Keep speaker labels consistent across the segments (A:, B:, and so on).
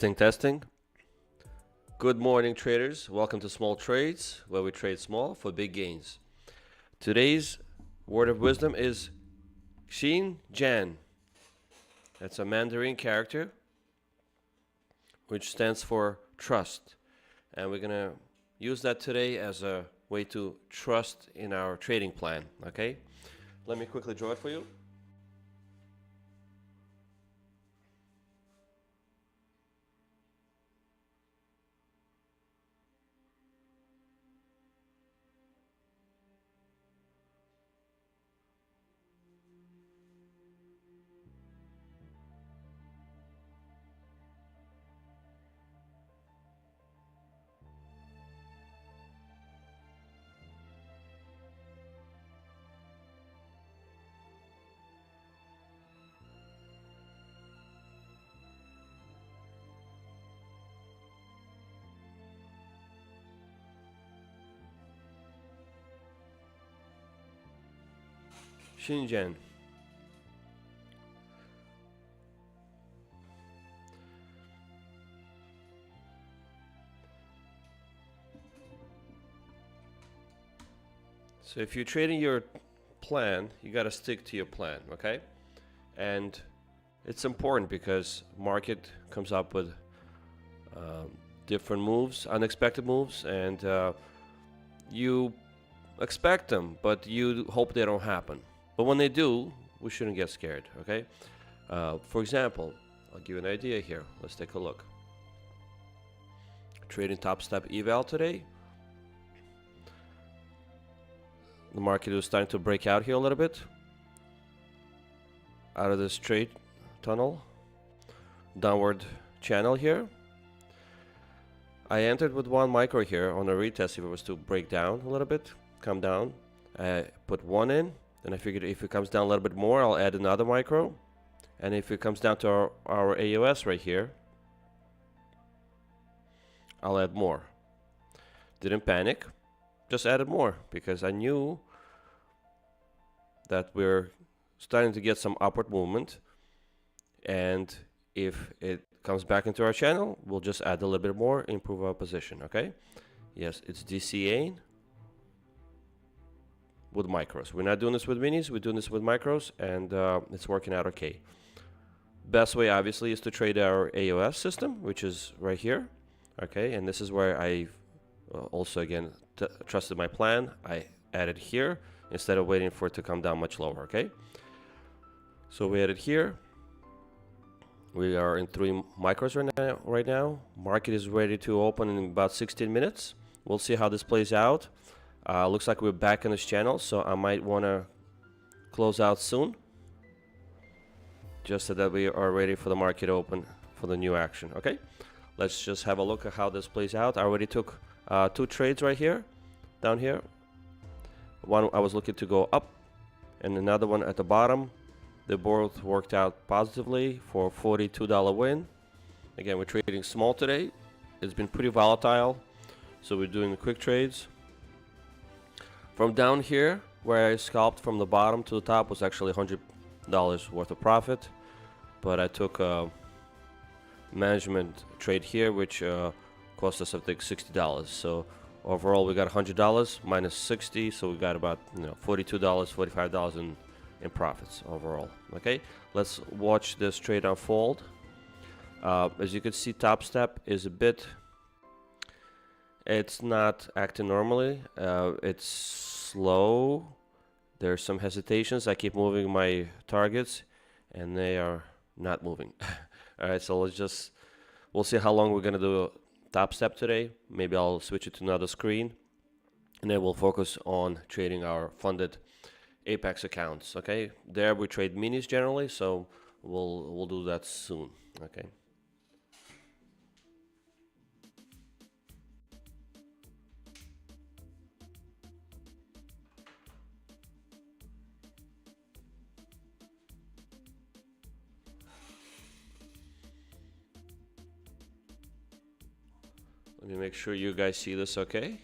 A: Testing. Good morning, traders. Welcome to Small Trades, where we trade small for big gains. Today's word of wisdom is Xin Jan. That's a Mandarin character, which stands for trust. And we're going to use that today as a way to trust in our trading plan. Okay? Let me quickly draw it for you. Xinjiang. So if you're trading your plan, you got to stick to your plan, okay? And it's important because market comes up with different moves, unexpected moves, and you expect them, but you hope they don't happen. But when they do, we shouldn't get scared, okay? For example, I'll give you an idea here. Let's take a look. Trading Topstep eval today. The market was starting to break out here a little bit. Out of this trade tunnel. Downward channel here. I entered with 1 micro here on a retest if it was to break down a little bit, come down. I put 1 in. Then I figured if it comes down a little bit more, I'll add another micro. And if it comes down to our AOS right here, I'll add more. Didn't panic, just added more because I knew that we're starting to get some upward movement. And if it comes back into our channel, we'll just add a little bit more, improve our position, okay? Yes, it's DCA. With micros. We're not doing this with minis, we're doing this with micros, and it's working out okay. Best way obviously is to trade our AOS system, which is right here, okay? And this is where I also again trusted my plan. I added here instead of waiting for it to come down much lower, okay? So we added here. We are in 3 micros right now. Market is ready to open in about 16 minutes. We'll see how this plays out. Looks like we're back in this channel, so I might want to close out soon, just so that we are ready for the market open for the new action. Okay, let's just have a look at how this plays out. I already took 2 trades right here, down here. One I was looking to go up, and another one at the bottom. They both worked out positively for a $42 win. Again, we're trading small today. It's been pretty volatile, so we're doing the quick trades. From down here, where I scalped from the bottom to the top, was actually $100 worth of profit. But I took a management trade here, which cost us, I think, $60. So overall, we got $100 minus 60, so we got about $42, $45 in profits overall. Okay, let's watch this trade unfold. As you can see, Topstep is a bit. It's not acting normally. It's slow. There's some hesitations. I keep moving my targets, and they are not moving. All right, so we'll see how long we're gonna do Topstep today. Maybe I'll switch it to another screen, and then we'll focus on trading our funded Apex accounts. Okay, there we trade minis generally, so we'll do that soon. Okay. Let me make sure you guys see this okay.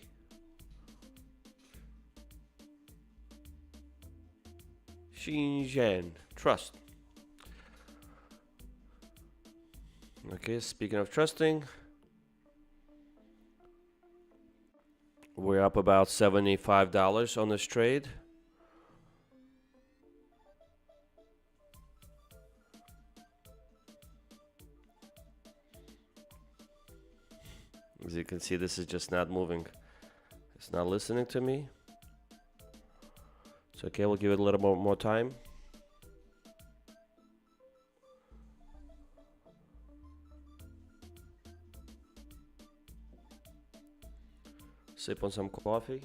A: Xinjiang, trust. Okay. Okay, speaking of trusting, we're up about $75 on this trade. As you can see, this is just not moving. It's not listening to me. It's okay, we'll give it a little more time. Sip on some coffee.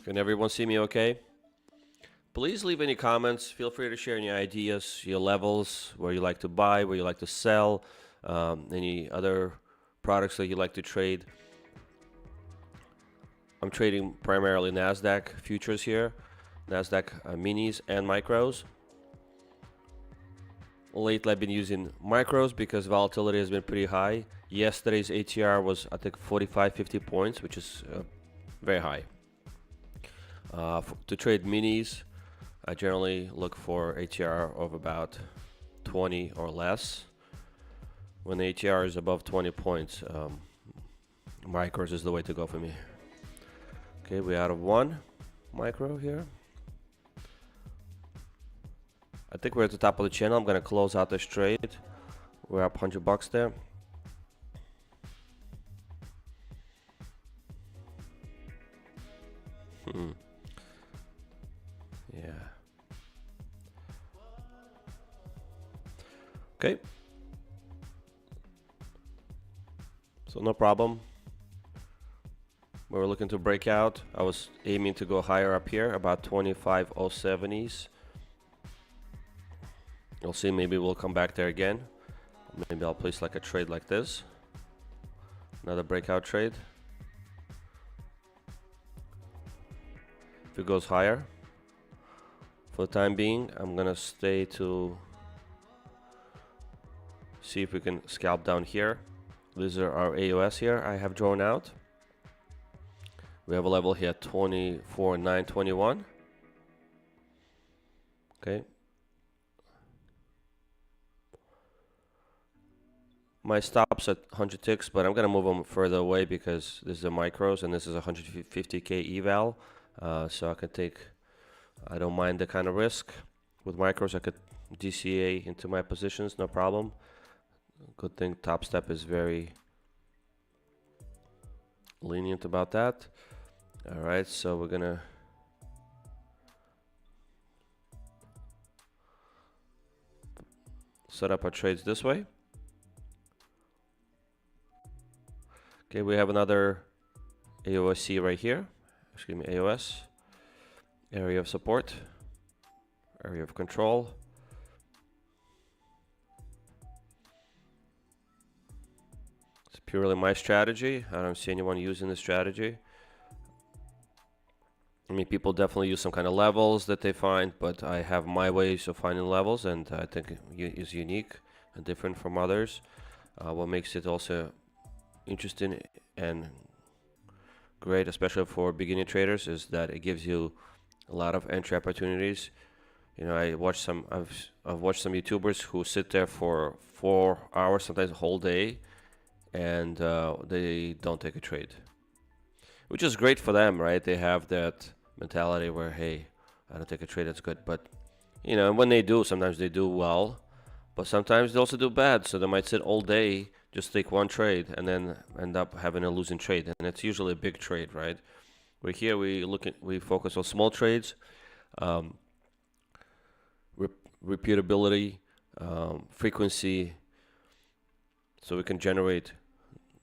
A: Can everyone see me okay? Please leave any comments. Feel free to share any ideas, your levels, where you like to buy, where you like to sell, any other products that you like to trade. I'm trading primarily NASDAQ futures here, NASDAQ minis and micros. Lately I've been using micros because volatility has been pretty high. Yesterday's ATR was, I think, 45-50 points, which is very high. To trade minis, I generally look for ATR of about 20 or less. When the ATR is above 20 points, micros is the way to go for me. Okay, we're out of one micro here. I think we're at the top of the channel. I'm gonna close out this trade. We're up $100 there. Yeah. Okay. So no problem. We were looking to break out. I was aiming to go higher up here, about 25.070s. You'll see, maybe we'll come back there again. Maybe I'll place like a trade like this. Another breakout trade. If it goes higher, for the time being, I'm gonna stay to see if we can scalp down here. These are our AOS here I have drawn out. We have a level here, 24,921. Okay. My stop's at 100 ticks, but I'm gonna move them further away because this is a micros and this is a 150k eval. So I could take, I don't mind the kind of risk. With micros, I could DCA into my positions, no problem. Good thing Topstep is very lenient about that. All right, so we're gonna set up our trades this way. Okay, we have another AOSC right here. Excuse me, AOS. Area of support. Area of control. It's purely my strategy. I don't see anyone using this strategy. I mean, people definitely use some kind of levels that they find, but I have my ways of finding levels, and I think it is unique and different from others. What makes it also interesting and great, especially for beginning traders, is that it gives you a lot of entry opportunities. You know, I've watched some YouTubers who sit there for 4 hours, sometimes a whole day, and they don't take a trade, which is great for them, right? They have that mentality where, hey, I don't take a trade, that's good. But you know, when they do, sometimes they do well, but sometimes they also do bad. So they might sit all day, just take one trade, and then end up having a losing trade, and it's usually a big trade, right? We're here, we focus on small trades, repeatability, frequency, so we can generate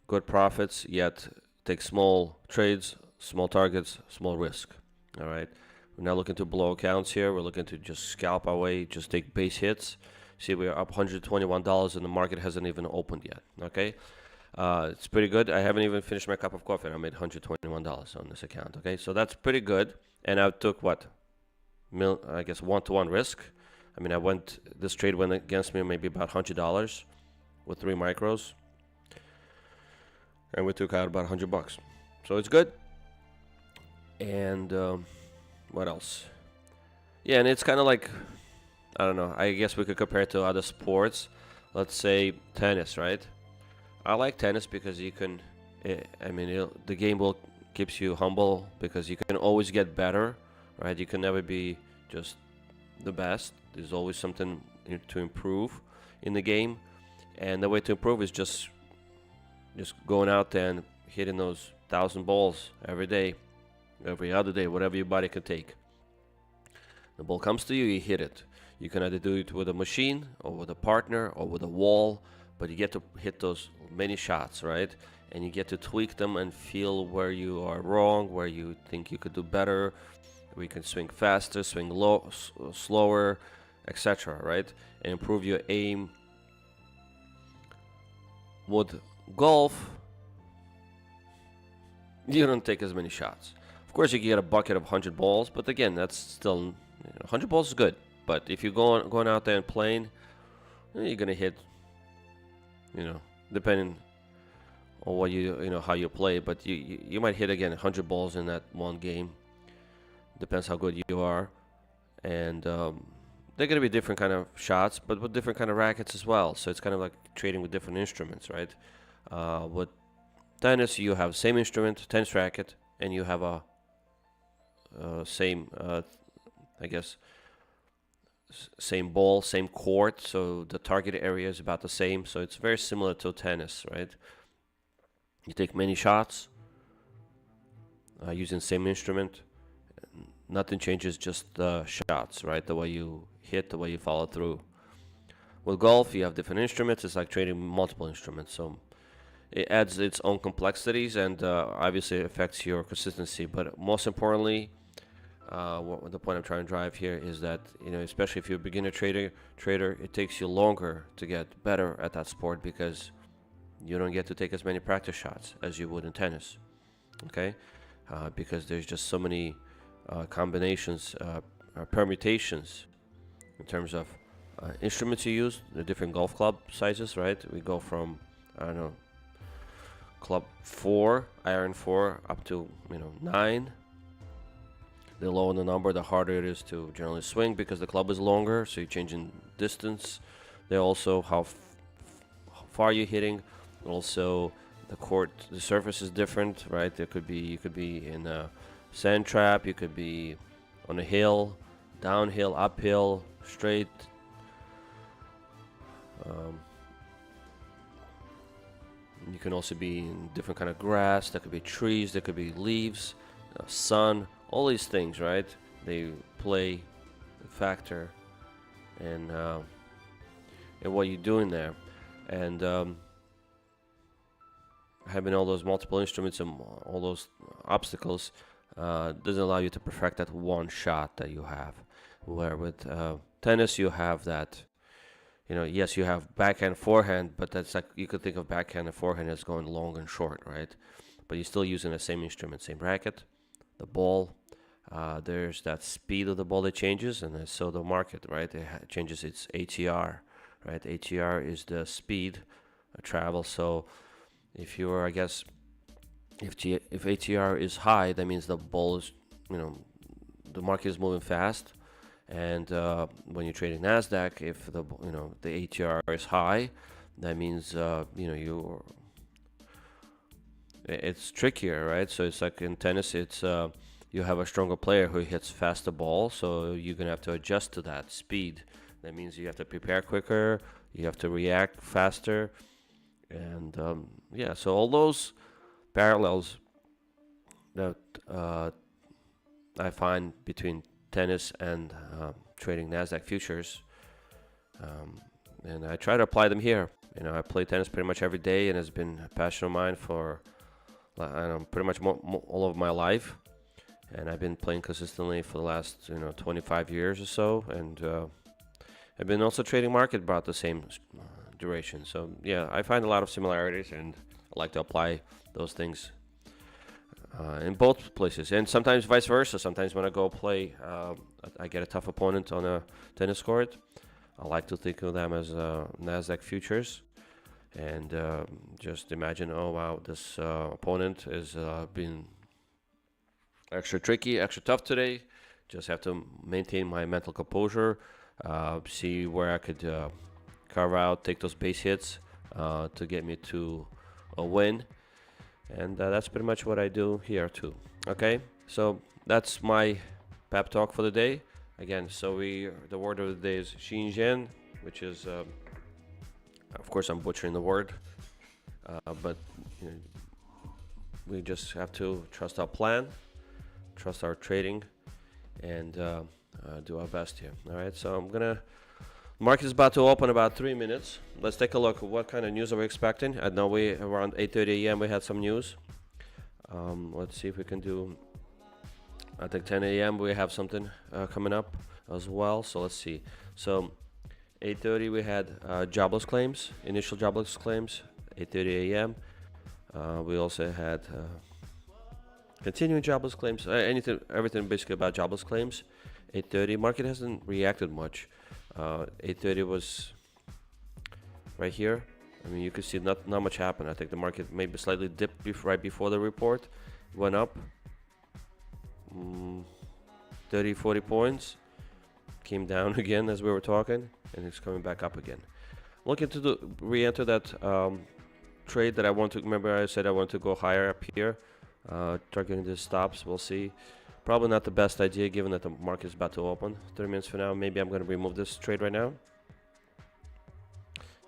A: good profits, yet take small trades, small targets, small risk. All right, we're not looking to blow accounts here. We're looking to just scalp our way, just take base hits. See, we're up $121 and the market hasn't even opened yet. Okay, it's pretty good. I haven't even finished my cup of coffee and I made $121 on this account. Okay, so that's pretty good. And I took what, I guess 1-to-1 risk. I mean, this trade went against me maybe about $100 with 3 micros, and we took out about $100. So it's good. And what else? Yeah, and it's kind of like, I don't know, I guess we could compare it to other sports. Let's say tennis, right? I like tennis because you can, I mean, the game will keeps you humble because you can always get better, right? You can never be just the best. There's always something to improve in the game, and the way to improve is just going out there and hitting those 1,000 balls every day, every other day, whatever your body can take. The ball comes to you, you hit it. You can either do it with a machine or with a partner or with a wall, but you get to hit those many shots, right? And you get to tweak them and feel where you are wrong, where you think you could do better, where you can swing faster, swing low, slower, etc., right? And improve your aim. With golf, you don't take as many shots. Of course, you can get a bucket of 100 balls, but again, that's still, 100 balls is good. But if you're going out there and playing, you're gonna hit, depending on what how you play. But you might hit again 100 balls in that one game. Depends how good you are, and they're gonna be different kind of shots, but with different kind of rackets as well. So it's kind of like trading with different instruments, right? With tennis, you have same instrument, tennis racket, and you have a same, I guess, same ball, same court, so the target area is about the same. So it's very similar to tennis, right? You take many shots using same instrument. Nothing changes, just the shots, right? The way you hit, the way you follow through. With golf, you have different instruments. It's like trading multiple instruments, so it adds its own complexities, and obviously it affects your consistency. But most importantly, the point I'm trying to drive here is that, especially if you're a beginner trader, it takes you longer to get better at that sport because you don't get to take as many practice shots as you would in tennis, okay? Because there's just so many combinations, permutations in terms of instruments you use, the different golf club sizes, right? We go from, I don't know, club 4, iron 4, up to 9. The lower the number, the harder it is to generally swing because the club is longer, so you're changing distance. There also how far you're hitting. Also, the court, the surface is different, right? You could be in a sand trap, you could be on a hill, downhill, uphill, straight. You can also be in different kind of grass. There could be trees, there could be leaves, sun. All these things, right? They play a factor in what you're doing there, and having all those multiple instruments and all those obstacles doesn't allow you to perfect that one shot that you have. Where with tennis, you have that. Yes, you have backhand, forehand, but that's like you could think of backhand and forehand as going long and short, right? But you're still using the same instrument, same racket, the ball. There's that speed of the ball that changes, and so the market, right? It changes its ATR, right? ATR is the speed of travel. So if you're, I guess, if ATR is high, that means the ball is, the market is moving fast. And when you're trading Nasdaq, if the ATR is high, that means it's trickier, right? So it's like in tennis, it's you have a stronger player who hits faster ball, so you're gonna have to adjust to that speed. That means you have to prepare quicker, you have to react faster, and so all those parallels that I find between tennis and trading Nasdaq futures, and I try to apply them here. I play tennis pretty much every day, and it's been a passion of mine for pretty much all of my life, and I've been playing consistently for the last 25 years or so, and I've been also trading market about the same duration. So yeah, I find a lot of similarities, and I like to apply those things in both places, and sometimes vice versa. Sometimes when I go play, I get a tough opponent on a tennis court. I like to think of them as Nasdaq futures, and just imagine, oh wow, this opponent is been extra tricky, extra tough today. Just have to maintain my mental composure, see where I could carve out, take those base hits to get me to a win. And that's pretty much what I do here too. Okay, so that's my pep talk for the day. Again, so the word of the day is Xinjian, which is, of course, I'm butchering the word, but you know, we just have to trust our plan, trust our trading, and do our best here. All right, so market is about to open about 3 minutes. Let's take a look at what kind of news are we expecting. I know around 8:30 a.m. we had some news. Let's see if we can do, I think 10 a.m. we have something coming up as well. So let's see. So 8:30 we had jobless claims, initial jobless claims, 8:30 a.m. We also had continuing jobless claims, everything basically about jobless claims. 8:30, market hasn't reacted much. 8:30 was right here. I mean, you could see not much happened. I think the market maybe slightly dipped right before the report, went up 30-40 points, came down again as we were talking, and it's coming back up again. Looking to re-enter that trade that I want to, remember I said I want to go higher up here, targeting the stops. We'll see. Probably not the best idea given that the market is about to open. 30 minutes from now, maybe I'm going to remove this trade right now.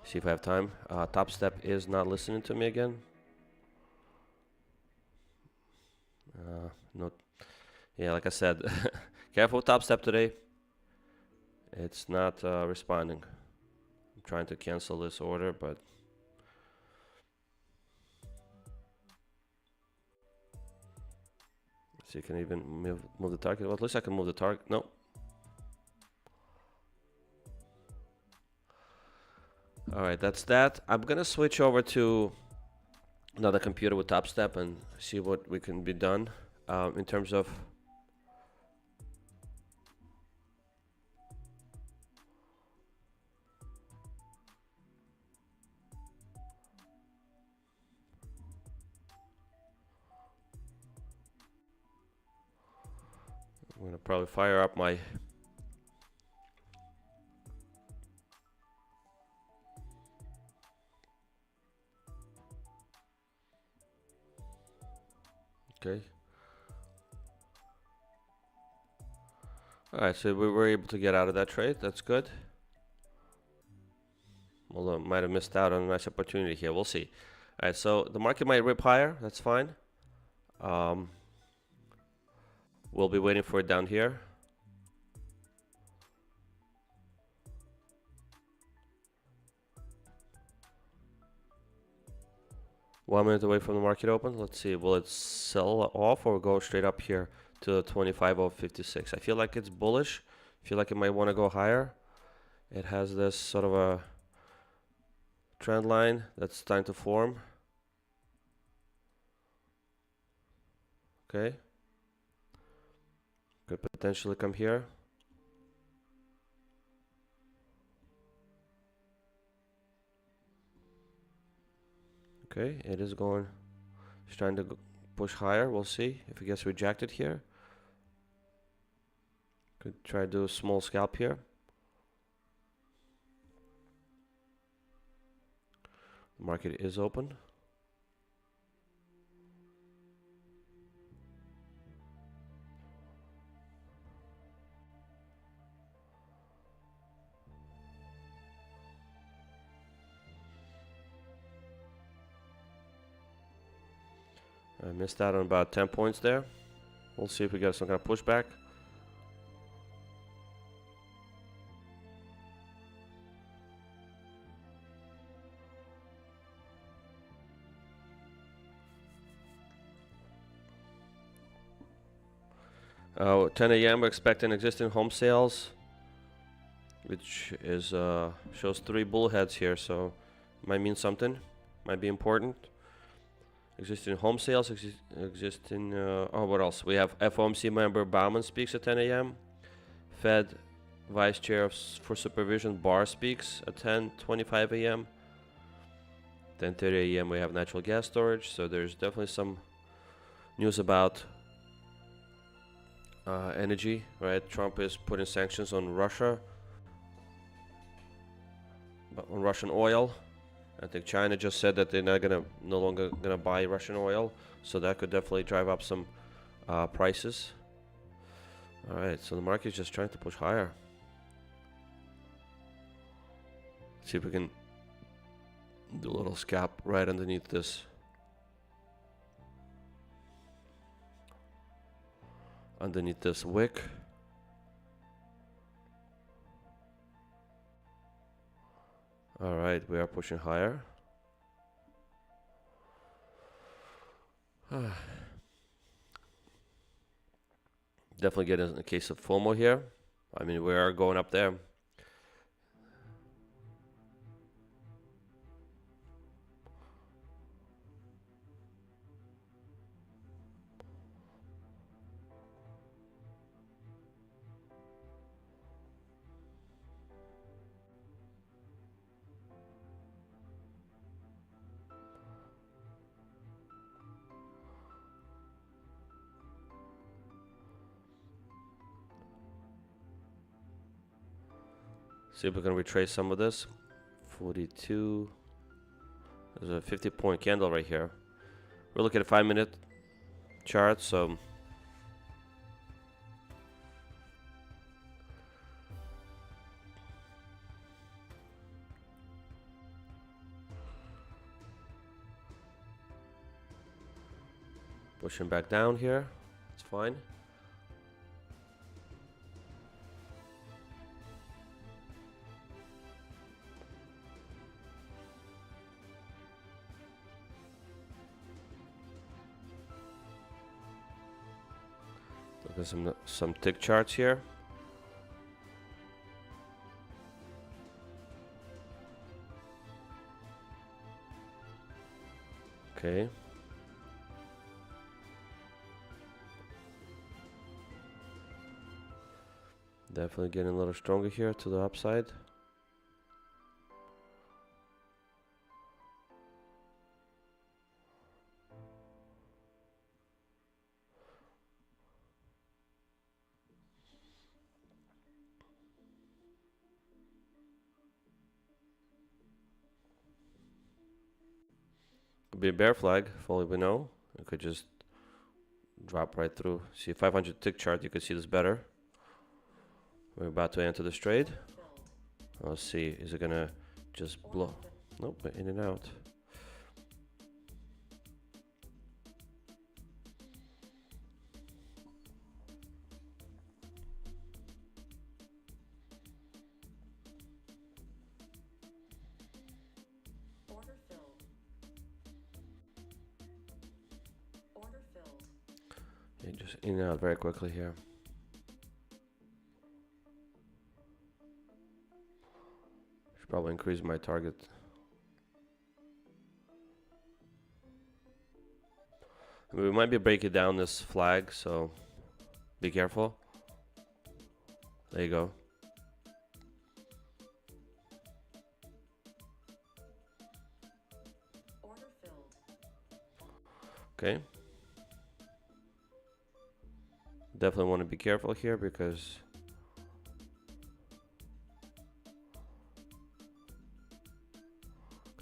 A: See if I have time. Topstep is not listening to me again. No. Yeah, like I said, careful with Topstep today. It's not responding. I'm trying to cancel this order, but so you can even move the target. Well, at least I can move the target. No. All right, that's that. I'm gonna switch over to another computer with Topstep and see what we can be done in terms of I'm gonna probably fire up my okay. All right, so we were able to get out of that trade. That's good. Although might have missed out on a nice opportunity here. We'll see. All right, so the market might rip higher. That's fine. We'll be waiting for it down here. One minute away from the market open. Let's see, will it sell off or go straight up here to 25.056? I feel like it's bullish. I feel like it might want to go higher. It has this sort of a trend line that's starting to form. Okay. Could potentially come here. Okay, it is going, it's trying to push higher. We'll see if it gets rejected here. Could try to do a small scalp here. The market is open. I missed out on about 10 points there. We'll see if we get some kind of pushback. At 10 a.m. we're expecting existing home sales, which is shows 3 bullheads here, so might mean something, might be important. Existing home sales, existing, oh, what else? We have FOMC member Bauman speaks at 10 a.m. Fed Vice Chair for Supervision Barr speaks at 10:25 a.m. 10:30 a.m. we have natural gas storage, so there's definitely some news about energy, right? Trump is putting sanctions on Russia, on Russian oil. I think China just said that they're no longer gonna buy Russian oil, so that could definitely drive up some prices. All right, so the market is just trying to push higher. See if we can do a little scalp right underneath this. Underneath this wick. All right, we are pushing higher. Definitely getting a case of FOMO here. I mean, we are going up there. See if we can retrace some of this. 42. There's a 50-point candle right here. We're looking at a 5-minute chart, so pushing back down here. It's fine. Look at some tick charts here. Okay. Definitely getting a little stronger here to the upside. Could be a bear flag, for all we know. It could just drop right through. See, 500 tick chart, you could see this better. We're about to enter this trade. Let's see, is it gonna just blow? Nope, in and out.
B: Order filled. Order filled.
A: Yeah, just in and out very quickly here. Probably increase my target. We might be breaking down this flag, so be careful. There you go.
B: Order filled.
A: Okay. Definitely want to be careful here because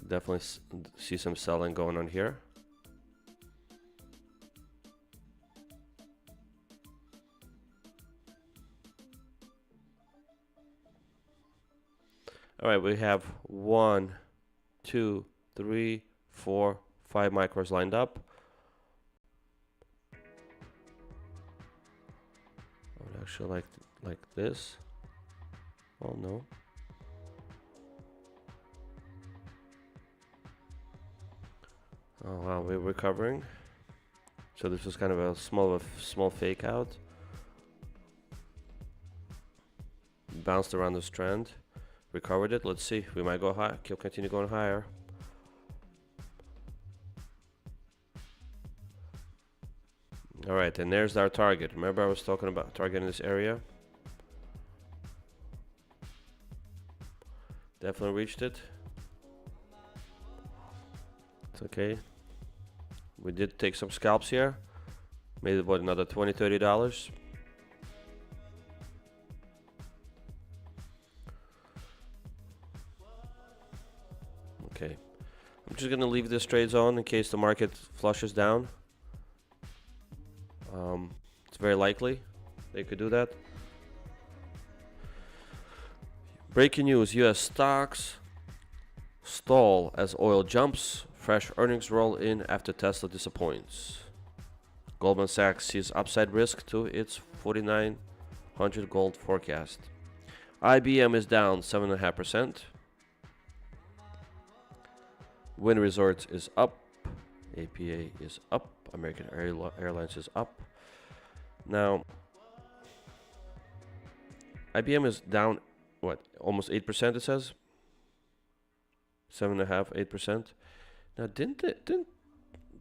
A: definitely see some selling going on here. All right, we have 1, 2, 3, 4, 5 micros lined up. I would actually like this. Oh no. Oh wow, we're recovering. So this was kind of a small fake out. Bounced around this trend, recovered it. Let's see, we might go high. Continue going higher. All right, and there's our target. Remember I was talking about targeting this area? Definitely reached it. It's okay. We did take some scalps here. Made about another $20–30. Okay. I'm just gonna leave this trades on in case the market flushes down. It's very likely they could do that. Breaking news: U.S. stocks stall as oil jumps. Fresh earnings roll in after Tesla disappoints. Goldman Sachs sees upside risk to its 4,900 gold forecast. IBM is down 7.5%. Wynn Resorts is up. APA is up. American Airlines is up. Now, IBM is down, what, almost 8%, it says? 7.5%, 8%. Now, didn't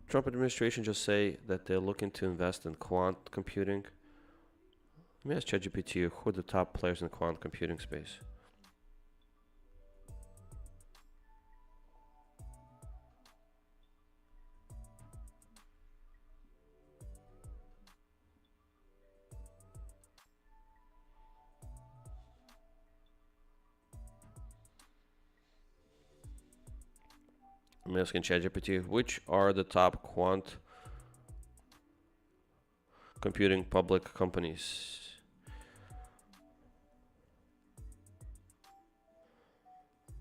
A: Trump administration just say that they're looking to invest in quant computing? Let me ask ChatGPT, who are the top players in the quant computing space? I'm asking ChatGPT, which are the top quant computing public companies?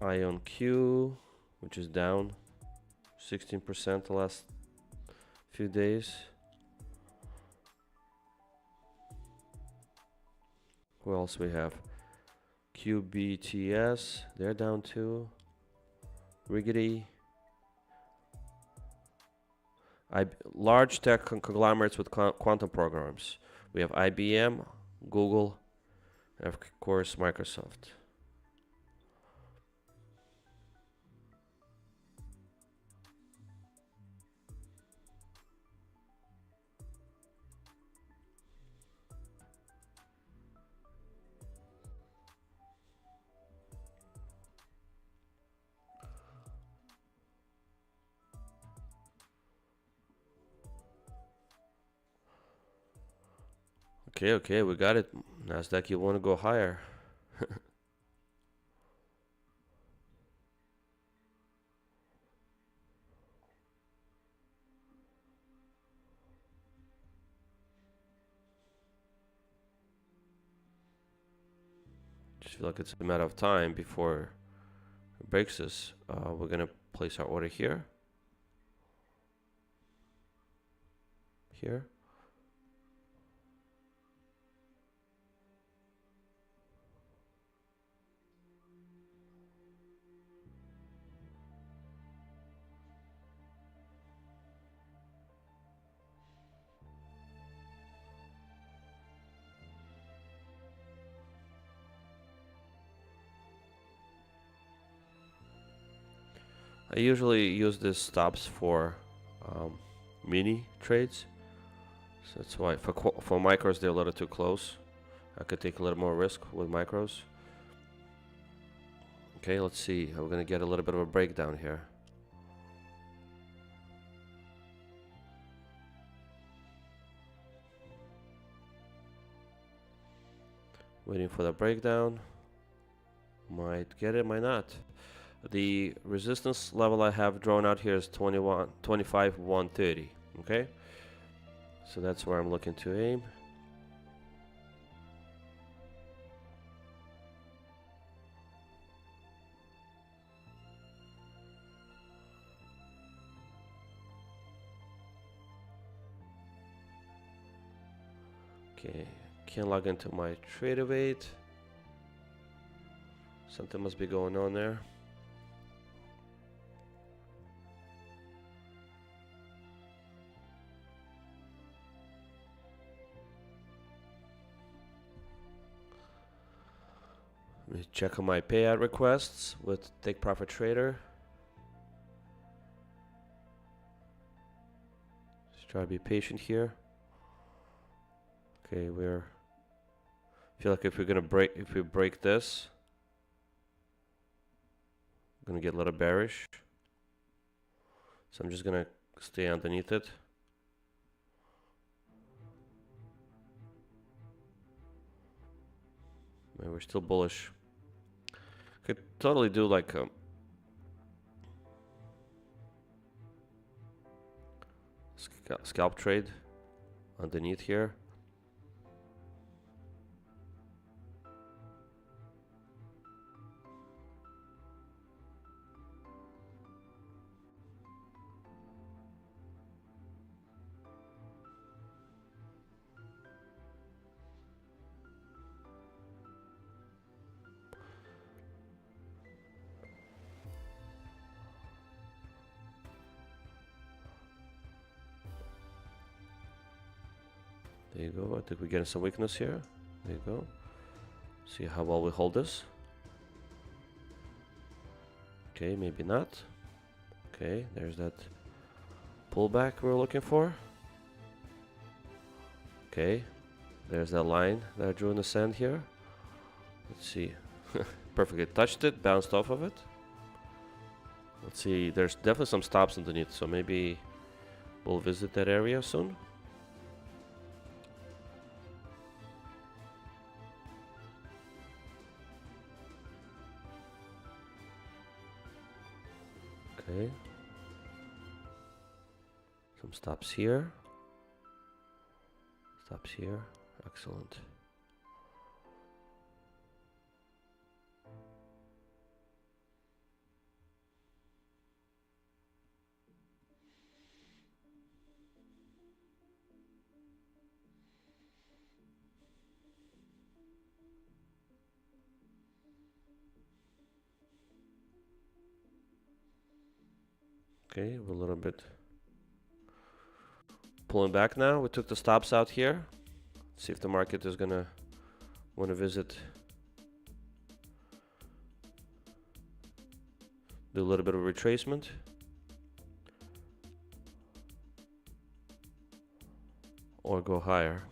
A: IONQ, which is down 16% the last few days. Who else we have? QBTS, they're down too. Riggedy. Large tech conglomerates with quantum programs. We have IBM, Google, and of course Microsoft. Okay, we got it. Nasdaq, you want to go higher. Just feel like it's a matter of time before it breaks this. We're going to place our order here. Here. I usually use these stops for mini trades, so that's why for micros they're a little too close. I could take a little more risk with micros. Okay, let's see. We're gonna get a little bit of a breakdown here. Waiting for the breakdown. Might get it, might not. The resistance level I have drawn out here is 25,130. Okay, so that's where I'm looking to aim. Okay, can't log into my Tradeovate. Something must be going on there. Let me check on my payout requests with Take Profit Trader. Just try to be patient here. Okay, feel like if we break this, I'm gonna get a little bearish. So I'm just gonna stay underneath it. Man, we're still bullish. Could totally do like scalp trade underneath here. There you go. I think we're getting some weakness here. There you go. See how well we hold this. Okay, maybe not. Okay, there's that pullback we're looking for. Okay, there's that line that I drew in the sand here. Let's see. Perfectly touched it, bounced off of it. Let's see, there's definitely some stops underneath, so maybe we'll visit that area soon. Okay. Some stops here. Stops here. Excellent. Okay, we're a little bit pulling back now. We took the stops out here. See if the market is gonna want to visit. Do a little bit of retracement. Or go higher.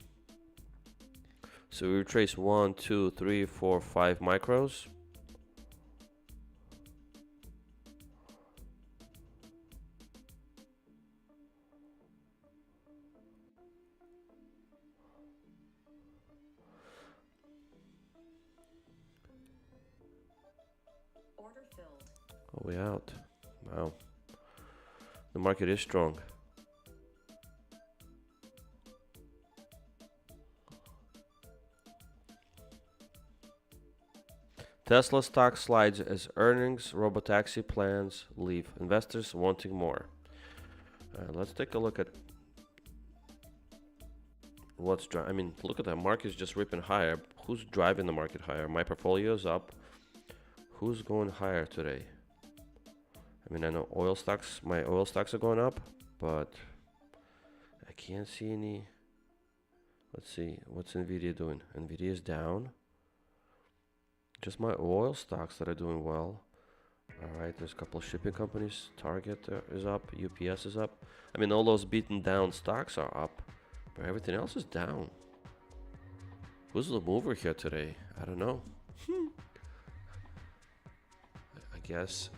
A: So we retrace 1, 2, 3, 4, 5 micros.
B: Order filled.
A: Oh, we out. Wow. The market is strong. Tesla stock slides as earnings, robotaxi plans leave investors wanting more. Let's take a look at what's driving. I mean, look at that market's just ripping higher. Who's driving the market higher? My portfolio is up. Who's going higher today? I mean, I know oil stocks, my oil stocks are going up, but I can't see any. Let's see, what's Nvidia doing? Nvidia is down. Just my oil stocks that are doing well. All right, there's a couple of shipping companies. Target is up, UPS is up. I mean, all those beaten down stocks are up, but everything else is down. Who's the mover here today? I don't know. I guess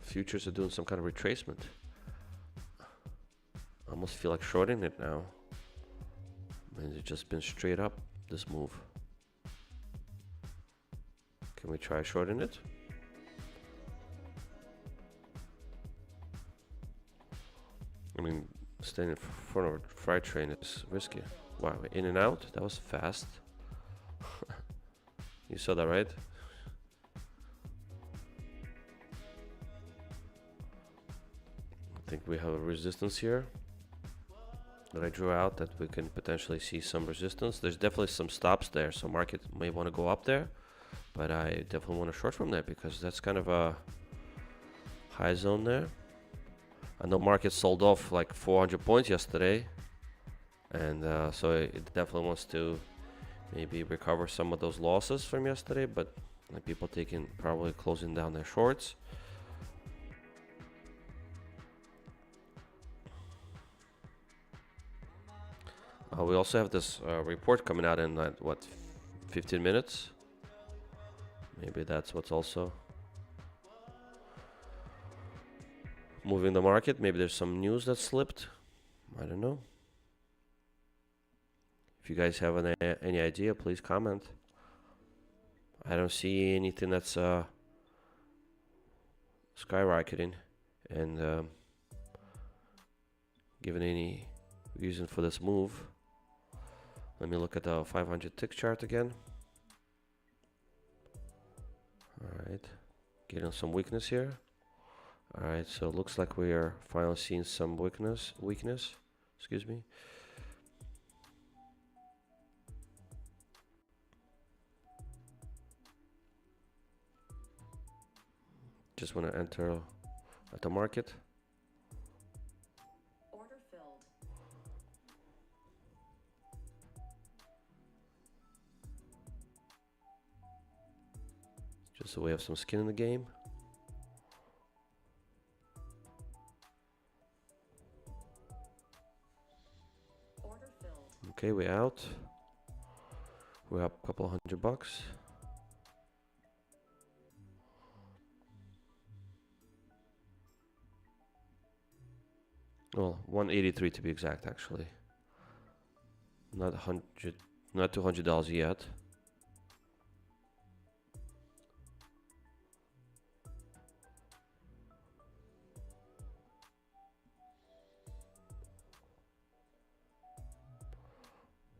A: futures are doing some kind of retracement. I almost feel like shorting it now. I mean, it's just been straight up, this move. Can we try shorting it? I mean, staying in front of a freight train is risky. Wow, in and out? That was fast. You saw that, right? I think we have a resistance here that I drew out that we can potentially see some resistance. There's definitely some stops there, so market may want to go up there, but I definitely want to short from there because that's kind of a high zone there. I know market sold off like 400 points yesterday, and so it definitely wants to maybe recover some of those losses from yesterday, but people taking probably closing down their shorts. We also have this report coming out in what, 15 minutes? Maybe that's what's also moving the market. Maybe there's some news that slipped. I don't know. If you guys have any idea, please comment. I don't see anything that's skyrocketing, and given any reason for this move. Let me look at the 500 tick chart again. Alright, getting some weakness here. Alright, so it looks like we are finally seeing some weakness, excuse me. Just want to enter at the market.
B: Order filled.
A: Just so we have some skin in the game.
B: Order filled.
A: Okay, we're out. We're up a couple $100. Well, 183 to be exact, actually. Not $200 yet.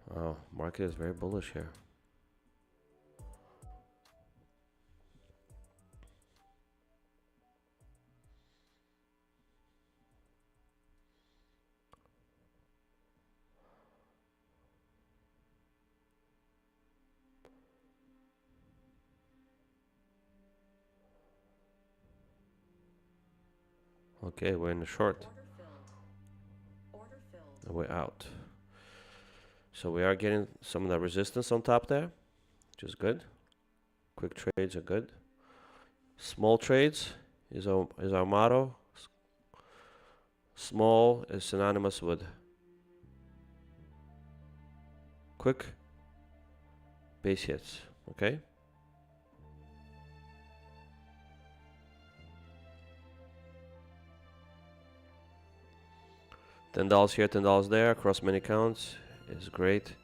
A: Wow, market is very bullish here. Okay, we're in the short.
B: Order filled. Order filled.
A: And we're out. So we are getting some of that resistance on top there, which is good. Quick trades are good. Small trades is our motto. Small is synonymous with quick base hits. Okay. $10 here, $10 there across many accounts is great.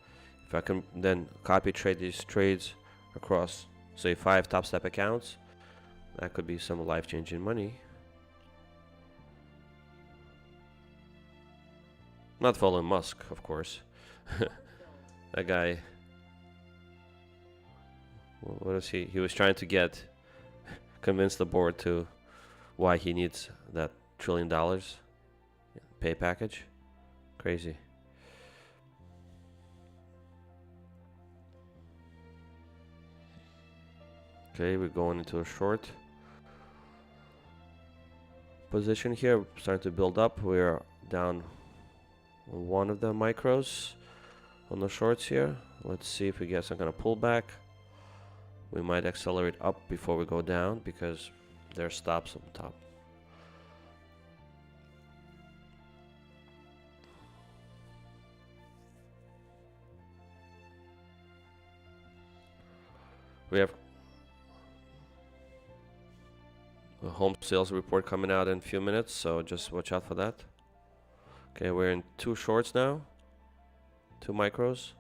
A: If I can then copy trade these trades across, say, 5 Topstep accounts, that could be some life-changing money. Not following Musk, of course. That guy, what is he? He was trying to convince the board to why he needs that $1 trillion pay package. Crazy. Okay, we're going into a short position here. We're starting to build up. We're down on one of the micros on the shorts here. Let's see if we get some kind of pullback. We might accelerate up before we go down because there are stops on top. We have a home sales report coming out in a few minutes, so just watch out for that. Okay, we're in 2 shorts now, 2 micros.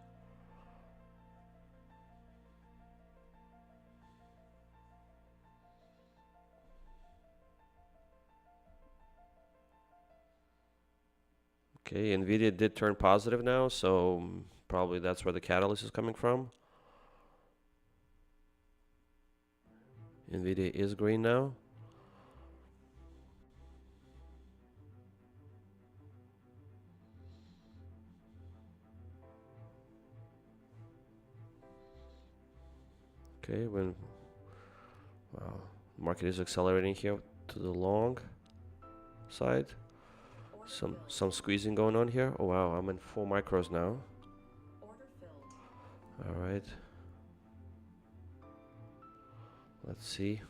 A: Okay, Nvidia did turn positive now, so probably that's where the catalyst is coming from. Nvidia is green now. Okay, wow, market is accelerating here to the long side. Some squeezing going on here. Oh wow, I'm in 4 micros now.
B: Order filled.
A: All right. Let's see.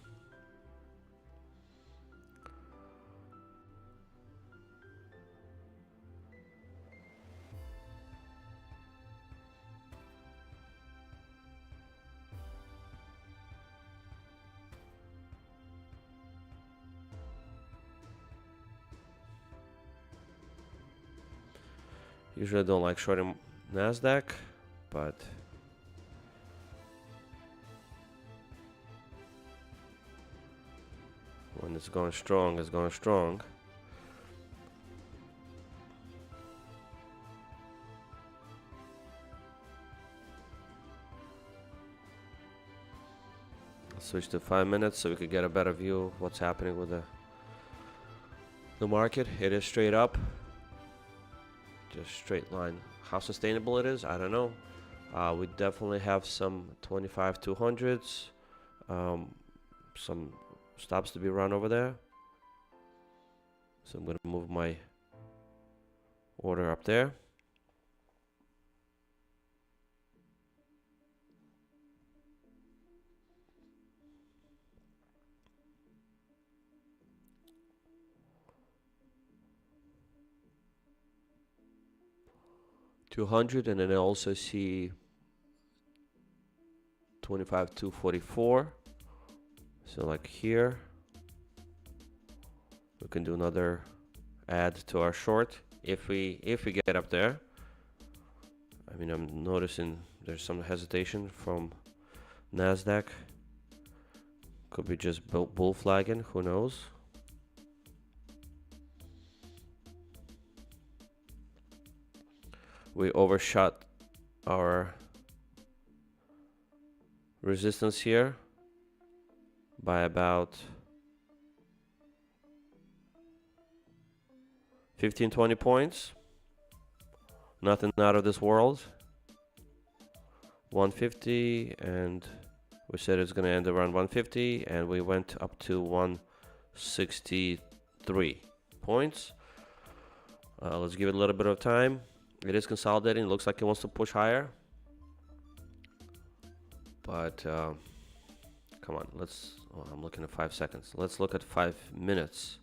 A: Usually I don't like shorting NASDAQ, but when it's going strong, it's going strong. Let's switch to 5 minutes so we could get a better view of what's happening with the market. It is straight up, just straight line. How sustainable it is, I don't know. We definitely have some 25 200s, some stops to be run over there. So I'm going to move my order up there. $200, and then I also see 25 244. So like here, we can do another add to our short if we get up there. I mean, I'm noticing there's some hesitation from Nasdaq. Could be just bull flagging, who knows. We overshot our resistance here by about 15-20 points. Nothing out of this world. 150, and we said it's going to end around 150, and we went up to 163 points. Let's give it a little bit of time. It is consolidating. It looks like it wants to push higher. But come on, let's. Oh, I'm looking at 5 seconds. Let's look at 5 minutes.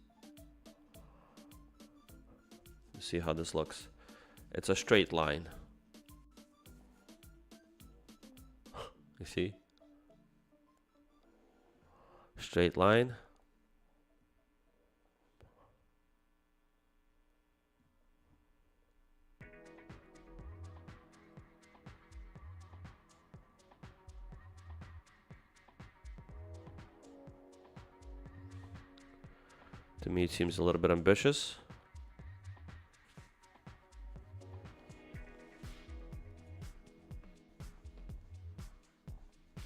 A: See how this looks. It's a straight line. You see? Straight line. To me, it seems a little bit ambitious. I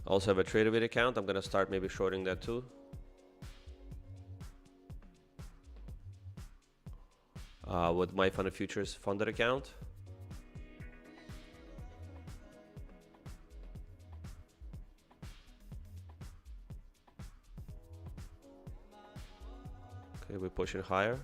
A: also have a TraderVate account. I'm going to start maybe shorting that too. With my Funded Futures funded account. Okay, we're pushing higher.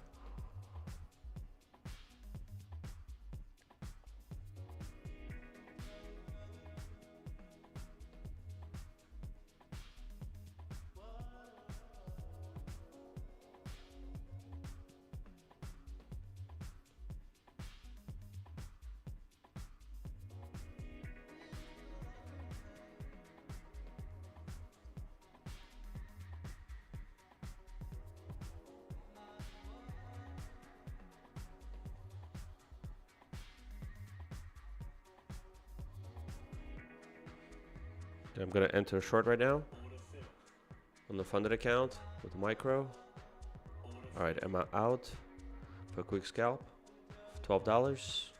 A: I'm going to enter short right now on the funded account with micro. All right, I'm out for a quick scalp. $12.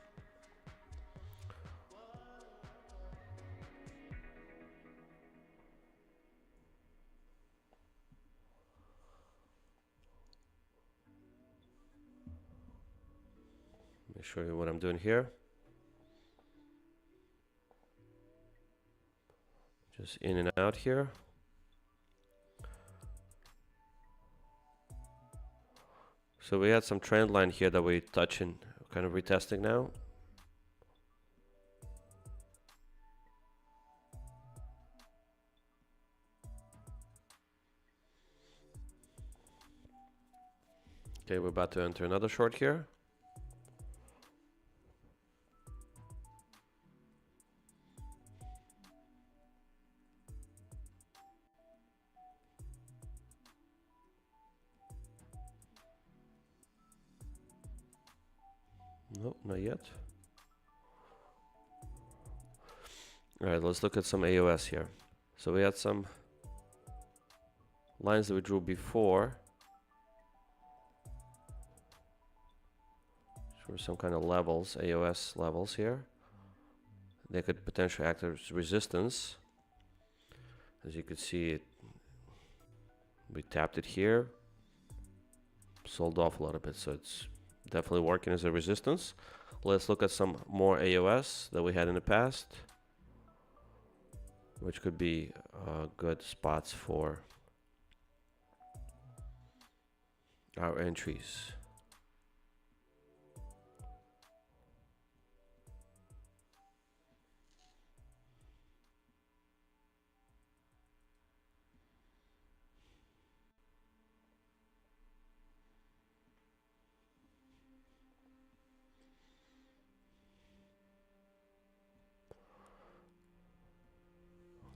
A: Let me show you what I'm doing here. Just in and out here. So we had some trend line here that we're touching, kind of retesting now. Okay, we're about to enter another short here. Nope, not yet. All right, let's look at some AOS here. So we had some lines that we drew before. For some kind of levels, AOS levels here. They could potentially act as resistance. As you can see, we tapped it here, sold off a little bit, so it's definitely working as a resistance. Let's look at some more AOS that we had in the past, which could be good spots for our entries.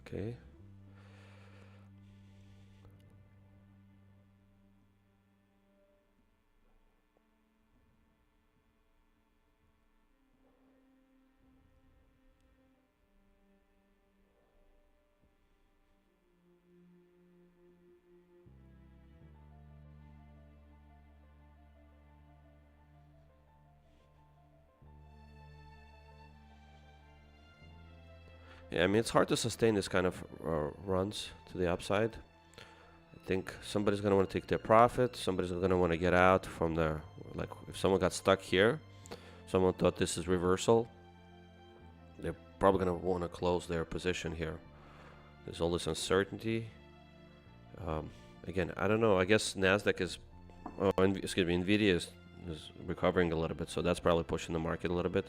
A: Okay. Yeah, I mean, it's hard to sustain this kind of runs to the upside. I think somebody's going to want to take their profit. Somebody's going to want to get out from there. Like, if someone got stuck here, someone thought this is reversal, they're probably going to want to close their position here. There's all this uncertainty. Again, I don't know. I guess NASDAQ is, excuse me, NVIDIA is recovering a little bit, so that's probably pushing the market a little bit.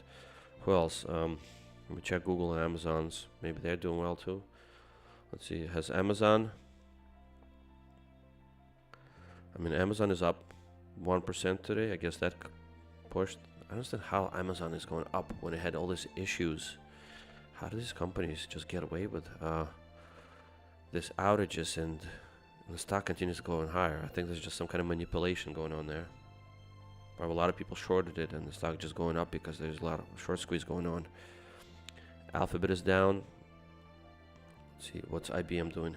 A: Who else? Let me check Google and Amazon's. Maybe they're doing well too. Let's see. Has Amazon? I mean, Amazon is up 1% today. I guess that pushed. I don't understand how Amazon is going up when it had all these issues. How do these companies just get away with this outages and the stock continues going higher? I think there's just some kind of manipulation going on there. Probably a lot of people shorted it and the stock just going up because there's a lot of short squeeze going on. Alphabet is down. Let's see, what's IBM doing?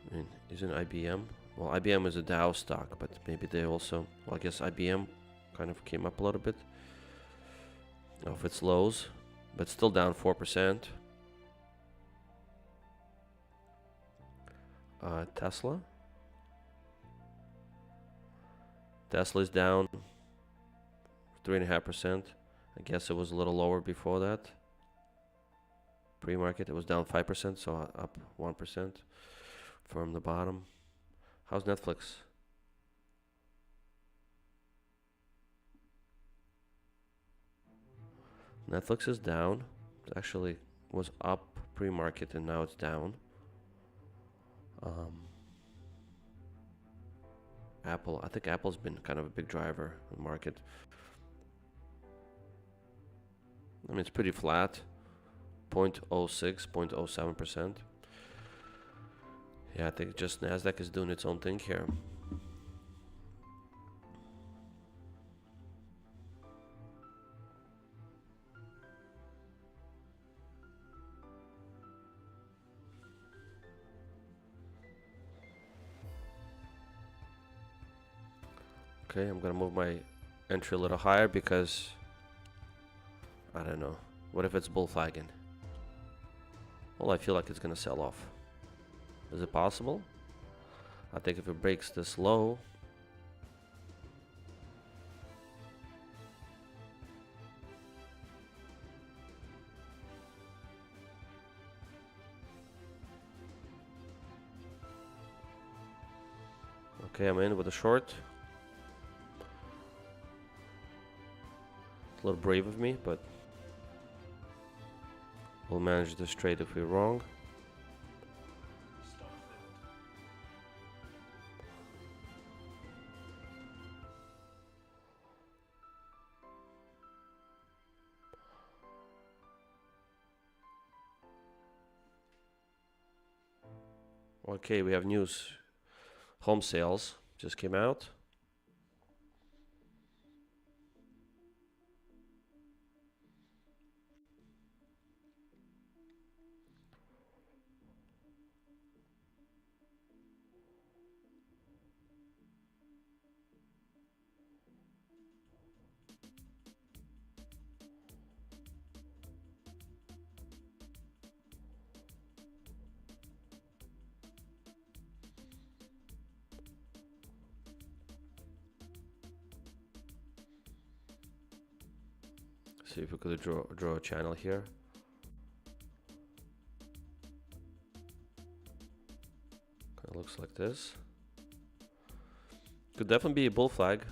A: I mean, isn't IBM? Well, IBM is a Dow stock, but maybe they also, well, I guess IBM kind of came up a little bit off its lows, but still down 4%. Tesla. Tesla is down 3.5%. I guess it was a little lower before that. Pre-market, it was down 5%, so up 1% from the bottom. How's Netflix? Netflix is down. It actually was up pre-market and now it's down. Apple, I think Apple's been kind of a big driver in the market. I mean, it's pretty flat. 0.06, 0.07%. Yeah, I think just NASDAQ is doing its own thing here. Okay, I'm gonna move my entry a little higher because I don't know. What if it's bull flagging? Well, I feel like it's gonna sell off. Is it possible? I think if it breaks this low, okay, I'm in with a short. It's a little brave of me, but we'll manage this trade if we're wrong. Okay, we have news. Home sales just came out. See if we could draw a channel here. Kind of looks like this. Could definitely be a bull flag.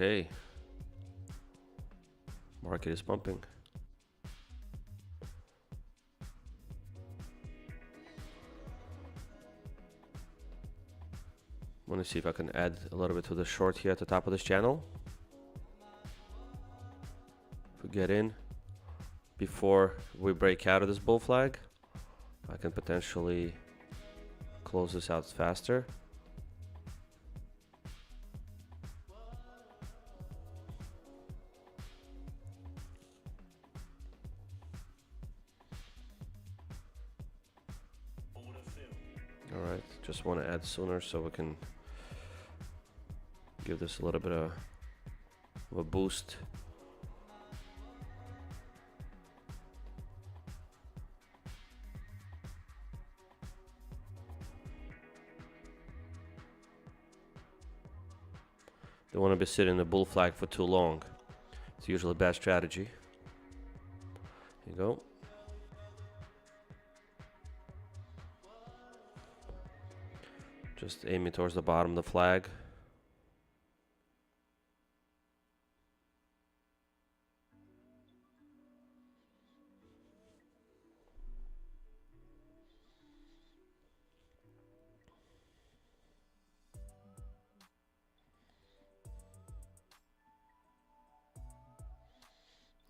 A: Okay. Market is pumping. Want to see if I can add a little bit to the short here at the top of this channel. If we get in before we break out of this bull flag, I can potentially close this out faster. All right, just want to add sooner so we can give this a little bit of a boost. Don't want to be sitting in the bull flag for too long. It's usually a bad strategy. Here you go. Just aiming towards the bottom of the flag.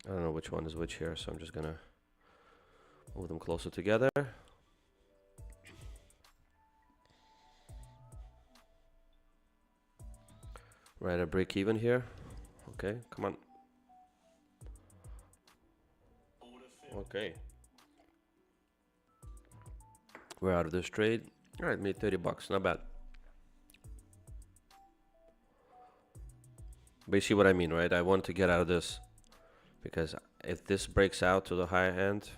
A: I don't know which one is which here, so I'm just gonna move them closer together. Right at break even here. Okay, come on. Okay. We're out of this trade. All right, made 30 bucks, not bad. But you see what I mean, right? I want to get out of this because if this breaks out to the higher end,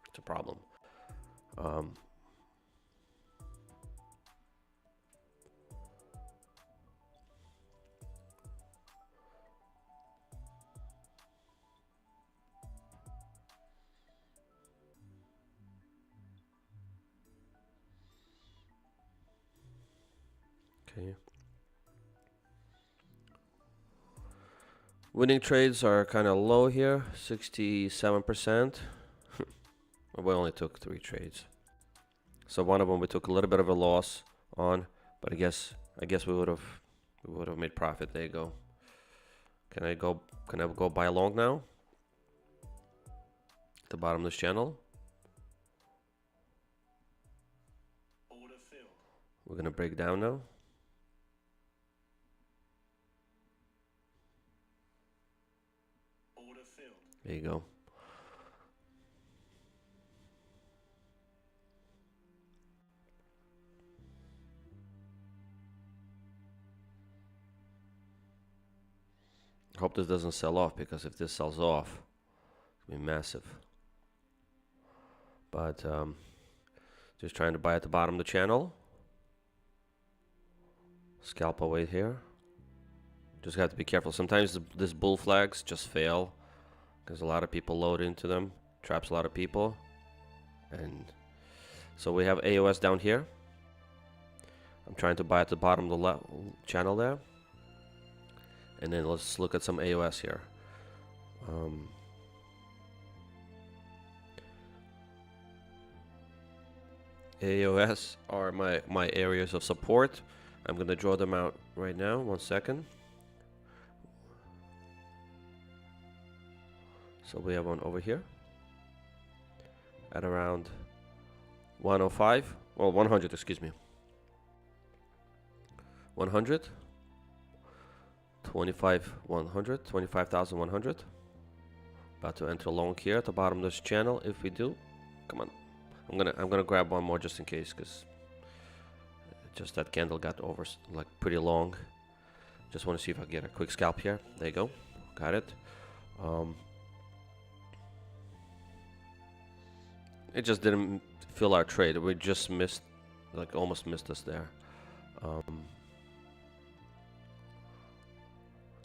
A: it's a problem. Okay. Winning trades are kind of low here, 67%. We only took 3 trades. So one of them we took a little bit of a loss on, but I guess we would have made profit. There you go. Can I go buy long now? At the bottom of this channel. We're gonna break down now. There you go. Hope this doesn't sell off, because if this sells off, it's gonna be massive. But just trying to buy at the bottom of the channel. Scalp away here. Just have to be careful. Sometimes these bull flags just fail because a lot of people load into them, traps a lot of people. And so we have AOS down here. I'm trying to buy at the bottom of the left channel there. And then let's look at some AOS here. AOS are my areas of support. I'm gonna draw them out right now. 1 second. So we have one over here at around 105, well 100, excuse me. 100, 25,100. About to enter long here at the bottom of this channel. If we do, come on. I'm gonna grab one more just in case, because just that candle got over like pretty long. Just want to see if I get a quick scalp here. There you go, got it. It just didn't fill our trade. We just missed, like almost missed us there.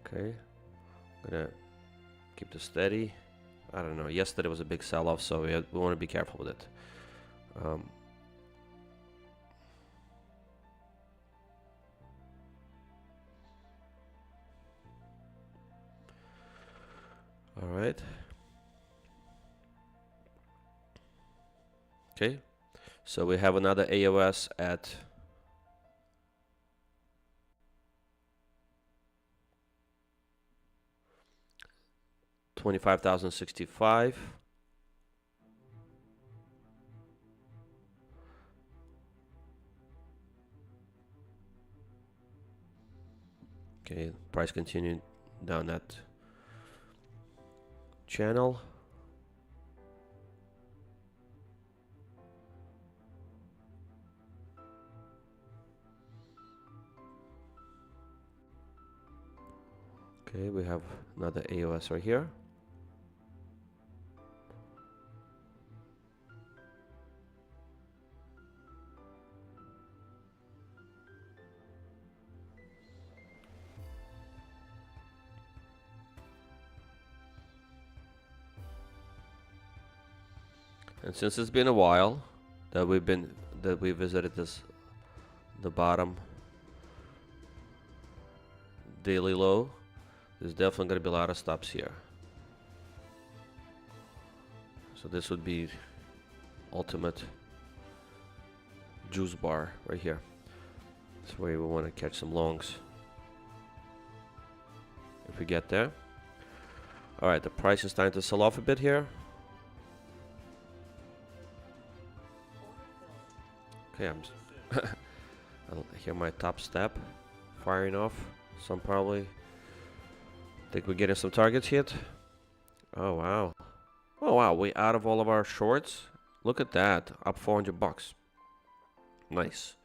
A: Okay, gonna keep this steady. I don't know. Yesterday was a big sell-off, so we want to be careful with it. All right. Okay, so we have another AOS at 25,065. Okay, price continuing down that channel. Okay, we have another AOS right here. And since it's been a while that we visited the bottom daily low, there's definitely going to be a lot of stops here. So this would be ultimate juice bar right here. That's where we want to catch some longs if we get there. All right, the price is starting to sell off a bit here. Okay, I'll hear my top step firing off. Some probably think we're getting some targets hit. Oh wow. Oh wow, we out of all of our shorts. Look at that, up 400 bucks. Nice.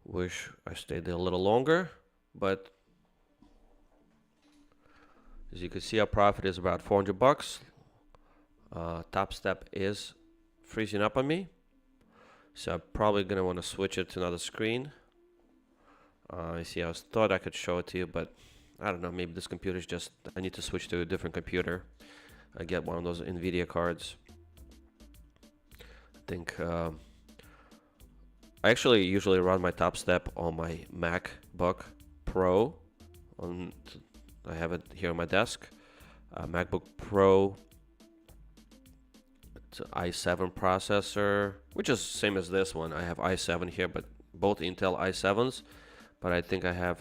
A: Wish I stayed there a little longer, but as you can see, our profit is about 400 bucks. Top step is freezing up on me, so I'm probably gonna want to switch it to another screen. I see, I thought I could show it to you, but I don't know, maybe this computer is just, I need to switch to a different computer. I get one of those NVIDIA cards. I think I actually usually run my top step on my MacBook Pro. I have it here on my desk. MacBook Pro. It's an i7 processor, which is same as this one. I have i7 here, but both Intel i7s. But I think I have,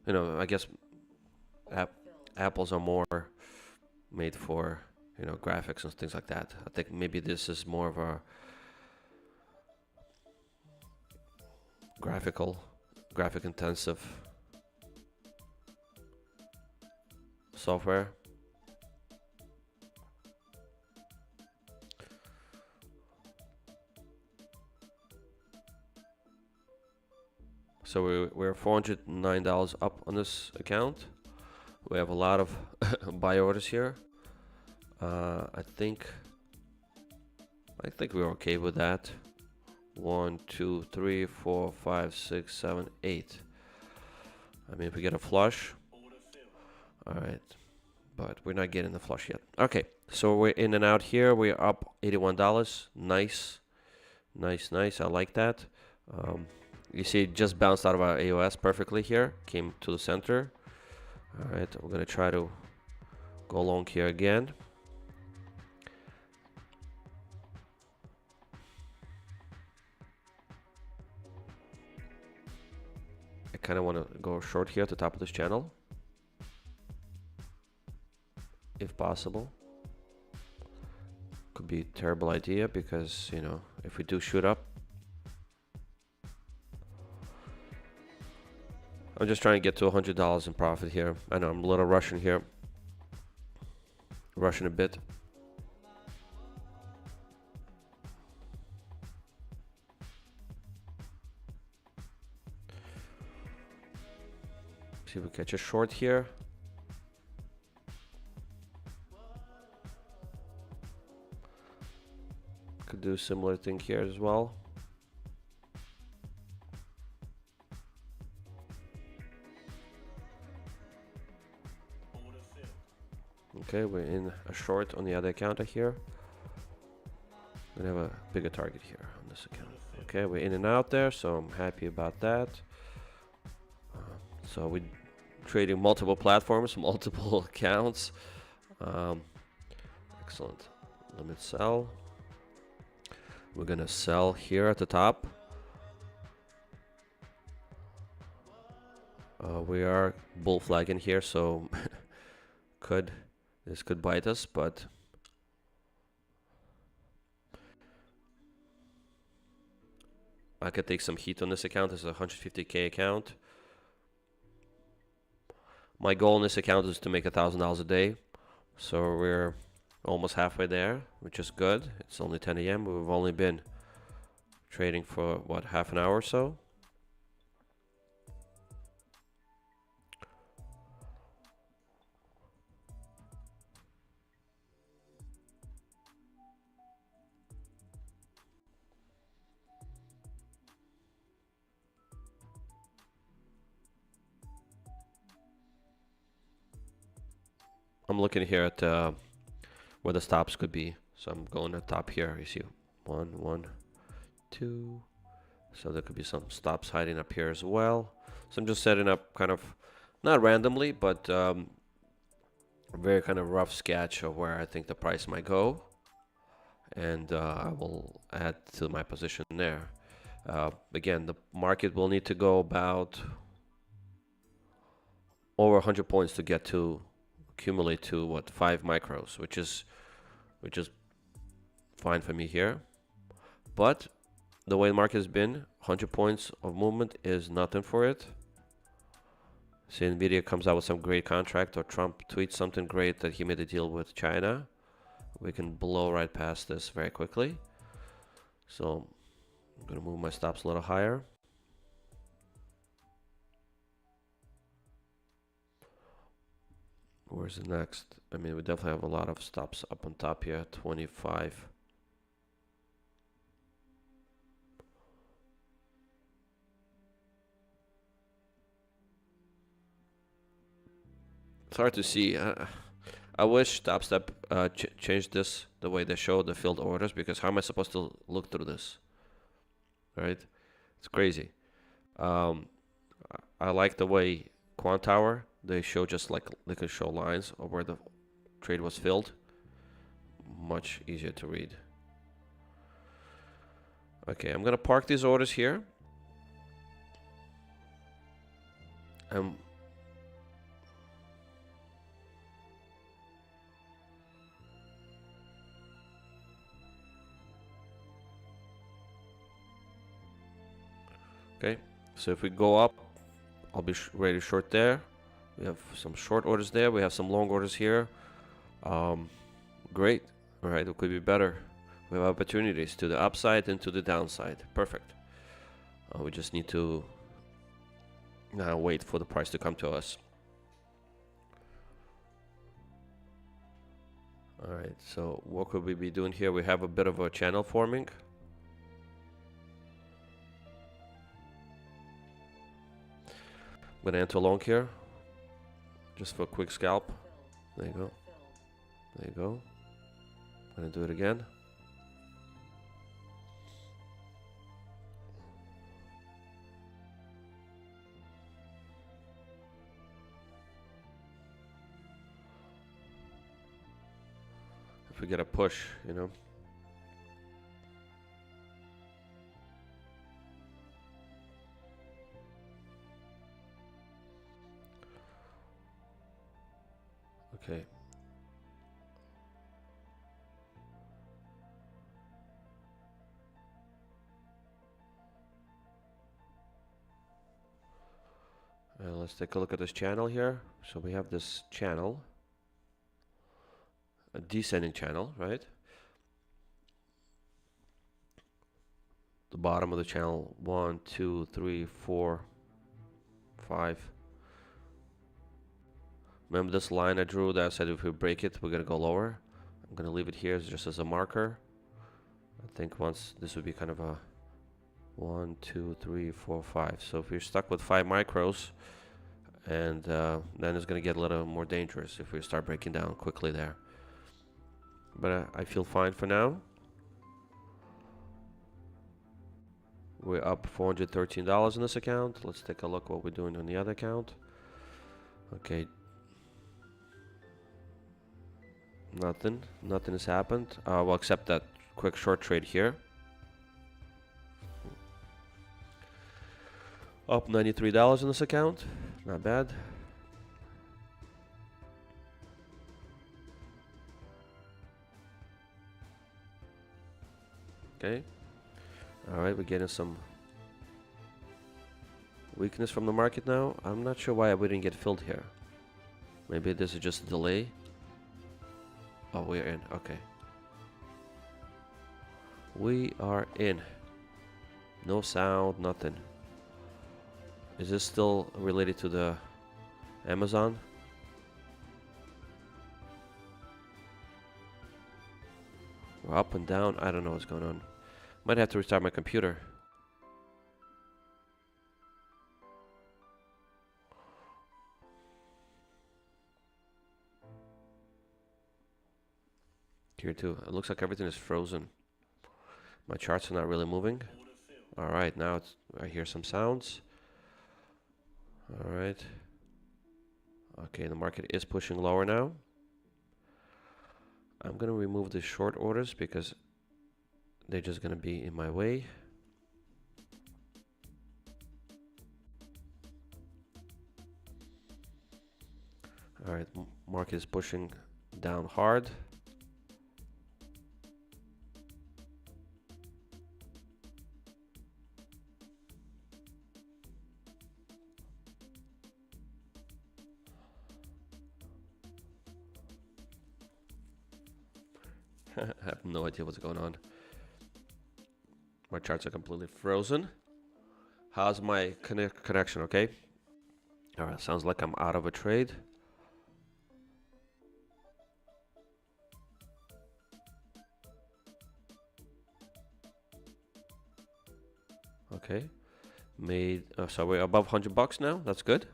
A: you know, I guess Apples are more made for, you know, graphics and things like that. I think maybe this is more of a graphic intensive software. So we're $409 up on this account. We have a lot of buy orders here. I think we're okay with that. 1, 2, 3, 4, 5, 6, 7, 8. I mean, if we get a flush. All right. But we're not getting the flush yet. Okay. So we're in and out here. We're up $81. Nice. Nice, nice. I like that. You see it just bounced out of our AOS perfectly here. Came to the center. All right. We're going to try to go long here again. I kind of want to go short here at the top of this channel, if possible. Could be a terrible idea because, you know, if we do shoot up, I'm just trying to get to $100 in profit here. I know I'm a little rushing here, rushing a bit. See if we catch a short here. Could do a similar thing here as well. Okay, we're in a short on the other account here. We have a bigger target here on this account. Okay, we're in and out there, so I'm happy about that. So we're trading multiple platforms, multiple accounts. Excellent. Limit sell. We're gonna sell here at the top. We are bull flagging here, so this could bite us, but I could take some heat on this account. This is a 150K account. My goal in this account is to make $1,000 a day, so we're almost halfway there, which is good. It's only 10 a.m. We've only been trading for what, half an hour or so. I'm looking here at where the stops could be. So I'm going at top here. You see 1, 1, 2. So there could be some stops hiding up here as well. So I'm just setting up kind of, not randomly, but a very kind of rough sketch of where I think the price might go. And I will add to my position there. Again, the market will need to go about over 100 points to get to accumulate to what, 5 micros, which is fine for me here. But the way the market has been, 100 points of movement is nothing for it. See, Nvidia comes out with some great contract, or Trump tweets something great that he made a deal with China. We can blow right past this very quickly. So I'm gonna move my stops a little higher. Where's the next? I mean, we definitely have a lot of stops up on top here. 25. It's hard to see. I wish Topstep changed this the way they show the filled orders, because how am I supposed to look through this? Right? It's crazy. I like the way Quant Tower, they show just like they can show lines of where the trade was filled. Much easier to read. Okay, I'm gonna park these orders here. Okay, so if we go up, I'll be ready to short there. We have some short orders there. We have some long orders here. Great. All right, it could be better. We have opportunities to the upside and to the downside. Perfect. We just need to now wait for the price to come to us. All right, so what could we be doing here? We have a bit of a channel forming. gonna enter long here, just for a quick scalp. There you go. There you go. Gonna do it again. If we get a push, you know. Okay. Let's take a look at this channel here. So we have this channel, a descending channel, right? The bottom of the channel, 1, 2, 3, 4, 5. Remember this line I drew that I said if we break it, we're gonna go lower. I'm gonna leave it here just as a marker. I think once this would be kind of a 1, 2, 3, 4, 5. So if we're stuck with 5 micros, and then it's gonna get a little more dangerous if we start breaking down quickly there. But I feel fine for now. We're up $413 in this account. Let's take a look what we're doing on the other account. Okay. Nothing has happened. Well, except that quick short trade here. Up $93 in this account. Not bad. Okay. Alright, we're getting some weakness from the market now. I'm not sure why we didn't get filled here. Maybe this is just a delay. Oh, we're in. Okay. We are in. No sound, nothing. Is this still related to the Amazon? We're up and down. I don't know what's going on. Might have to restart my computer. Here too. It looks like everything is frozen. My charts are not really moving. Alright, now I hear some sounds. Alright. Okay, the market is pushing lower now. I'm gonna remove the short orders because they're just gonna be in my way. Alright, market is pushing down hard. I have no idea what's going on. My charts are completely frozen. How's my connection? Okay. Alright, sounds like I'm out of a trade. Okay. Made, so we're above $100 now. That's good.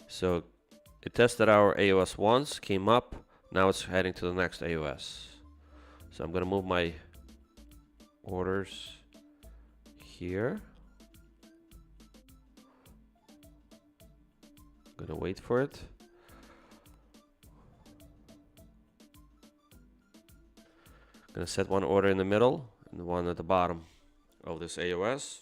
A: So it tested our AOS once, came up. Now it's heading to the next AOS. So I'm gonna move my orders here. Gonna wait for it. Gonna set one order in the middle and one at the bottom of this AOS.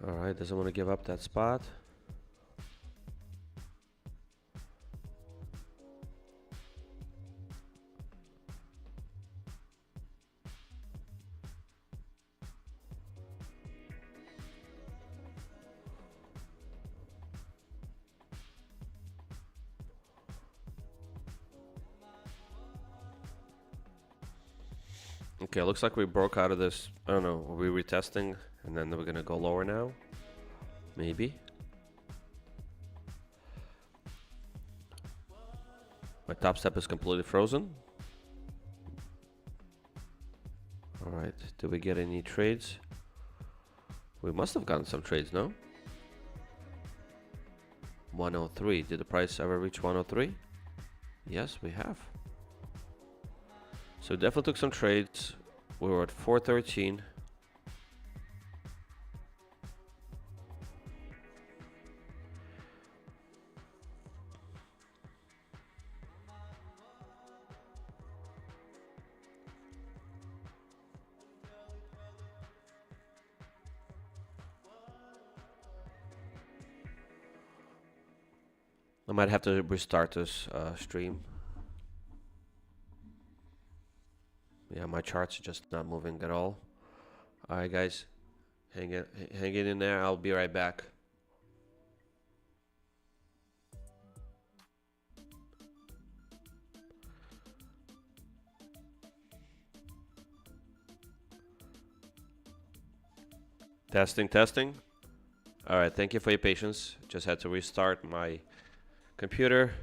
A: Alright, doesn't want to give up that spot. Okay, looks like we broke out of this. I don't know. Are we retesting? And then we're gonna go lower now? Maybe. My top step is completely frozen. Alright, did we get any trades? We must have gotten some trades, no? 103. Did the price ever reach 103? Yes, we have. So definitely took some trades. We were at 413. I might have to restart this stream. Yeah, my charts are just not moving at all. Alright guys, hang it in there. I'll be right back. Testing, testing. Alright, thank you for your patience. Just had to restart my computer.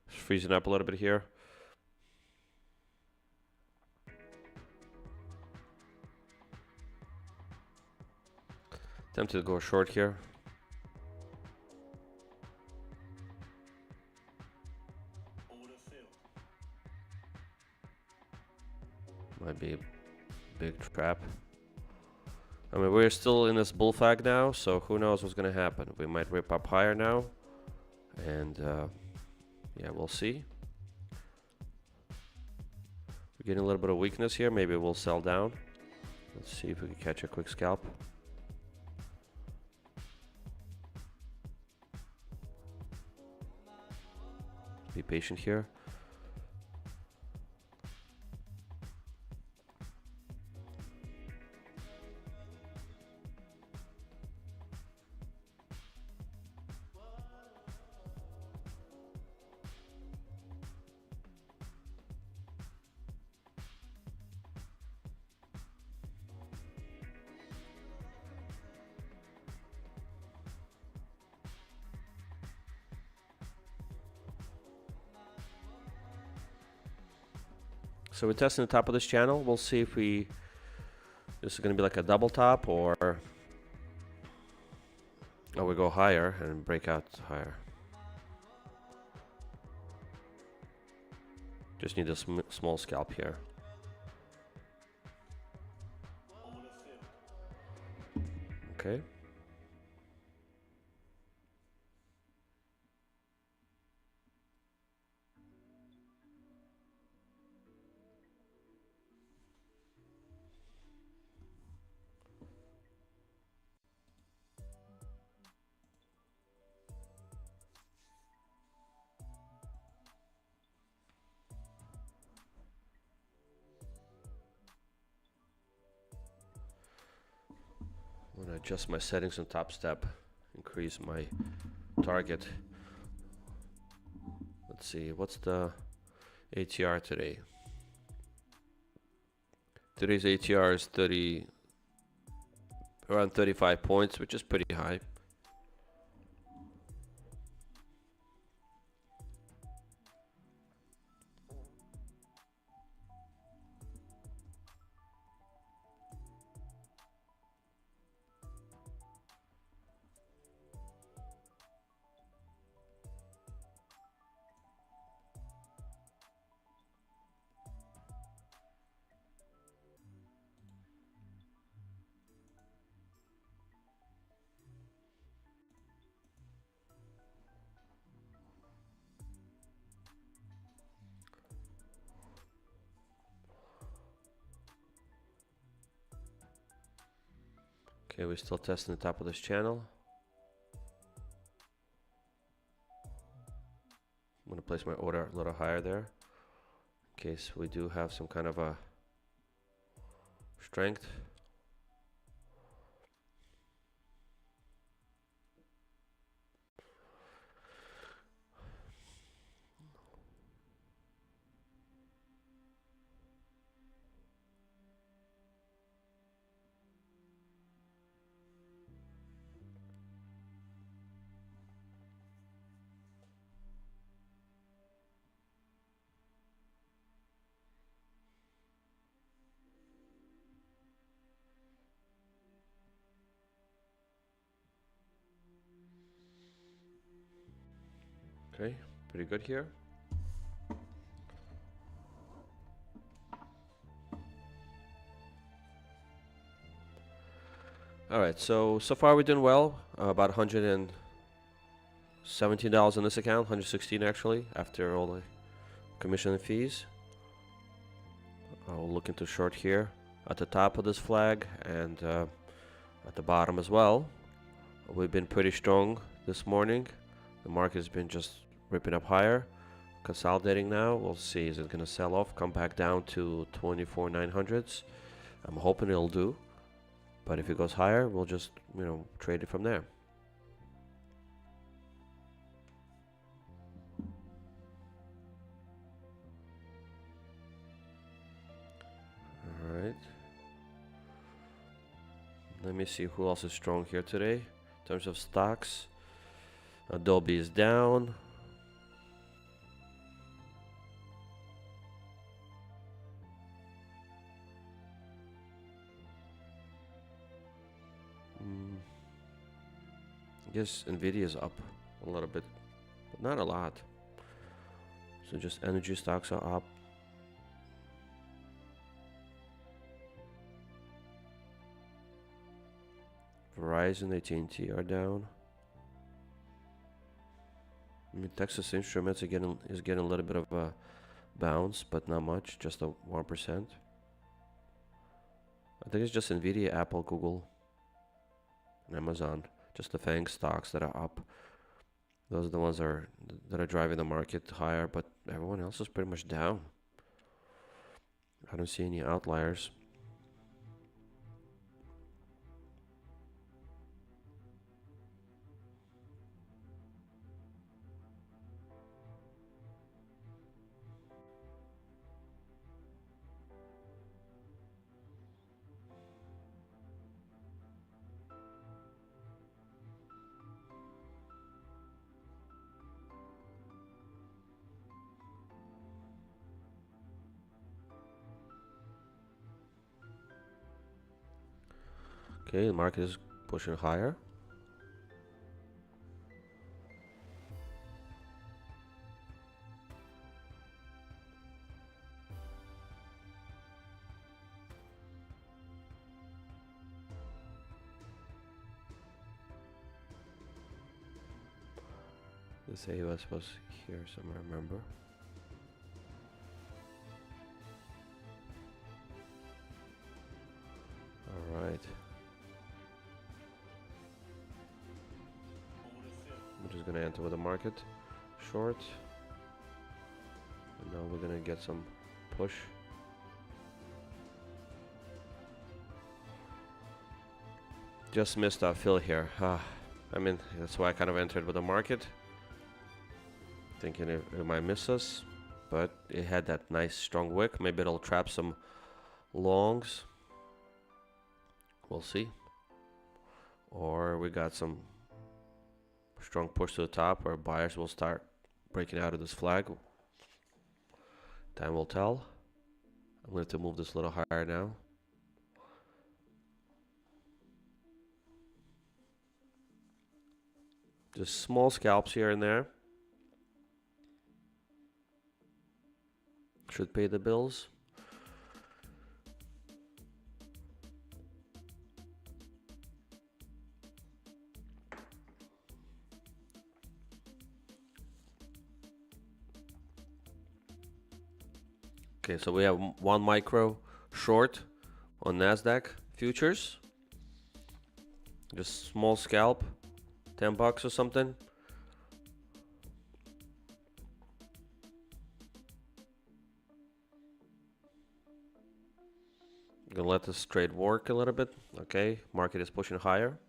A: It's freezing up a little bit here. Tempted to go short here. Might be a big trap. I mean, we're still in this bull flag now, so who knows what's gonna happen. We might rip up higher now, and yeah, we'll see. We're getting a little bit of weakness here. Maybe we'll sell down. Let's see if we can catch a quick scalp. Be patient here. So we're testing the top of this channel. We'll see if this is going to be like a double top, or we go higher and break out higher. Just need a small scalp here. Okay. I'm gonna adjust my settings on top step, increase my target. Let's see, what's the ATR today? Today's ATR is around 35 points, which is pretty high. Okay, we're still testing the top of this channel. I'm gonna place my order a little higher there, in case we do have some kind of a strength. Okay, pretty good here. All right, so far we're doing well. About $117 in this account, 116 actually, after all the commission and fees. I'll look into short here at the top of this flag and at the bottom as well. We've been pretty strong this morning. The market has been just ripping up higher, consolidating now. We'll see, is it going to sell off, come back down to 24,900s? I'm hoping it'll do, but if it goes higher, we'll just, you know, trade it from there. All right. Let me see who else is strong here today. In terms of stocks, Adobe is down. I guess Nvidia is up a little bit, but not a lot. So just energy stocks are up. Verizon, AT&T are down. I mean, Texas Instruments is getting a little bit of a bounce, but not much, just a 1%. I think it's just Nvidia, Apple, Google, and Amazon. Just the FANG stocks that are up. Those are the ones that are driving the market higher, but everyone else is pretty much down. I don't see any outliers. Okay, the market is pushing higher. This AUS was here somewhere, remember? All right. We're just gonna enter with the market short, and now we're gonna get some push. Just missed our fill here. I mean, that's why I kind of entered with the market, thinking it might miss us, but it had that nice strong wick. Maybe it'll trap some longs. We'll see. Or we got some strong push to the top where buyers will start breaking out of this flag. Time will tell. I'm going to move this a little higher now. Just small scalps here and there. Should pay the bills. Okay, so we have 1 micro short on NASDAQ futures. Just small scalp, $10 or something. Gonna let this trade work a little bit. Okay, market is pushing higher.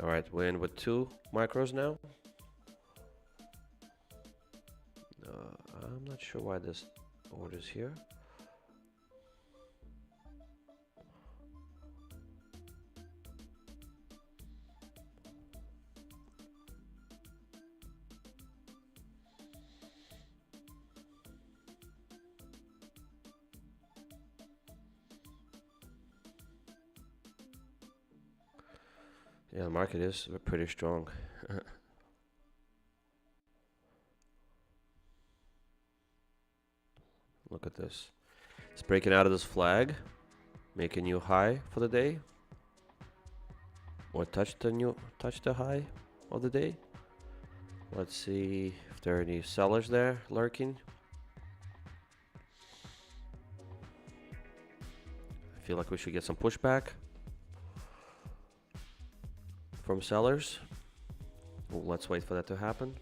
A: All right, we're in with 2 micros now. I'm not sure why this order's here. Yeah, the market is pretty strong. Look at this. It's breaking out of this flag, make a new high for the day, or touch the high of the day. Let's see if there are any sellers there lurking. I feel like we should get some pushback from sellers. Well, let's wait for that to happen.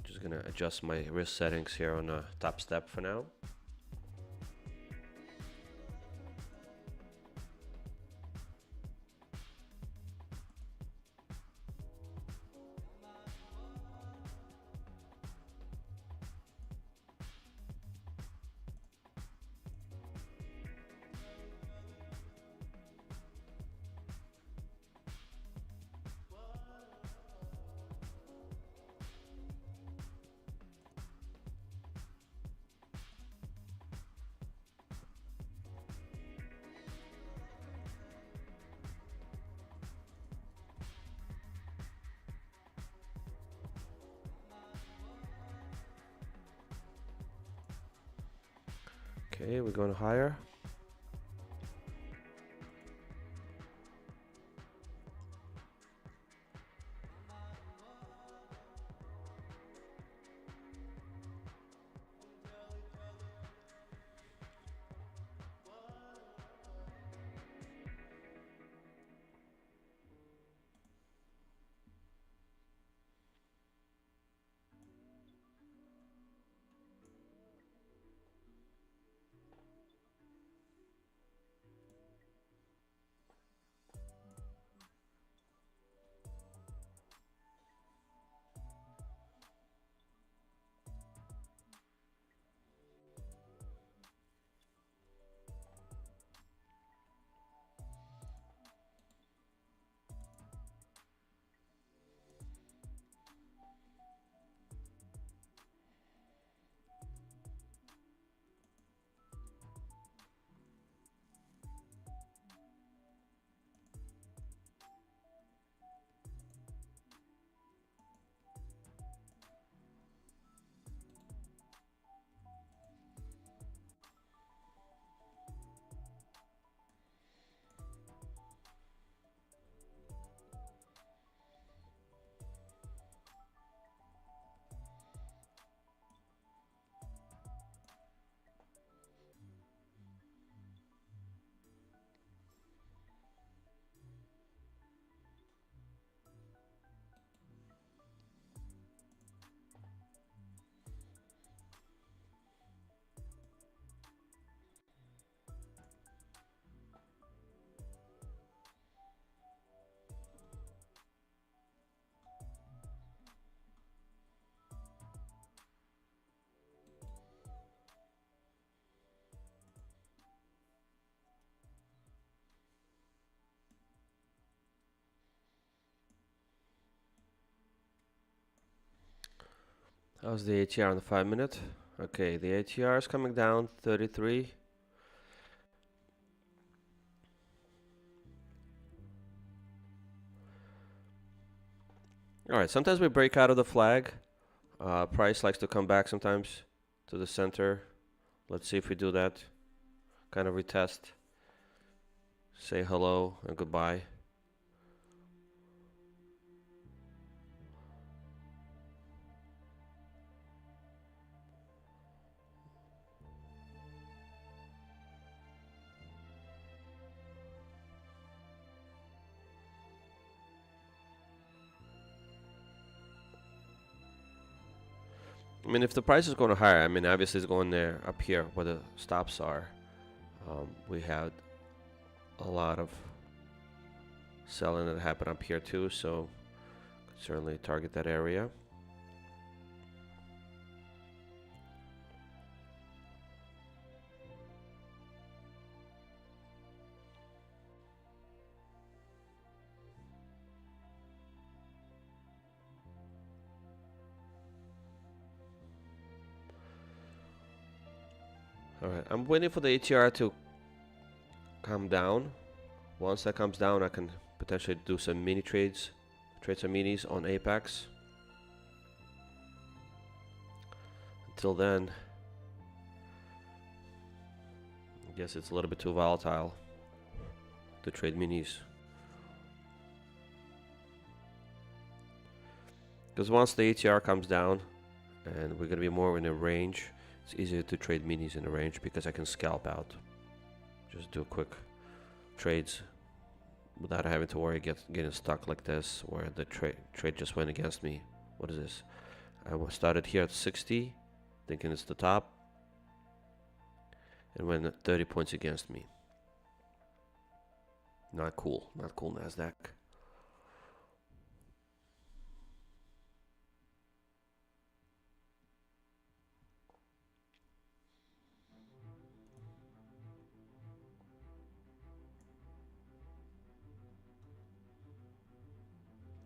A: Just gonna adjust my risk settings here on Topstep for now. Okay, we're going higher. How's the ATR on the 5-minute? Okay, the ATR is coming down 33. All right, sometimes we break out of the flag. Price likes to come back sometimes to the center. Let's see if we do that. Kind of retest. Say hello and goodbye. I mean, if the price is going higher, I mean, obviously it's going there up here where the stops are. We had a lot of selling that happened up here too, so could certainly target that area. Alright, I'm waiting for the ATR to come down. Once that comes down, I can Potentially do some mini trades, trade some minis on Apex. Until then, I guess it's a little bit too volatile to trade minis. Because once the ATR comes down and we're gonna be more in a range, it's easier to trade minis in a range because I can scalp out. Just do quick trades without having to worry getting stuck like this, where the trade just went against me. What is this? I started here at 60, thinking it's the top, and went 30 points against me. Not cool, not cool, NASDAQ.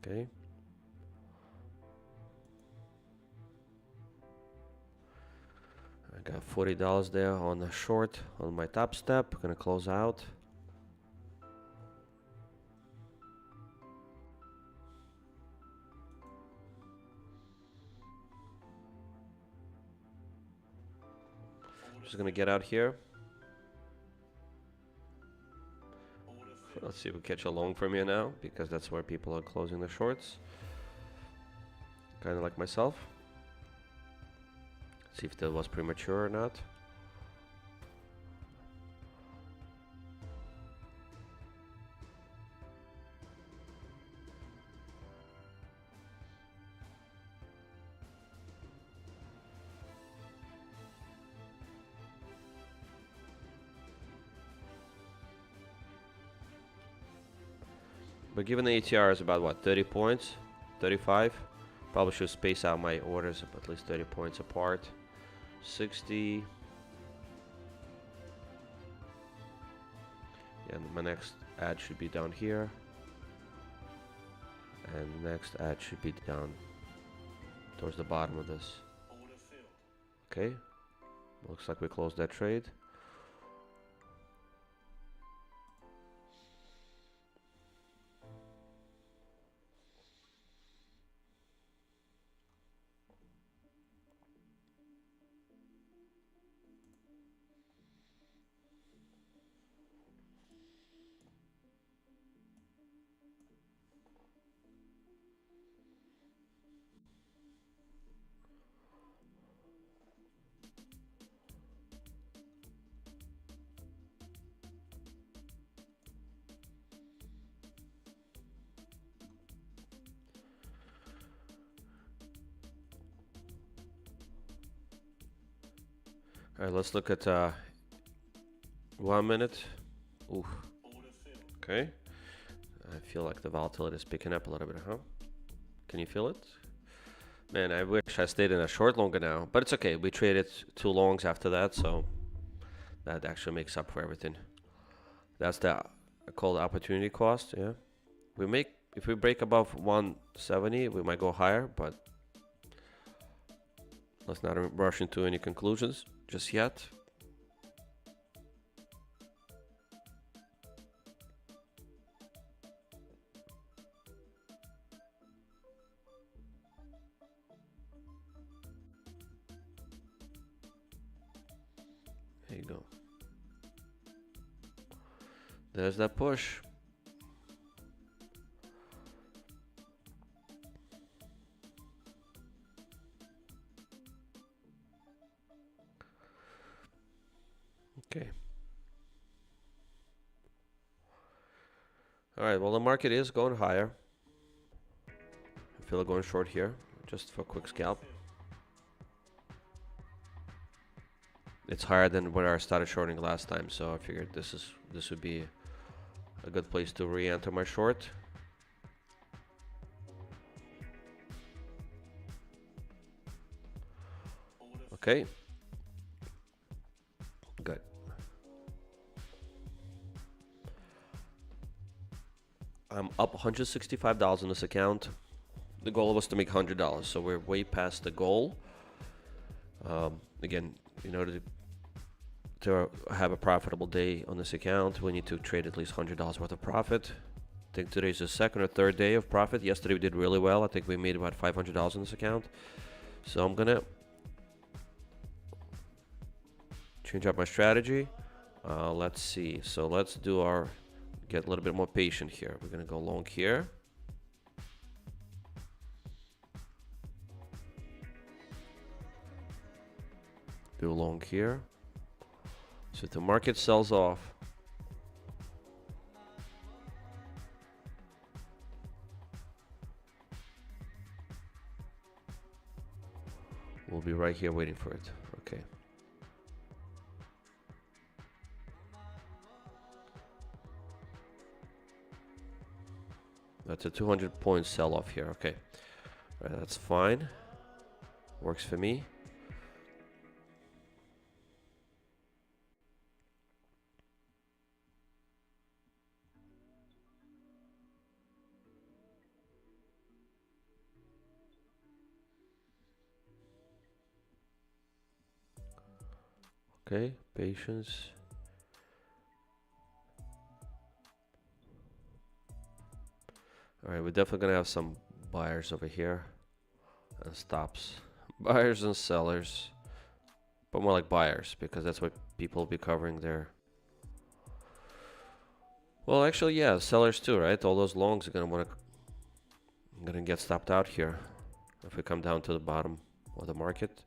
A: Okay. I got $40 there on the short on my top step. Gonna close out. Just gonna get out here. Let's see if we catch a long from here now, because that's where people are closing the shorts. Kind of like myself. See if that was premature or not. But given the ATR is about what, 30 points, 35, probably should space out my orders at least 30 points apart. 60. Yeah, and my next ad should be down here, and next ad should be down towards the bottom of this. Okay, looks like we closed that trade. All right, let's look at 1 minute. Ooh. Okay. I feel like the volatility is picking up a little bit, huh? Can you feel it? Man, I wish I stayed in a short longer now, but it's okay. We traded 2 longs after that, so that actually makes up for everything. That's the called opportunity cost. Yeah, if we break above 170, we might go higher, but let's not rush into any conclusions just yet. There you go. There's that push. Okay. All right, well, the market is going higher. I feel like going short here, just for a quick scalp. It's higher than where I started shorting last time, so I figured this would be a good place to re-enter my short. Okay. Good. I'm up $165 in this account. The goal was to make $100, so we're way past the goal. Again, in order to have a profitable day on this account, we need to trade at least $100 worth of profit. think today's the second or third day of profit. Yesterday we did really well. I think we made about $500 in this account. So I'm gonna change up my strategy. Let's see. So let's do our, get a little bit more patient here. We're gonna go long here. Do long here. So if the market sells off, we'll be right here waiting for it. Okay. That's a 200-point sell-off here. Okay. All right, that's fine. Works for me. Okay, patience. All right, we're definitely gonna have some buyers over here and stops. Buyers and sellers, but more like buyers because that's what people will be covering there. Well, actually, yeah, sellers too, right? All those longs are gonna get stopped out here if we come down to the bottom of the market.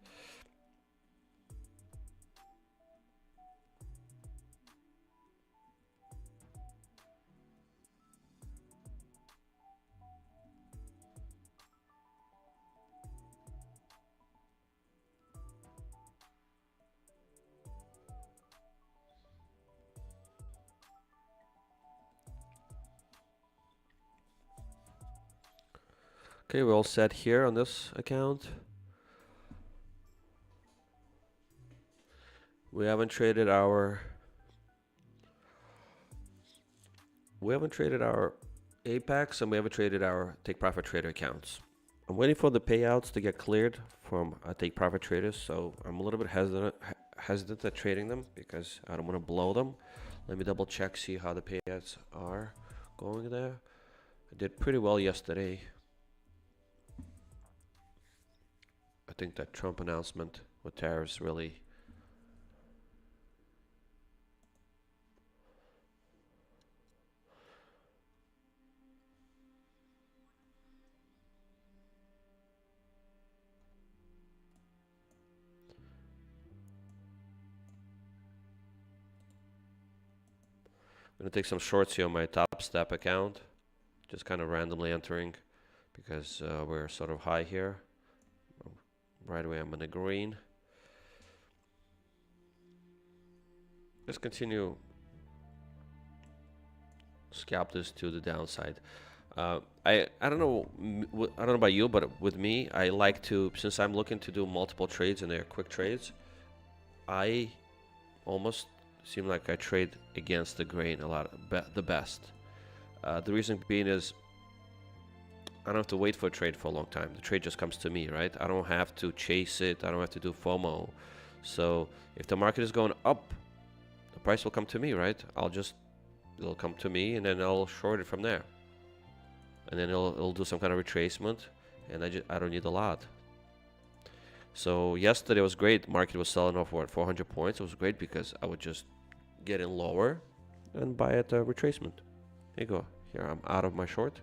A: Okay, we're all set here on this account. We haven't traded our Apex and we haven't traded our take profit trader accounts. I'm waiting for the payouts to get cleared from take profit traders, so I'm a little bit hesitant at trading them because I don't want to blow them. Let me double check, see how the payouts are going there. I did pretty well yesterday. I think that Trump announcement with tariffs really I'm gonna take some shorts here on my Topstep account, just kind of randomly entering because we're sort of high here. Right away I'm in the green. Let's continue scalp this to the downside. I don't know about you, but with me, I like to, since I'm looking to do multiple trades and they're quick trades, I almost seem like I trade against the grain a lot, the best. The reason being is I don't have to wait for a trade for a long time. The trade just comes to me, right? I don't have to chase it. I don't have to do FOMO. So if the market is going up, the price will come to me, right? It'll come to me and then I'll short it from there. And then it'll do some kind of retracement and I don't need a lot. So yesterday was great. Market was selling off what, 400 points. It was great because I would just get in lower and buy at a retracement. Here you go. Here I'm out of my short.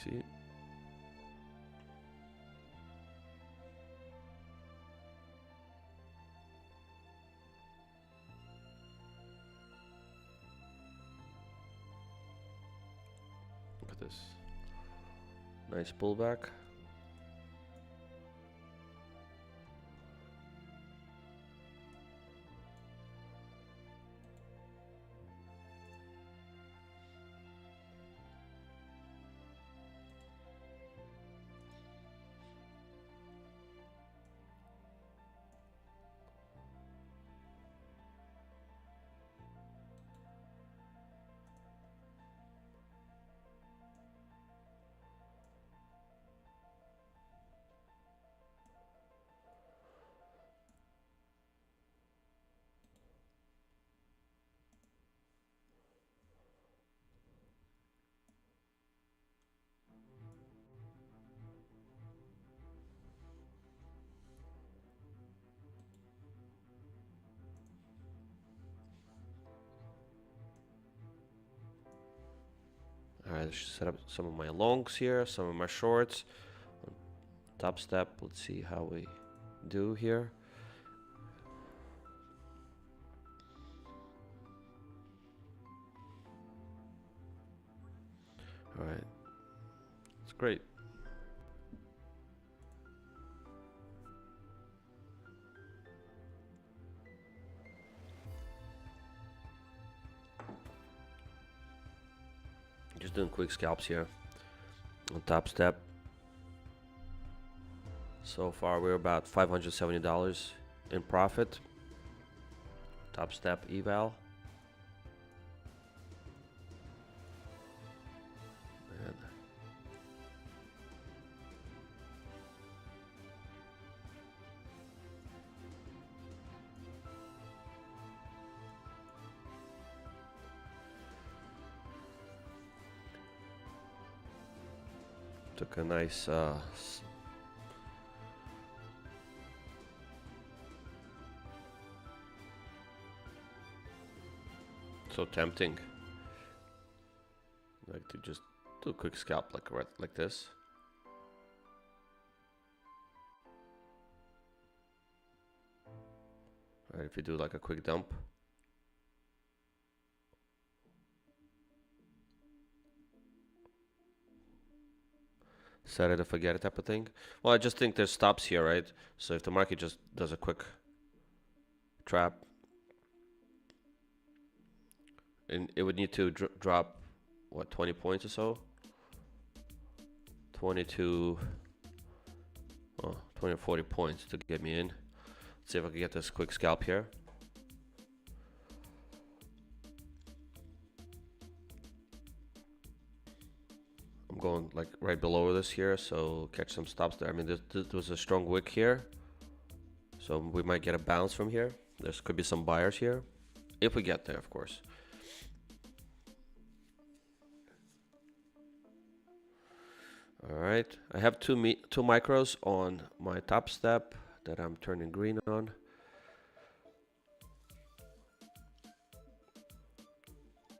A: See? Look at this. Nice pullback. I should set up some of my longs here, some of my shorts. Top step, let's see how we do here. All right, it's great. Just doing quick scalps here on Top Step. So far we're about $570 in profit. Top Step eval. And took a nice so tempting, like to just do a quick scalp like this. All right, if you do like a quick dump. Set it or forget it type of thing. Well, I just think there's stops here, right? So if the market just does a quick trap, and it would need to drop, what, 20 points or so? 20 or 40 points to get me in. Let's see if I can get this quick scalp here. I'm going like right below this here, so catch some stops there. I mean, this was a strong wick here, so we might get a bounce from here. There could be some buyers here, if we get there, of course. All right, I have two micros on my Top Step that I'm turning green on.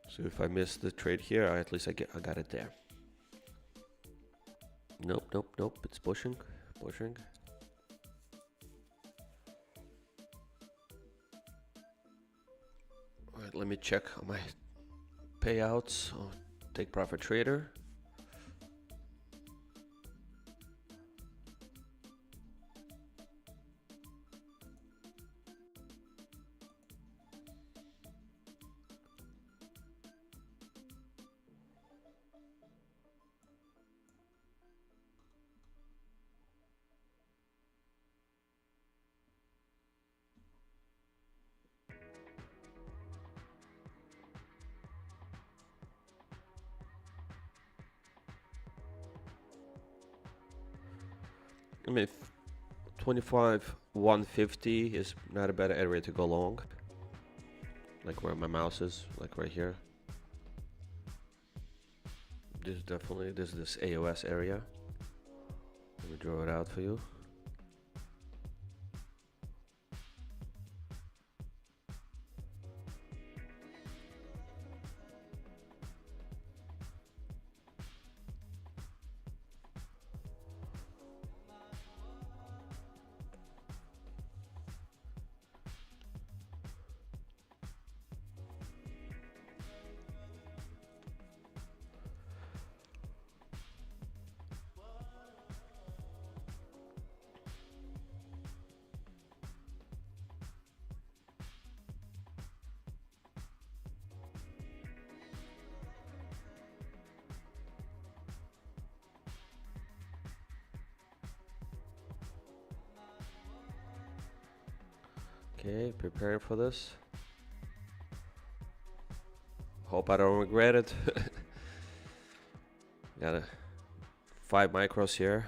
A: So if I miss the trade here, at least I got it there. Nope, it's pushing. All right, let me check on my payouts on Take Profit Trader. I mean, 25,150 is not a bad area to go long. Like where my mouse is, like right here. This is this AOS area. Let me draw it out for you. Okay, preparing for this. Hope I don't regret it. Got 5 micros here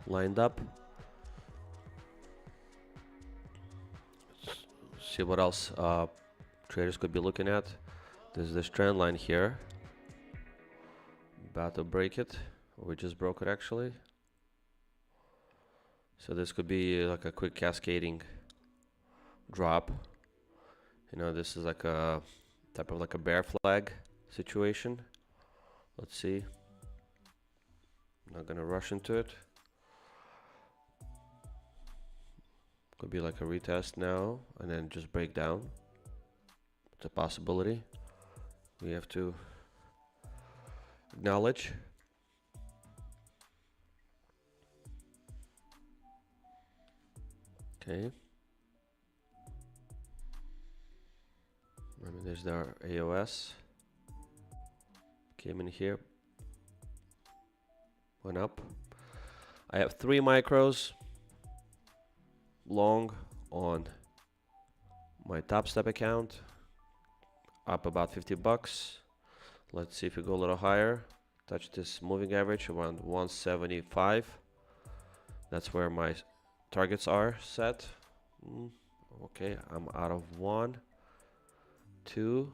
A: lined up. See what else traders could be looking at. There's this trend line here. About to break it. We just broke it actually. So this could be like a quick cascading drop. You know, this is like a type of like a bear flag situation. Let's see. Not gonna rush into it. Could be like a retest now and then just break down. It's a possibility we have to acknowledge. Okay. I mean, there's our AOS. Came in here. Went up. I have 3 micros long on my Topstep account. Up about 50 bucks. Let's see if we go a little higher. Touch this moving average around 175. That's where my targets are set. Okay, I'm out of 1, 2,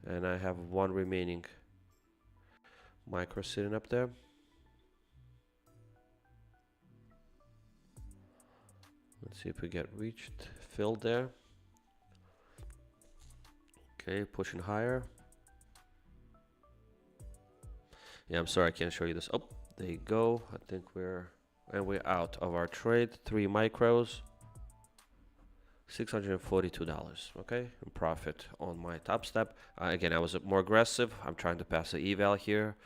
A: and I have 1 remaining micro sitting up there. Let's see if we get reached, filled there. Okay, pushing higher. Yeah, I'm sorry I can't show you this. Oh, there you go. I think we're out of our trade. 3 micros, $642. Okay, in profit on my Topstep. Again, I was more aggressive. I'm trying to pass the eval here.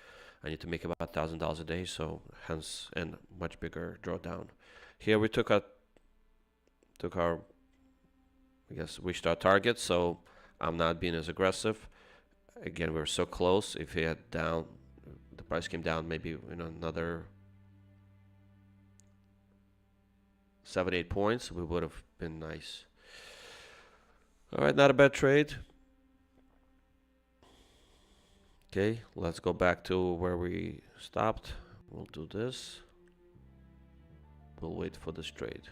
A: I need to make about $1,000 a day, so hence and much bigger drawdown. Here we took our, I guess, reached our target. So I'm not being as aggressive. Again, we're so close. If we had down, the price came down maybe another 7-8 points, we would have been nice. All right, not a bad trade. Okay, let's go back to where we stopped. We'll do this. We'll wait for this trade.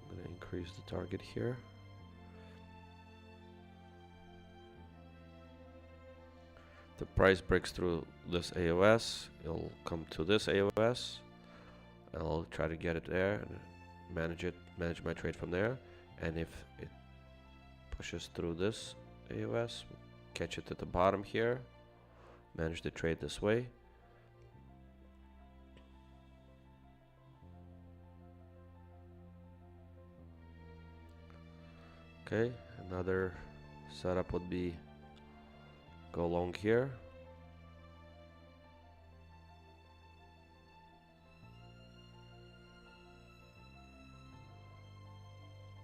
A: I'm gonna increase the target here. The price breaks through this AOS, it'll come to this AOS, and I'll try to get it there and manage my trade from there. And if it pushes through this AOS, catch it at the bottom here, manage the trade this way. Okay, another setup would be go long here.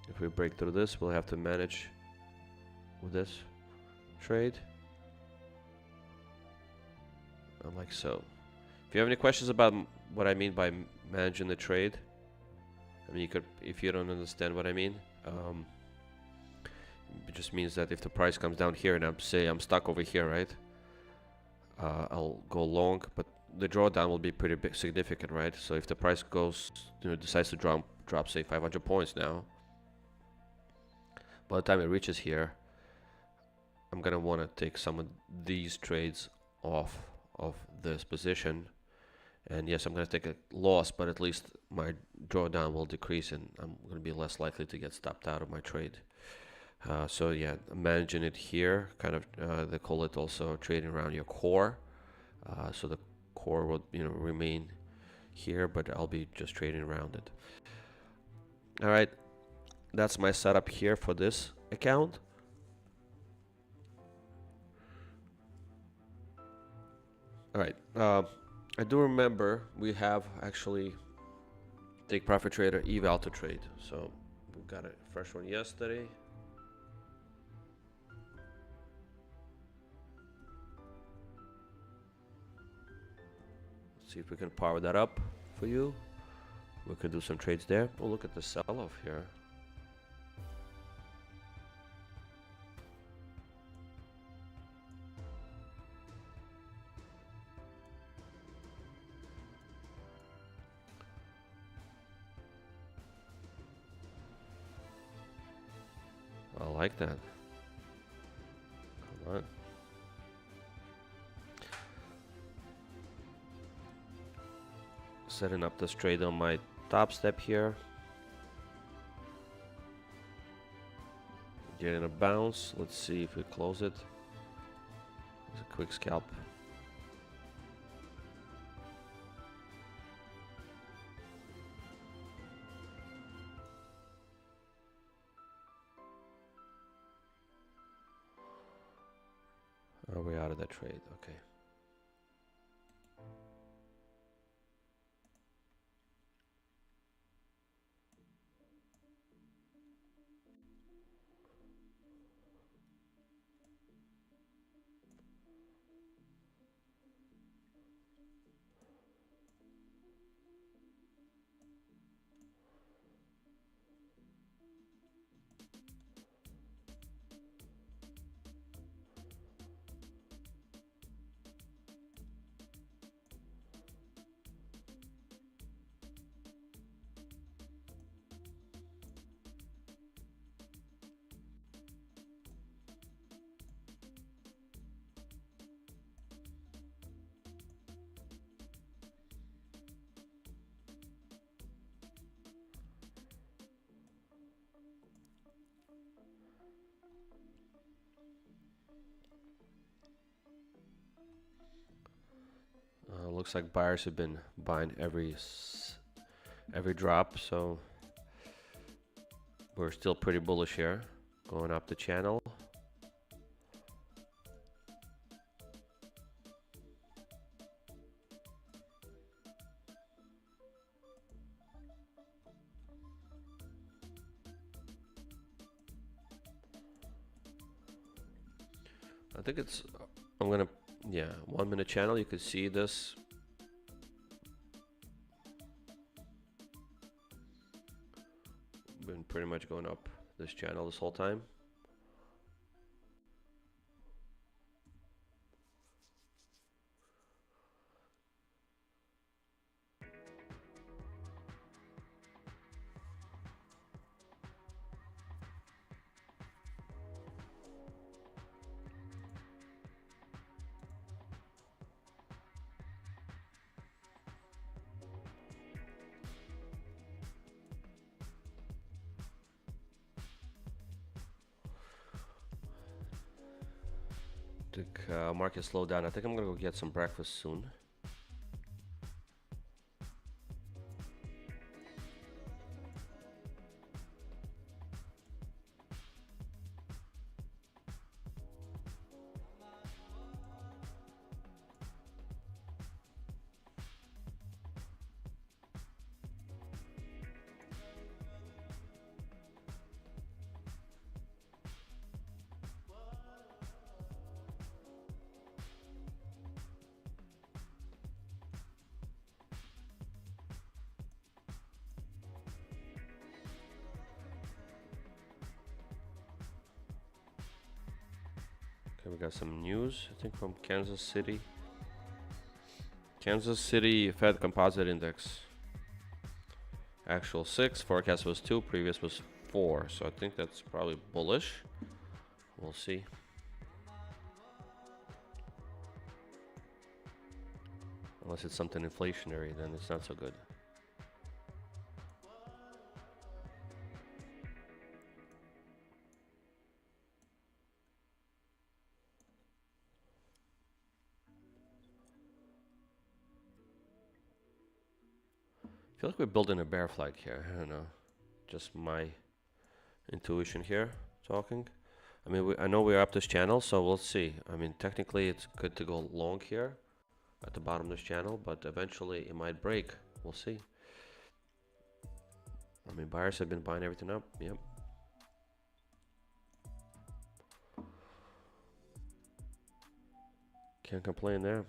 A: If we break through this, we'll have to manage with this trade. Like so. If you have any questions about what I mean by managing the trade, I mean, you could, if you don't understand what I mean, it just means that if the price comes down here and I'm stuck over here, right? I'll go long, but the drawdown will be pretty big, significant, right? So if the price goes, decides to drop say 500 points now, by the time it reaches here, I'm gonna want to take some of these trades off of this position. And yes, I'm gonna take a loss, but at least my drawdown will decrease and I'm gonna be less likely to get stopped out of my trade. So yeah, managing it here, kind of they call it also trading around your core. So the core will remain here, but I'll be just trading around it. All right, that's my setup here for this account. All right, I do remember we have actually Take Profit Trader eval to trade. So we got a fresh one yesterday. See if we can power that up for you. We could do some trades there. Oh, look at the sell-off here. I like that. Come on. Setting up this trade on my top step here. Getting a bounce. Let's see if we close it. It's a quick scalp. Are we out of that trade? Okay. Looks like buyers have been buying every drop, so we're still pretty bullish here. Going up the channel. I think it's, yeah, 1 minute channel. You can see this. Been pretty much going up this channel this whole time. Market slowed down. I think I'm gonna go get some breakfast soon. Okay, we got some news, I think, from Kansas City. Kansas City Fed Composite Index. Actual 6, forecast was 2, previous was 4. So I think that's probably bullish. We'll see. Unless it's something inflationary, then it's not so good. I feel like we're building a bear flag here. I don't know. Just my intuition here talking. I mean, I know we're up this channel, so we'll see. I mean, technically it's good to go long here at the bottom of this channel, but eventually it might break. We'll see. I mean, buyers have been buying everything up. Yep. Can't complain there.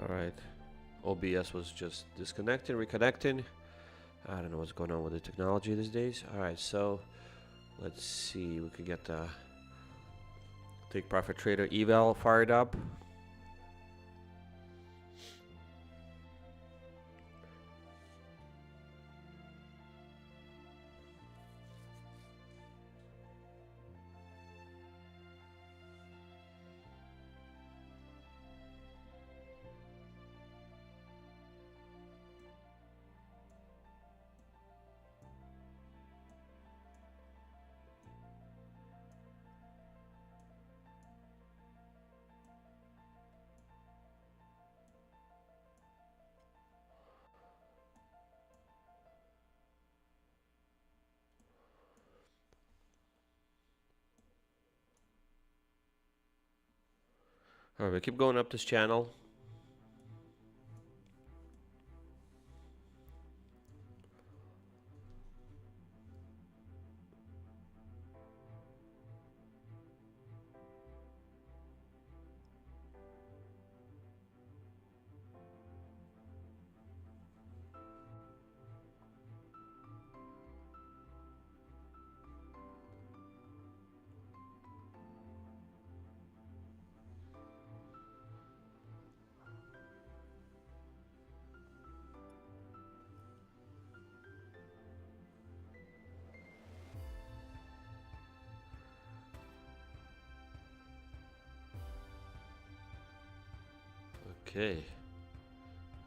A: All right. OBS was just disconnecting, reconnecting. I don't know what's going on with the technology these days. All right, so let's see. We can get the Take Profit Trader eval fired up. All right, we keep going up this channel. Okay,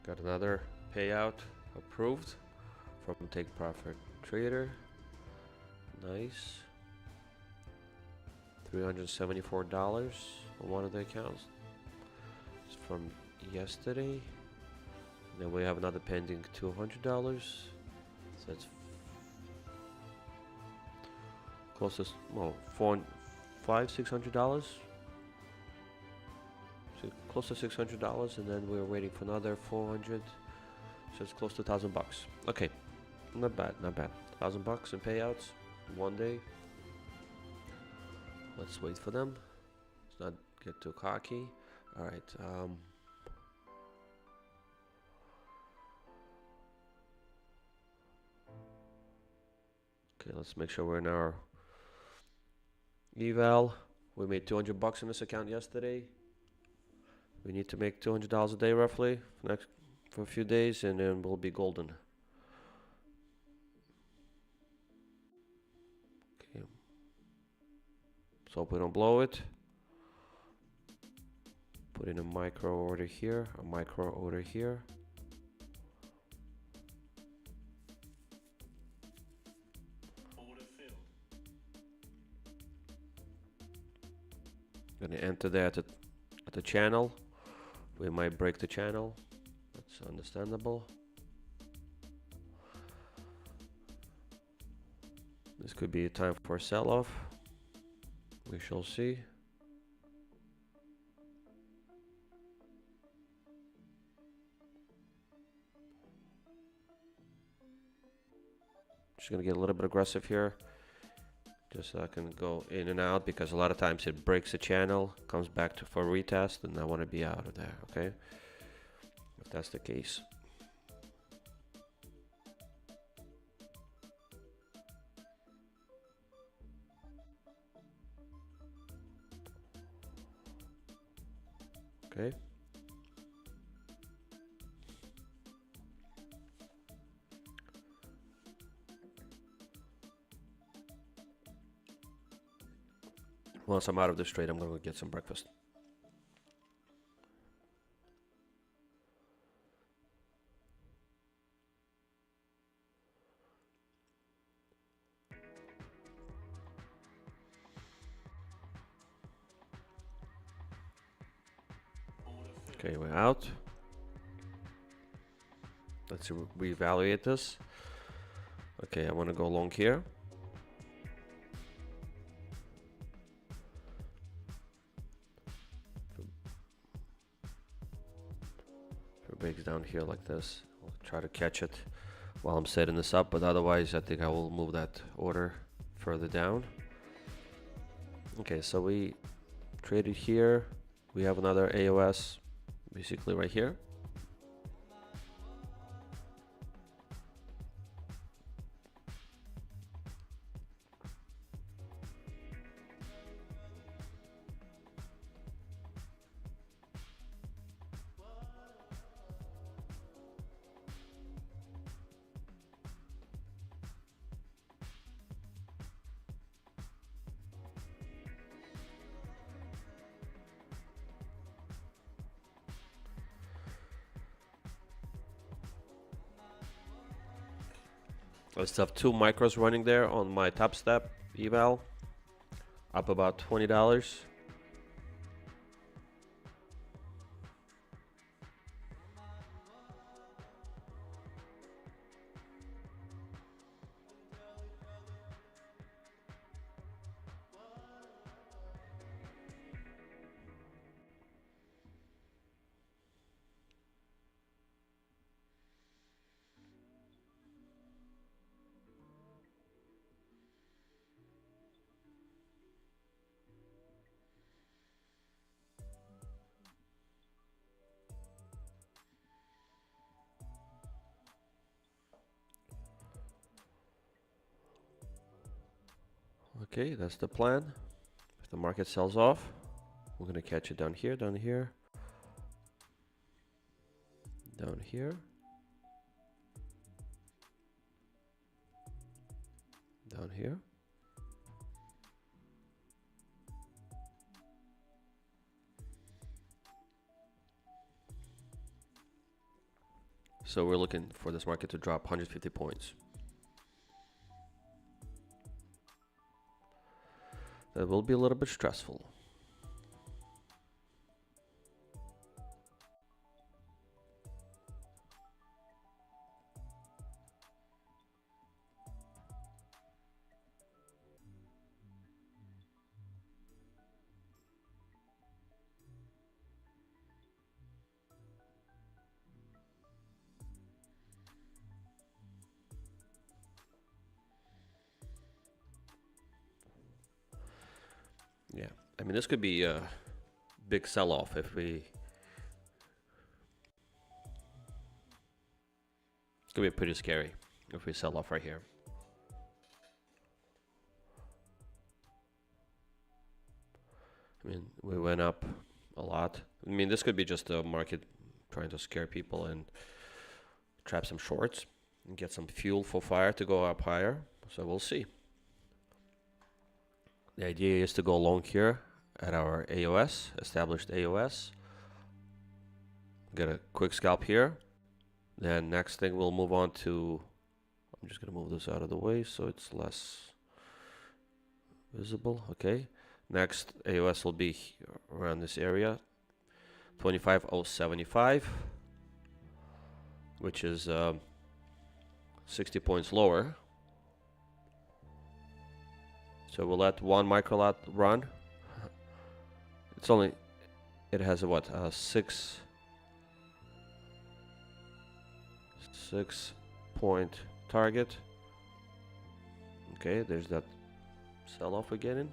A: got another payout approved from Take Profit Trader. Nice. $374 on one of the accounts. It's from yesterday. And then we have another pending $200. So that's close to $600. So close to $600, and then we're waiting for another 400. So it's close to $1,000 bucks. Okay, not bad, not bad. $1,000 in payouts in one day. Let's wait for them. Let's not get too cocky. All right. Okay, let's make sure we're in our eval. We made $200 in this account yesterday. We need to make $200 a day roughly for a few days, and then we'll be golden. Okay. So hope we don't blow it. Put in a micro order here, a micro order here.
C: Order filled.
A: Gonna enter that at the channel. We might break the channel. That's understandable. This could be a time for a sell-off. We shall see. Just gonna get a little bit aggressive here, just so I can go in and out, because a lot of times it breaks the channel, comes back to for retest, and I want to be out of there. Okay, if that's the case. Okay. Once I'm out of this trade, I'm going to get some breakfast. Okay, we're out. Let's reevaluate this. Okay, I want to go long here. If it breaks down here like this, I'll try to catch it while I'm setting this up, but otherwise I think I will move that order further down. Okay, so we traded here. We have another AOS basically right here. I still have 2 micros running there on my Topstep eval, up about $20. Okay, that's the plan. If the market sells off, we're gonna catch it down here, down here, down here, down here. So we're looking for this market to drop 150 points. That will be a little bit stressful. Yeah, I mean, this could be a big sell-off if we... It's gonna be pretty scary if we sell off right here. I mean, we went up a lot. I mean, this could be just a market trying to scare people and trap some shorts and get some fuel for fire to go up higher. So we'll see. The idea is to go long here at our AOS, established AOS. Get a quick scalp here. Then next thing we'll move on to, I'm just gonna move this out of the way so it's less visible. Okay. Next AOS will be around this area, 25,075, which is 60 points lower. So we'll let 1 micro lot run. It's only, it has a what, 6 point target. Okay, there's that sell off again.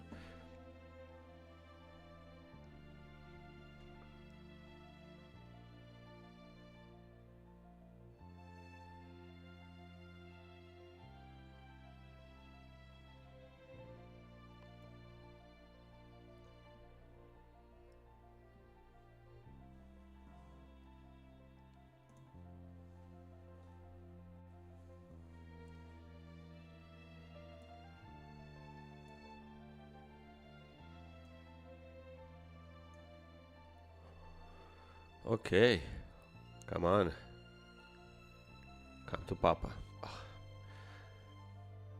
A: Okay, come on, come to Papa. Ugh.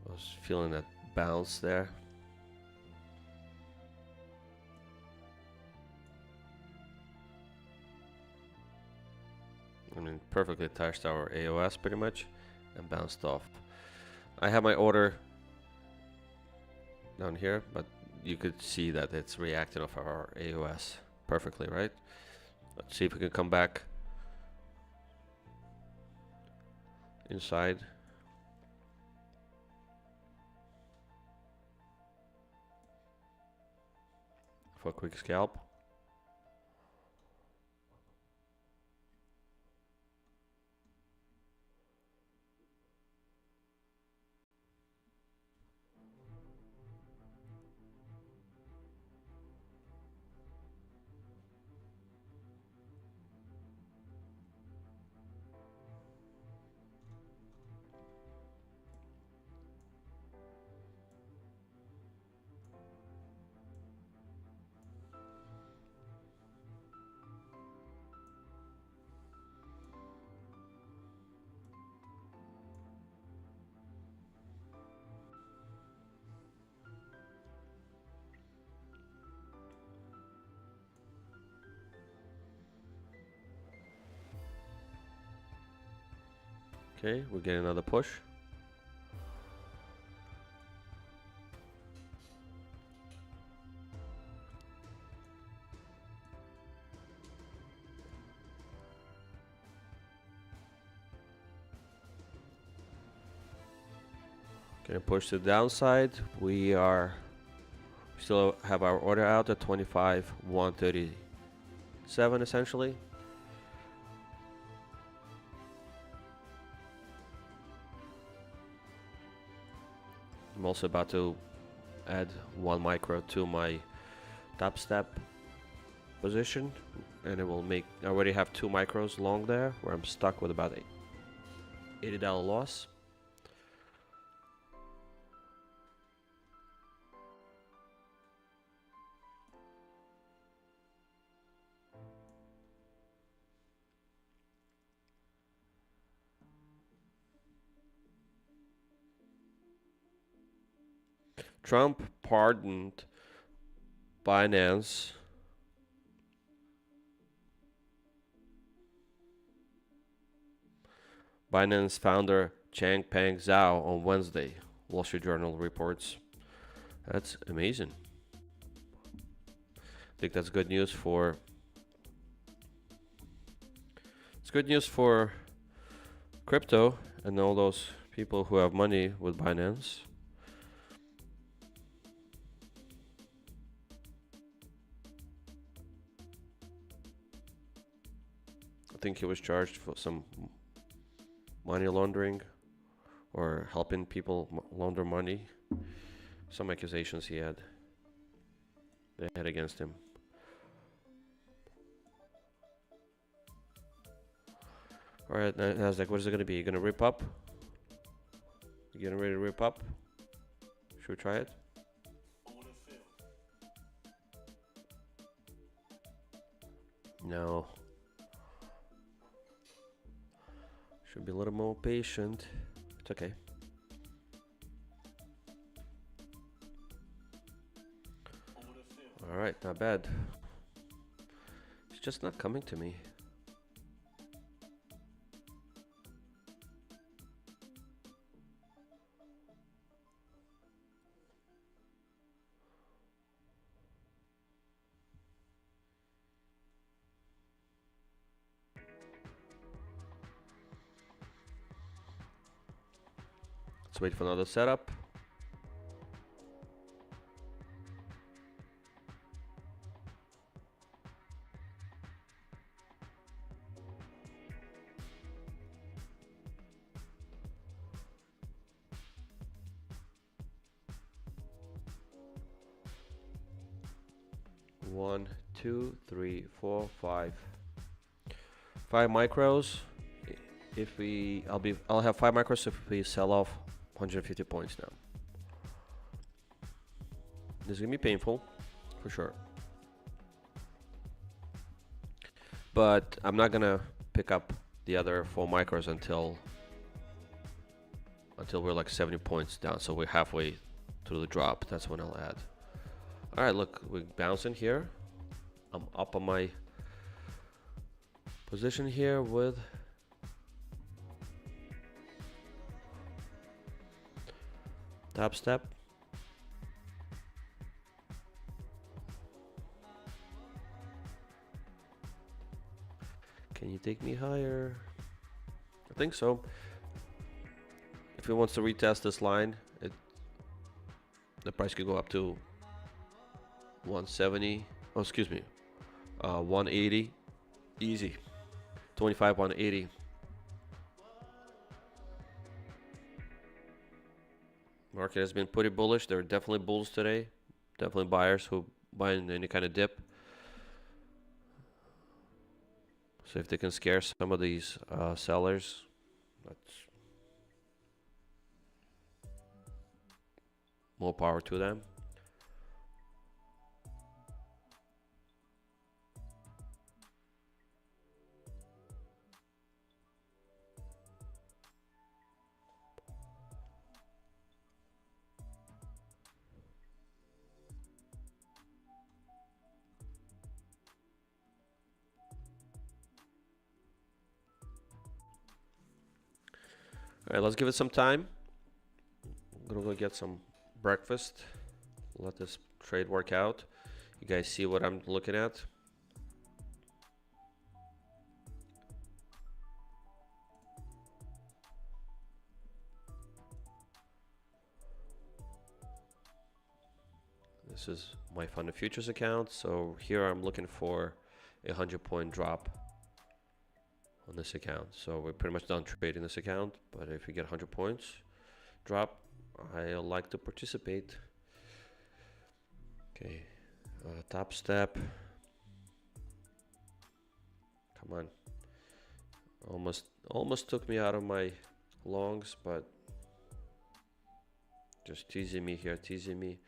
A: I was feeling that bounce there. I mean, perfectly touched our AOS pretty much and bounced off. I have my order down here, but you could see that it's reacting off our AOS perfectly, right? Let's see if we can come back inside. For a quick scalp. Okay, we're getting another push. Gonna push to the downside. We still have our order out at 25,137 essentially. I'm also about to add 1 micro to my top step position, and it will make, I already have 2 micros long there where I'm stuck with about $80 loss. Trump pardoned Binance founder Changpeng Zhao on Wednesday, Wall Street Journal reports. That's amazing. I think that's good news for crypto and all those people who have money with Binance. I think he was charged for some money laundering or helping people launder money. Some accusations they had against him. All right, Nasdaq, what is it going to be? You going to rip up? You getting ready to rip up? Should we try it?
C: Order filled.
A: No. Should be a little more patient. It's okay.
C: Order filled.
A: All right, not bad. It's just not coming to me. Let's wait for another setup. One, two, three, four, five. 5 micros. I'll have 5 micros if we sell off 150 points now. This is gonna be painful, for sure. But I'm not gonna pick up the other 4 micros until we're like 70 points down. So we're halfway through the drop. That's when I'll add. All right, look, we're bouncing here. I'm up on my position here with top step. Can you take me higher? I think so. If it wants to retest this line, the price could go up to 170. Oh, excuse me, 180, easy. 25, 180. Market has been pretty bullish. There are definitely bulls today. Definitely buyers who buy in any kind of dip. So if they can scare some of these sellers, that's more power to them. All right, let's give it some time. I'm gonna go get some breakfast. Let this trade work out. You guys see what I'm looking at? This is my funded futures account. So here I'm looking for a 100-point drop on this account. So we're pretty much done trading this account, but if we get 100 points drop, I like to participate. Okay, Topstep. Come on. Almost took me out of my longs, but just teasing me here, teasing me.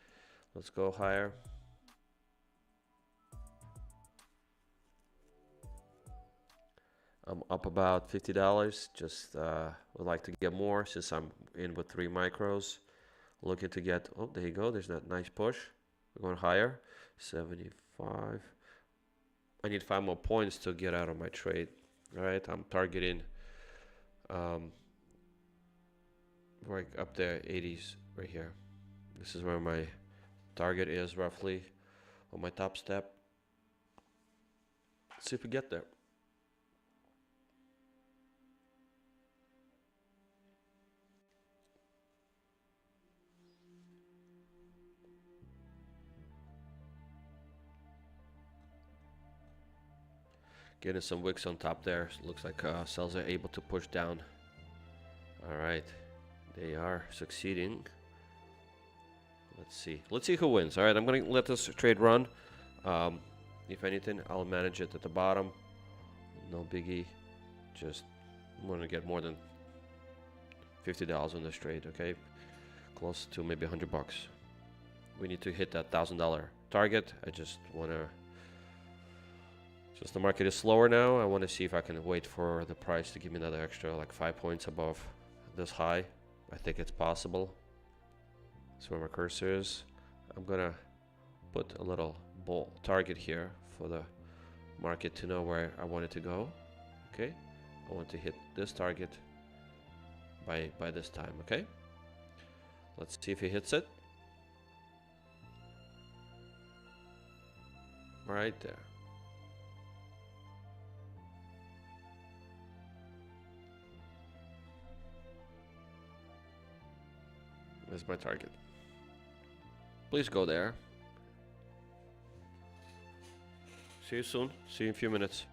A: Let's go higher. I'm up about $50. Just would like to get more since I'm in with 3 micros. Looking to get, oh, there you go. There's that nice push. We're going higher. 75. I need 5 more points to get out of my trade. All right, I'm targeting right up there, 80s right here. This is where my target is roughly on my top step. Let's see if we get there. Getting some wicks on top there. Looks like cells are able to push down. All right, they are succeeding. Let's see who wins. All right, I'm gonna let this trade run. If anything, I'll manage it at the bottom. No biggie. Just want to get more than $50 on this trade. Okay, close to maybe 100 bucks. We need to hit that $1,000 target. I just want to. Since the market is slower now, I want to see if I can wait for the price to give me another extra like 5 points above this high. I think it's possible. That's where my cursor is. I'm gonna put a little ball target here for the market to know where I want it to go. Okay, I want to hit this target by this time. Okay, let's see if he hits it. Right there. There's my target. Please go there. See you soon. See you in a few minutes.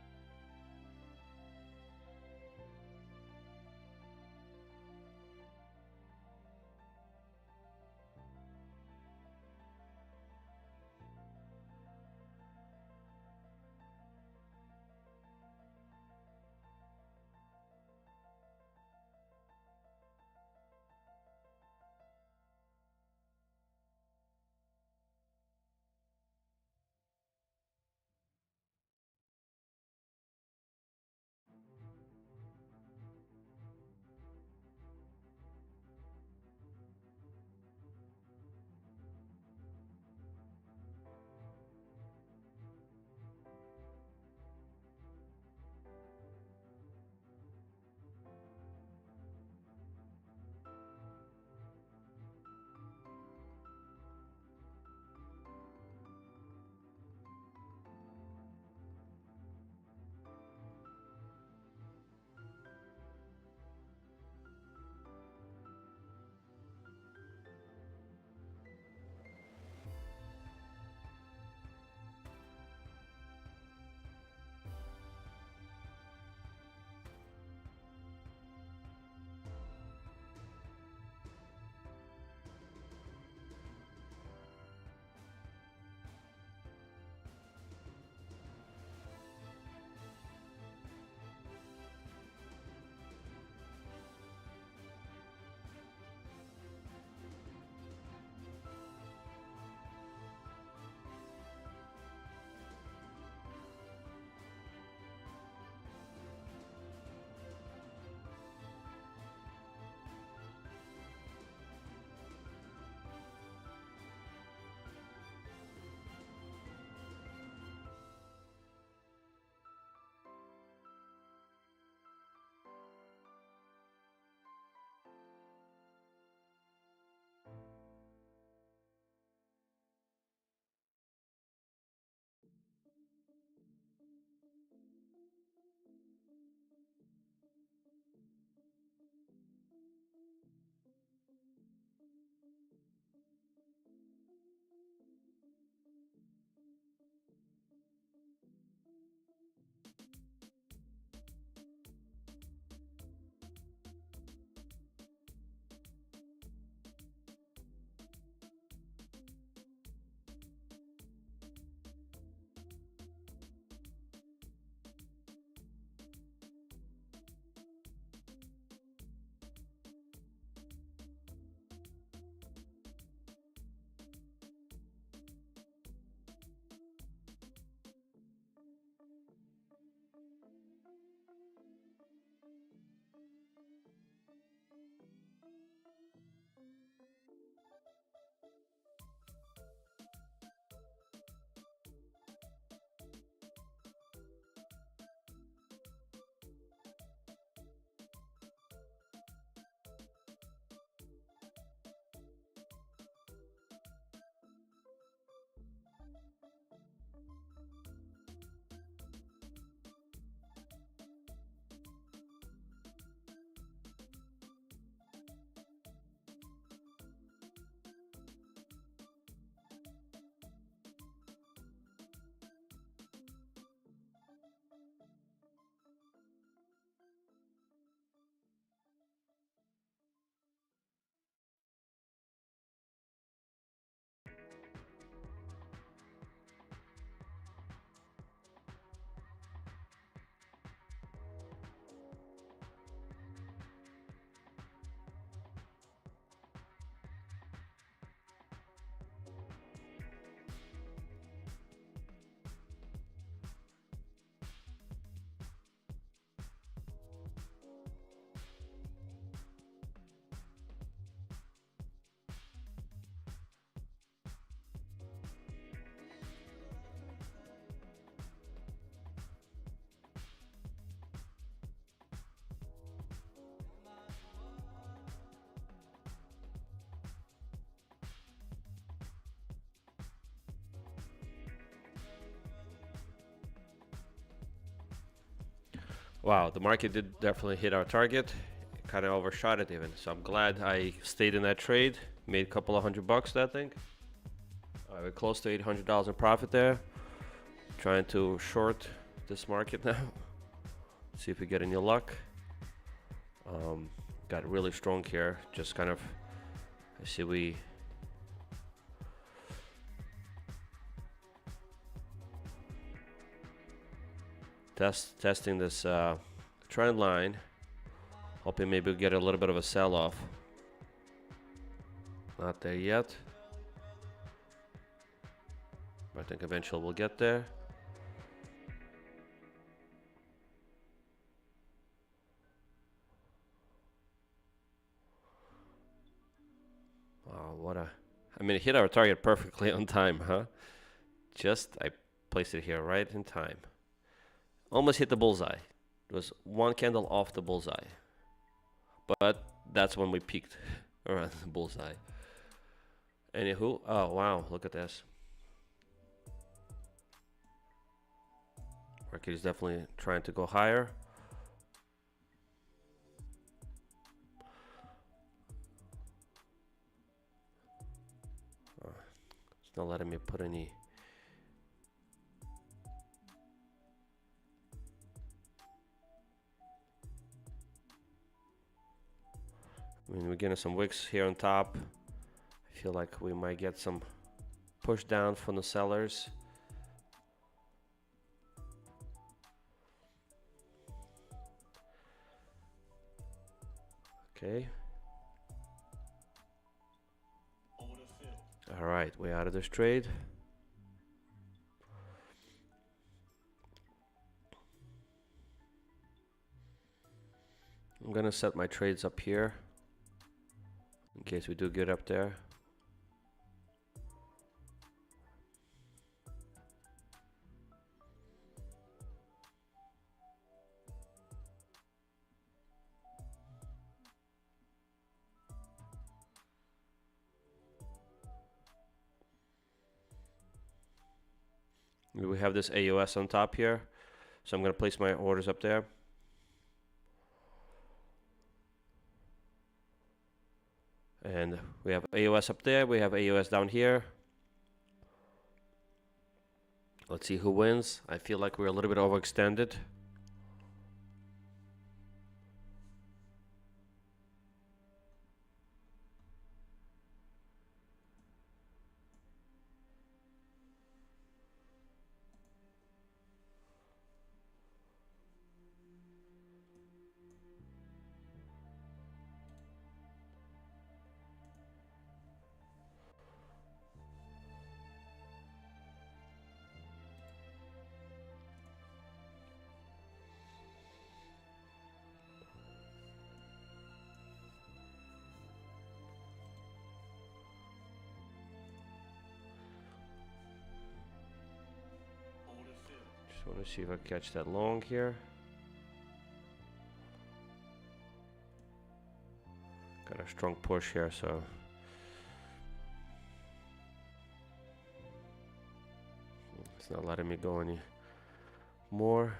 A: Wow, the market did definitely hit our target. Kind of overshot it even. So I'm glad I stayed in that trade. Made a couple of $100 that thing. We're close to $800 in profit there. Trying to short this market now. See if we get any luck. Got really strong here. Just kind of, I see we testing this trend line, hoping maybe we'll get a little bit of a sell-off. Not there yet, but I think eventually we'll get there. Wow, what a, I mean, it hit our target perfectly on time, huh? Just, I placed it here right in time. Almost hit the bullseye. It was one candle off the bullseye. But that's when we peaked around the bullseye. Anywho, oh wow, look at this. Market is definitely trying to go higher. It's not letting me put any. I mean, we're getting some wicks here on top. I feel like we might get some push down from the sellers. Okay. All right, we're out of this trade. I'm gonna set my trades up here in case we do get up there. We have this AOS on top here, so I'm gonna place my orders up there. And we have AOS up there, we have AOS down here. Let's see who wins. I feel like we're a little bit overextended. Just want to see if I catch that long here. Got a strong push here, so it's not letting me go any more.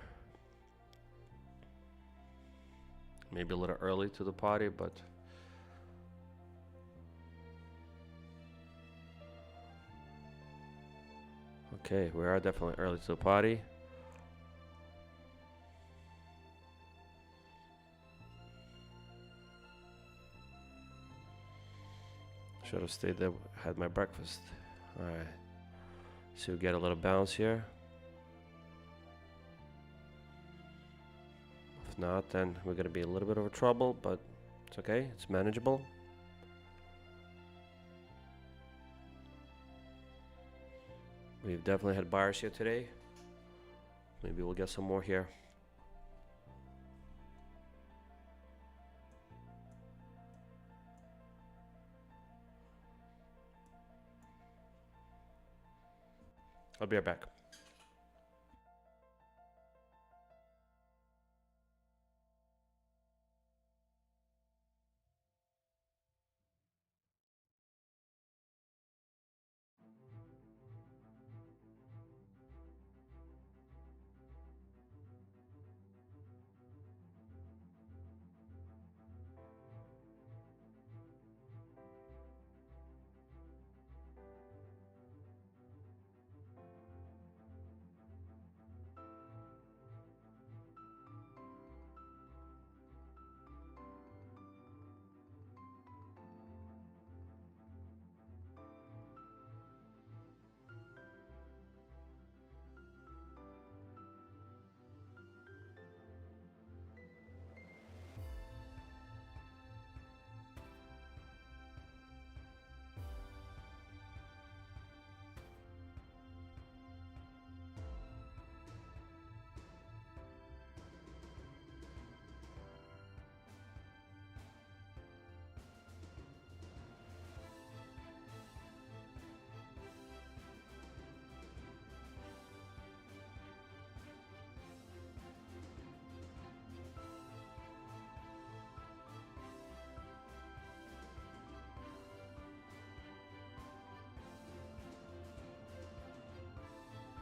A: Maybe a little early to the party, but okay, we are definitely early to the party. Should have stayed there, had my breakfast. Alright, so we get a little bounce here. If not, then we're gonna be a little bit of a trouble, but it's okay, it's manageable. We've definitely had buyers here today. Maybe we'll get some more here. I'll be right back.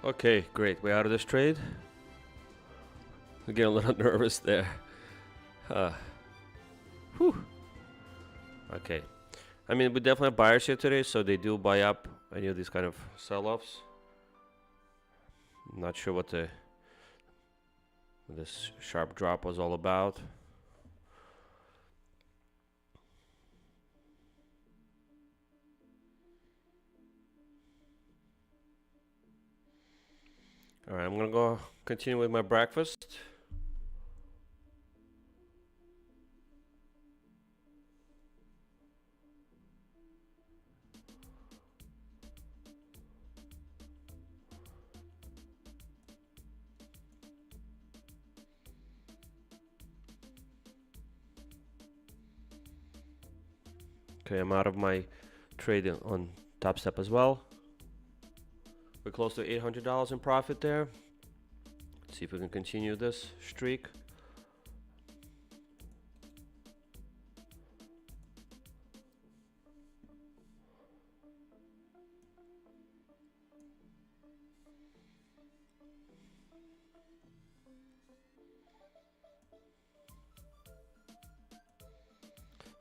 A: Okay, great. We're out of this trade. We're getting a little nervous there. Whew. Okay. I mean, we definitely have buyers here today, so they do buy up any of these kind of sell-offs. I'm not sure what this sharp drop was all about. All right, I'm gonna go continue with my breakfast. Okay, I'm out of my trade on Topstep as well. We're close to $800 in profit there. Let's see if we can continue this streak.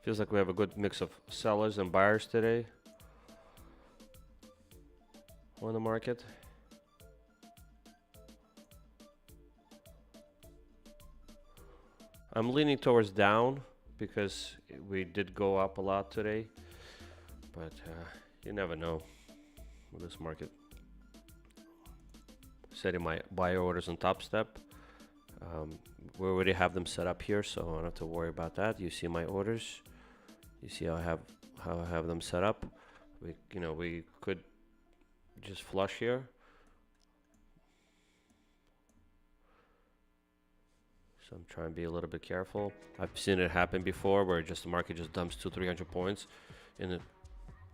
A: Feels like we have a good mix of sellers and buyers today on the market. I'm leaning towards down because we did go up a lot today, but you never know with this market. Setting my buy orders on Topstep. We already have them set up here, so I don't have to worry about that. You see my orders. You see how I have them set up. We could just flush here. So I'm trying to be a little bit careful. I've seen it happen before where just the market just dumps 200-300 points in a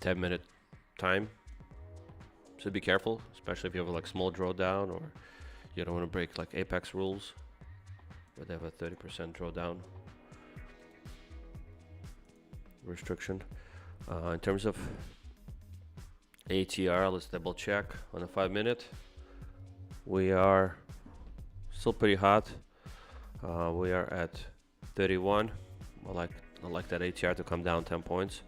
A: 10-minute time. So be careful, especially if you have like small drawdown or You don't want to break like Apex rules, where they have a 30% drawdown restriction. In terms of ATR, let's double check on a 5-minute. We are still pretty hot. We are at 31. I like that ATR to come down 10 points.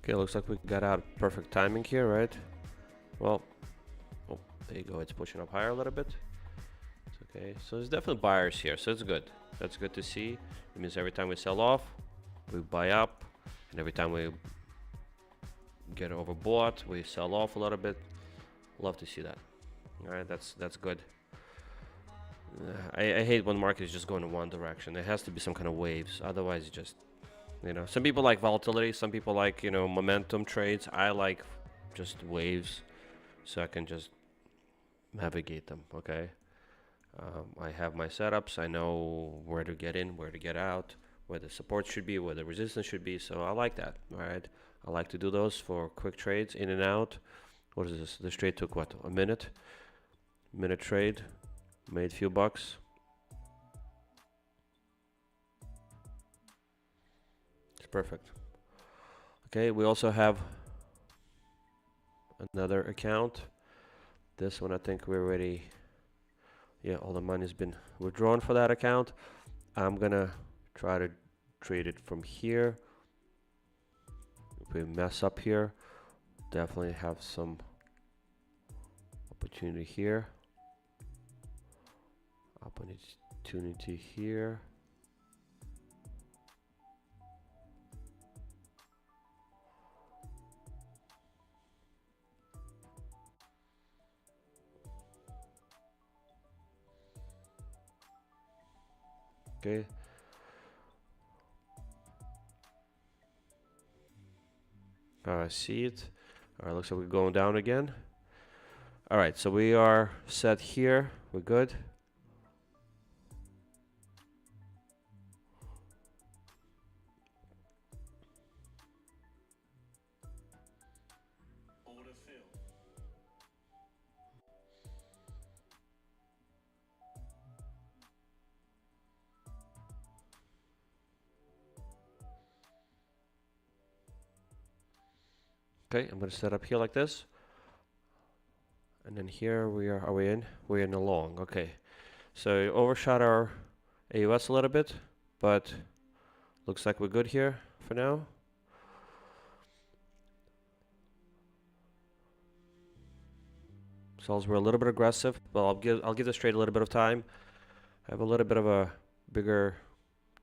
A: Okay, looks like we got out perfect timing here, right? Well, oh, there you go. It's pushing up higher a little bit. It's okay. So there's definitely buyers here, so it's good. That's good to see. It means every time we sell off, we buy up, and every time we get overbought, we sell off a little bit. Love to see that. All right, that's good. I hate when the market is just going in one direction. There has to be some kind of waves, otherwise, just some people like volatility, some people like momentum trades. I like just waves, so I can just navigate them. Okay, I have my setups. I know where to get in, where to get out, where the support should be, where the resistance should be. So I like that. All right, I like to do those for quick trades, in and out. What is this? This trade took what, a minute? Minute trade, made a few bucks. It's perfect. Okay, we also have another account. This one, I think we're already, yeah, all the money's been withdrawn for that account. I'm gonna try to trade it from here. If we mess up here, definitely have some opportunity here. Opportunity here. Okay. I see it. All right, looks like we're going down again. All right, so we are set here. We're good.
C: Order filled.
A: Okay, I'm gonna set up here like this. And then here we are we in? We're in the long. Okay. So overshot our AUS a little bit, but looks like we're good here for now. Sells were a little bit aggressive, but I'll give this trade a little bit of time. I have a little bit of a bigger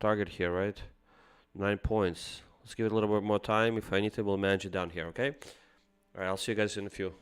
A: target here, right? 9 points. Let's give it a little bit more time. If I need to, we'll manage it down here, okay? All right, I'll see you guys in a few.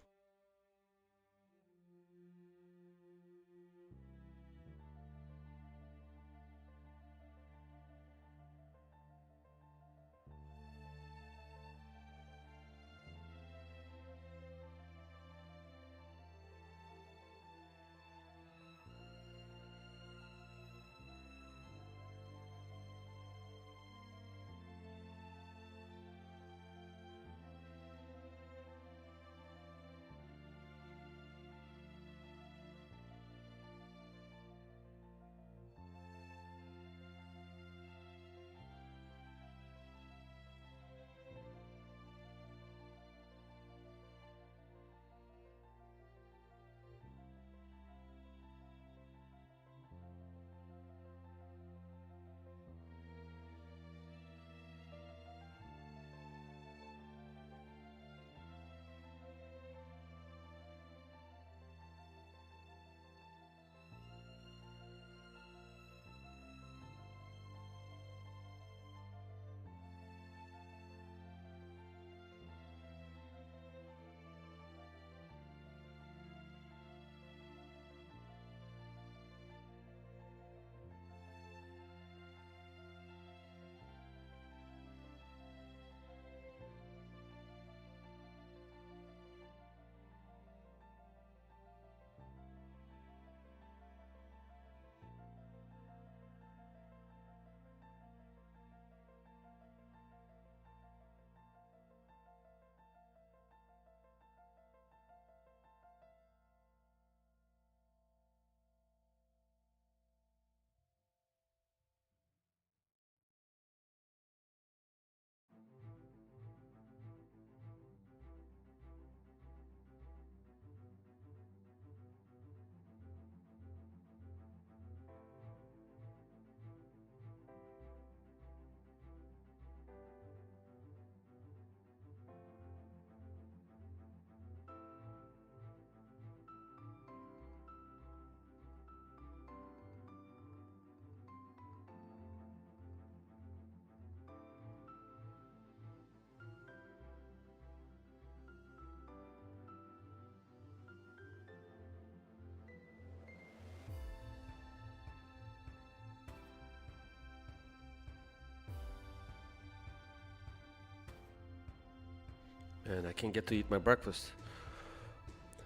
A: And I can't get to eat my breakfast.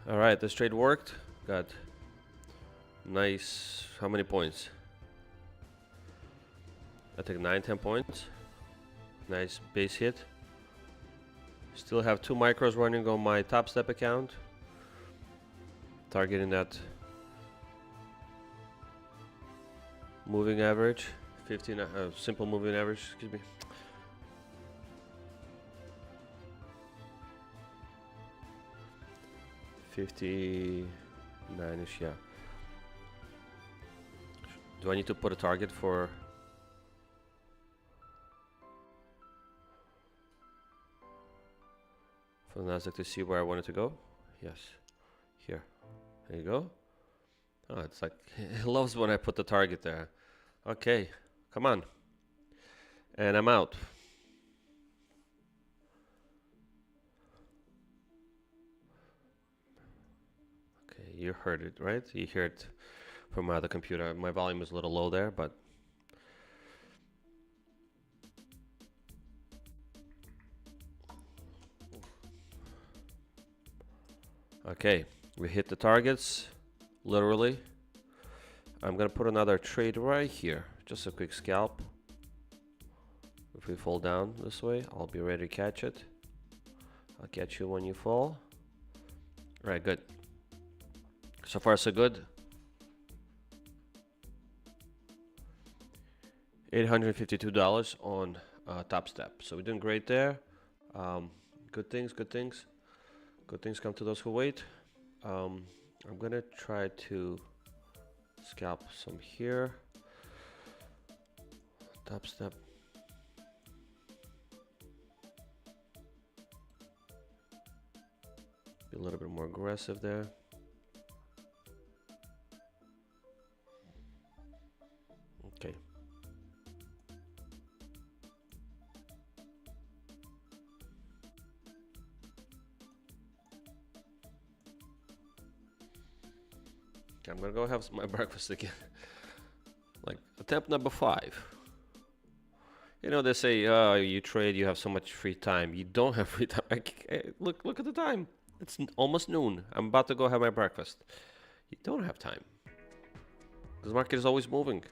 A: All right, this trade worked. Got nice, how many points? I think 9-10 points. Nice base hit. Still have 2 micros running on my Topstep account. Targeting that moving average, 15 simple moving average, excuse me. $59-ish, yeah. Do I need to put a target for the Nasdaq to see where I want it to go? Yes, here. There you go. Oh, it's like it loves when I put the target there. Okay, come on. And I'm out. Okay, you heard it, right? You hear it from the computer. My volume is a little low there, but okay, we hit the targets, literally. I'm gonna put another trade right here, just a quick scalp. If we fall down this way, I'll be ready to catch it. I'll catch you when you fall. All right, good. So far so good. $852 on Topstep. So we're doing great there. Good things, good things. Good things come to those who wait. I'm gonna try to scalp some here. Topstep. Be a little bit more aggressive there. Okay. Okay, I'm gonna go have my breakfast again. Like attempt number 5. You know, they say, you trade, you have so much free time. You don't have free time. Look at the time. It's almost noon. I'm about to go have my breakfast. You don't have time. Because the market is always moving.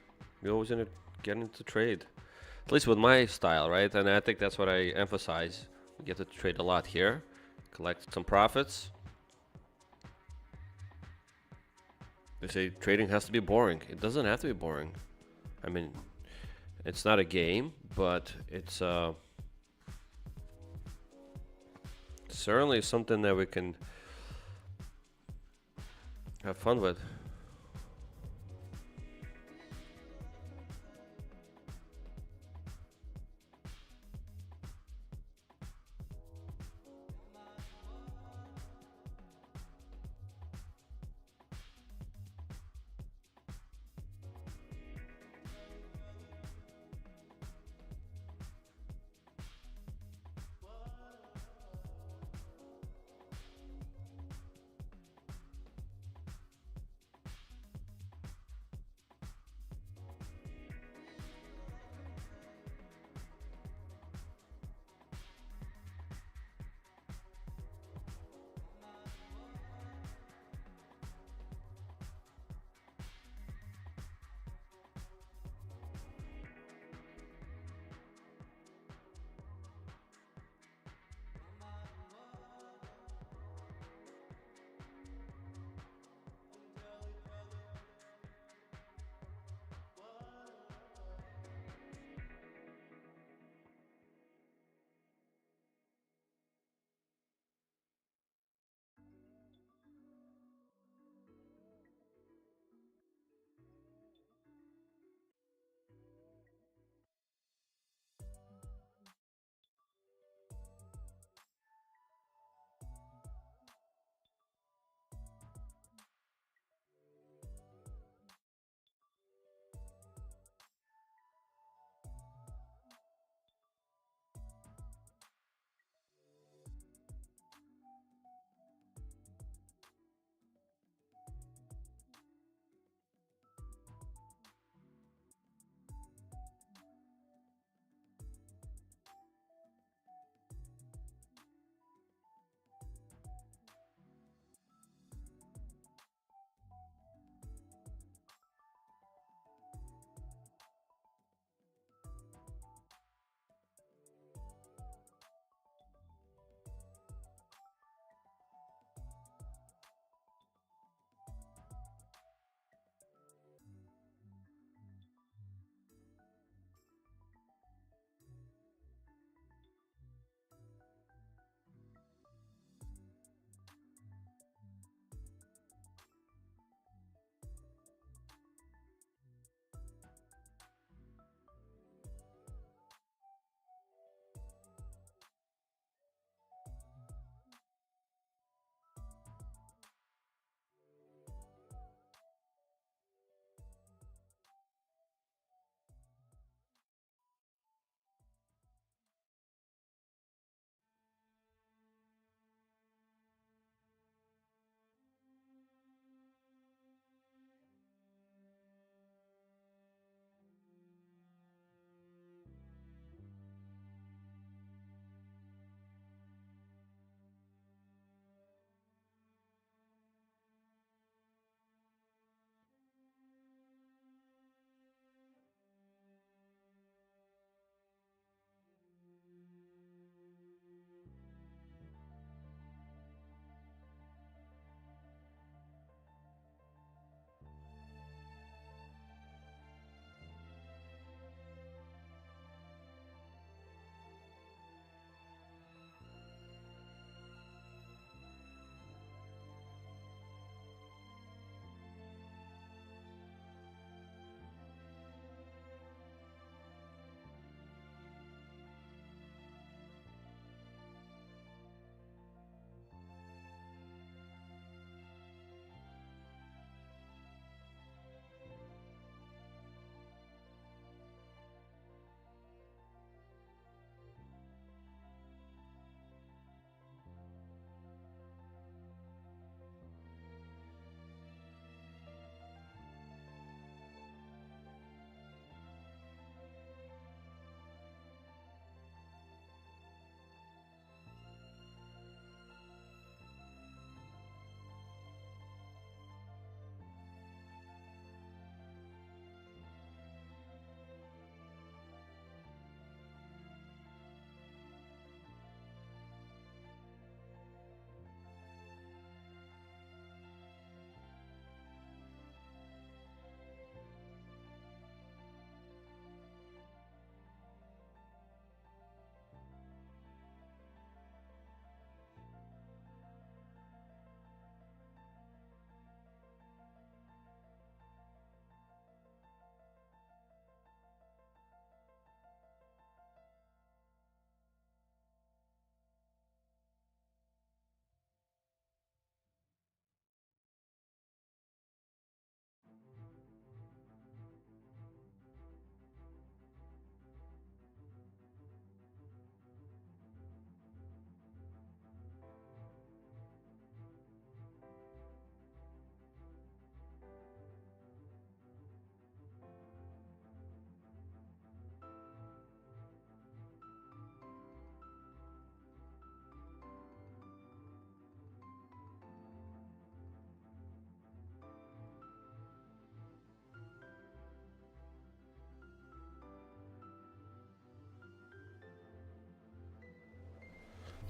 A: You're always get into trade. At least with my style, right? And I think that's what I emphasize. We get to trade a lot here. Collect some profits. They say trading has to be boring. It doesn't have to be boring. I mean, it's not a game, but it's certainly something that we can have fun with.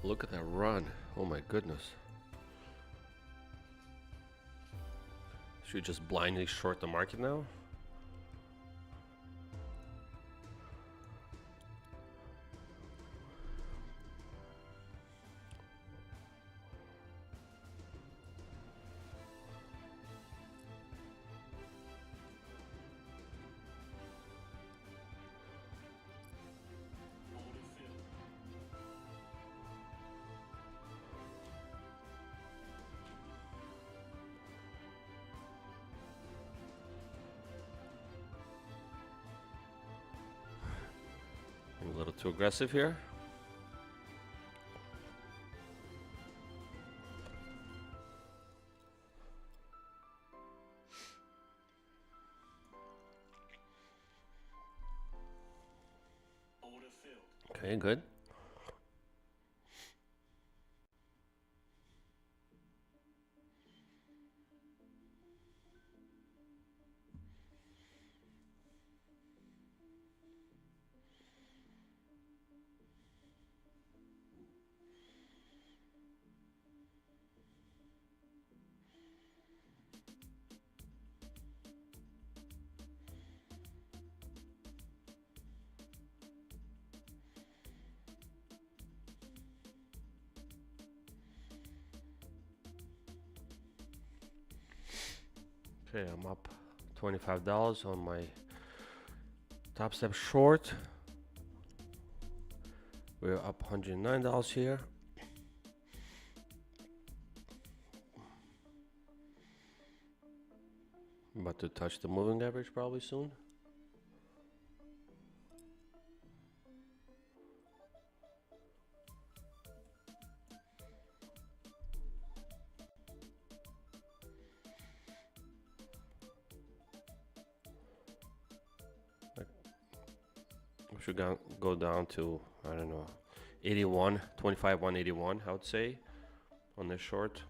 A: Look at that run. Oh my goodness. Should we just blindly short the market now?
C: Order filled.
A: I'm a little too aggressive here.
C: Order filled.
A: Okay, good. Okay, I'm up $25 on my Topstep short. We're up $109 here. I'm about to touch the moving average probably soon. We should go down to, I don't know, 81, 25, 181, I would say, on this short.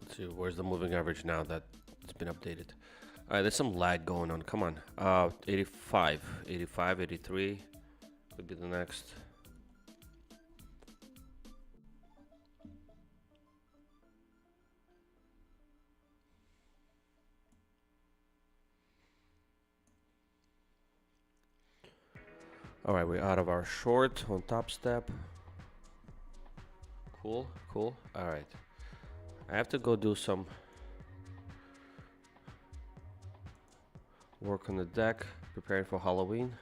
A: Let's see, where's the moving average now that it's been updated? All right, there's some lag going on. Come on. 85, 85, 83 could be the next. All right, we're out of our short on Topstep. Cool, cool. All right. I have to go do some work on the deck, preparing for Halloween.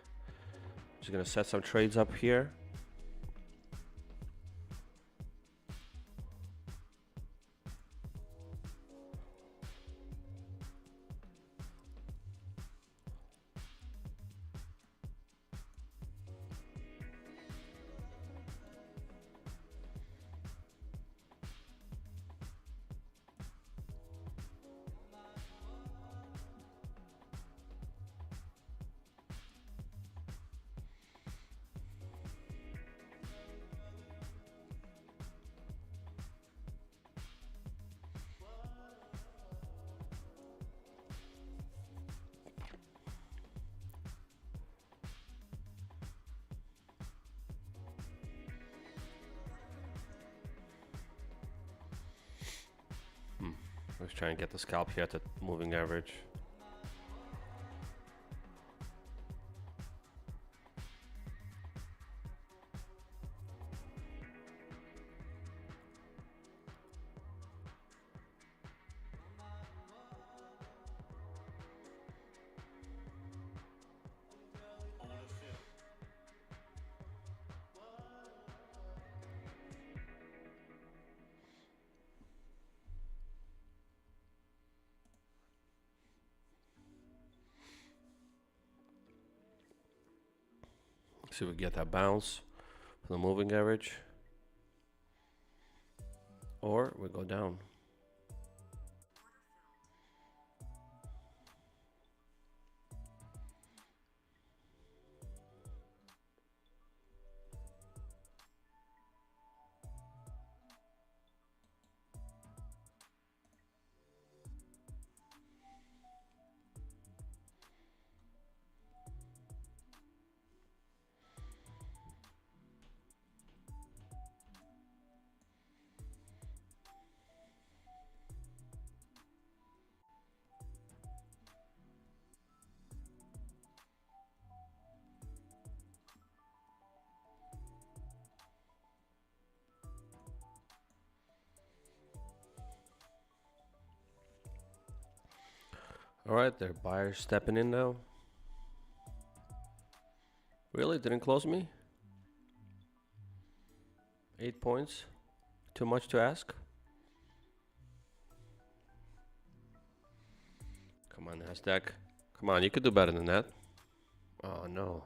A: Just gonna set some trades up here. Let's try and get the scalp here at the moving average.
C: Order filled.
A: See if we get that bounce for the moving average. Or we go down. All right, there are buyers stepping in now. Really? Didn't close me? 8 points? Too much to ask? Come on, Nasdaq. Come on, you could do better than that. Oh, no.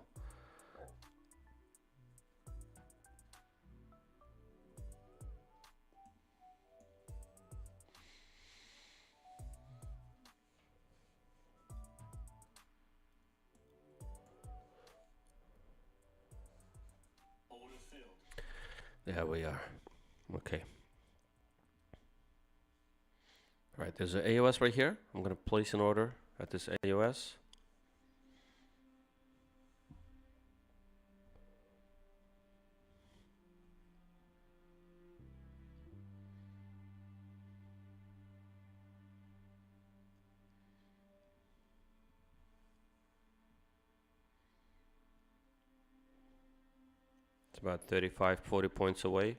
C: Order filled.
A: There we are. Okay. All right, there's an AOS right here. I'm going to place an order at this AOS. It's about 35, 40 points away.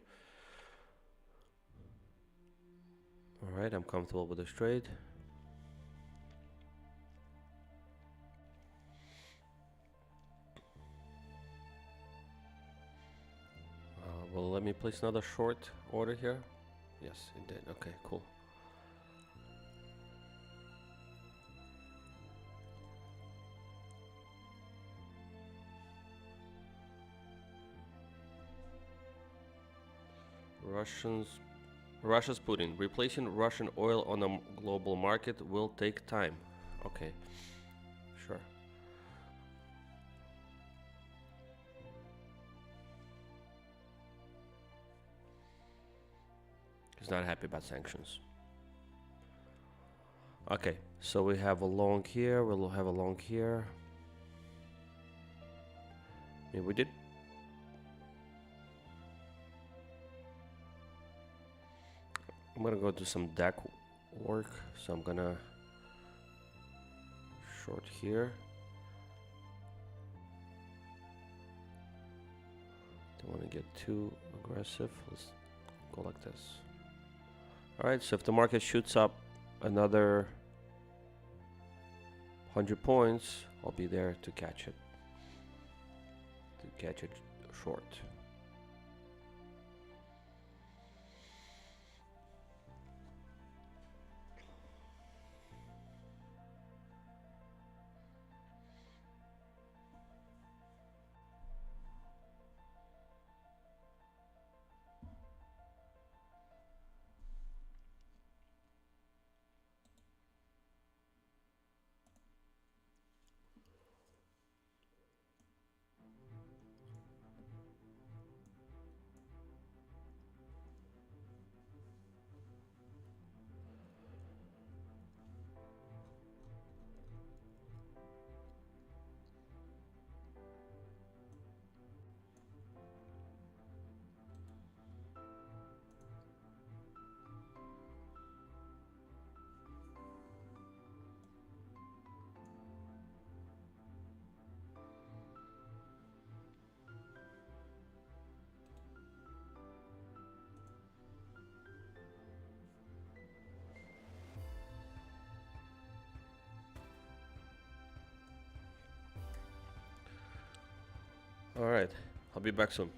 A: All right, I'm comfortable with this trade. Well, let me place another short order here. Yes, it did. Okay, cool. Russia's Putin. Replacing Russian oil on the global market will take time. Okay, sure. He's not happy about sanctions. Okay, so we have a long here, we'll have a long here. Yeah, we did. I'm gonna go do some deck work, so I'm gonna short here. Don't want to get too aggressive. Let's go like this. All right, so if the market shoots up another 100 points, I'll be there to catch it. To catch it short. All right, I'll be back soon.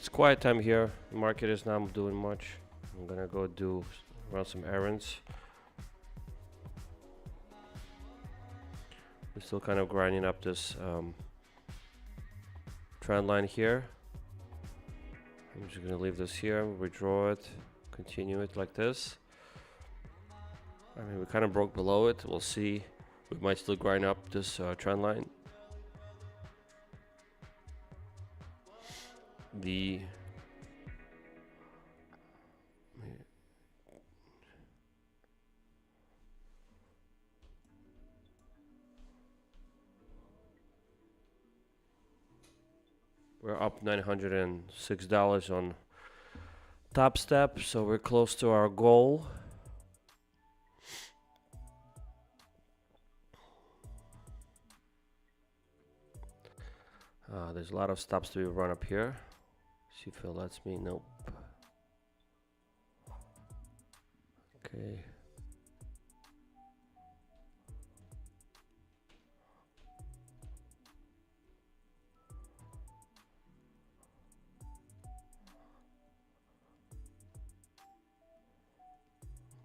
A: It's quiet time here. The market is not doing much. I'm gonna go run some errands. We're still kind of grinding up this trend line here. I'm just gonna leave this here, withdraw it, continue it like this. I mean, we kind of broke below it. We'll see. We might still grind up this trend line. We're up $906 on Topstep, so we're close to our goal. There's a lot of stops to be run up here. See if it lets me. Nope. Okay.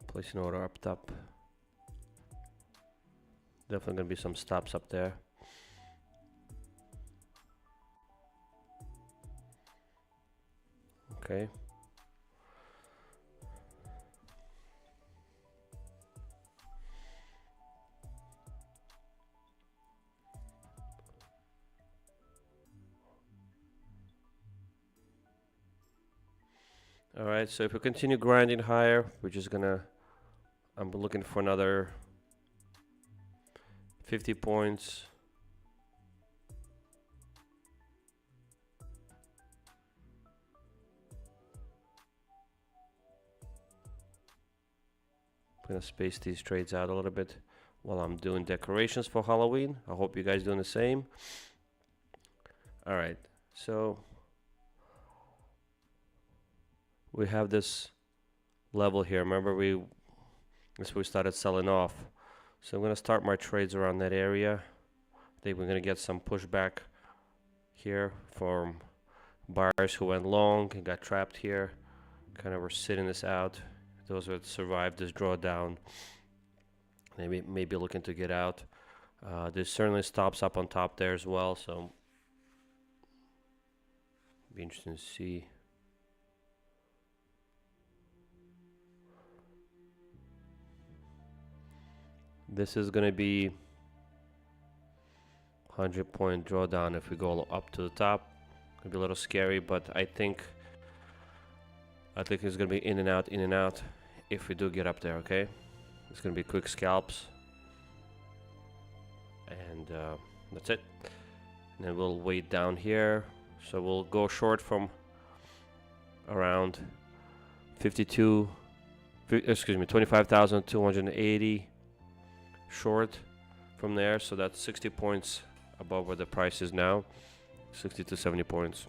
A: Place an order up top. Definitely gonna be some stops up there. Okay. All right, so if we continue grinding higher, we're just gonna, I'm looking for another 50 points. I'm gonna space these trades out a little bit while I'm doing decorations for Halloween. I hope you guys doing the same. All right, so we have this level here. Remember, we started selling off. So I'm gonna start my trades around that area. I think we're gonna get some pushback here from buyers who went long and got trapped here. Kind of were sitting this out. Those who had survived this drawdown, maybe looking to get out. There's certainly stops up on top there as well, so be interesting to see. This is going to be 100-point drawdown if we go up to the top. Gonna be a little scary, but I think it's gonna be in and out if we do get up there. Okay, it's gonna be quick scalps, and that's it. And then we'll wait down here. So we'll go short from around 25,280 short from there. So that's 60 points above where the price is now, 60 to 70 points.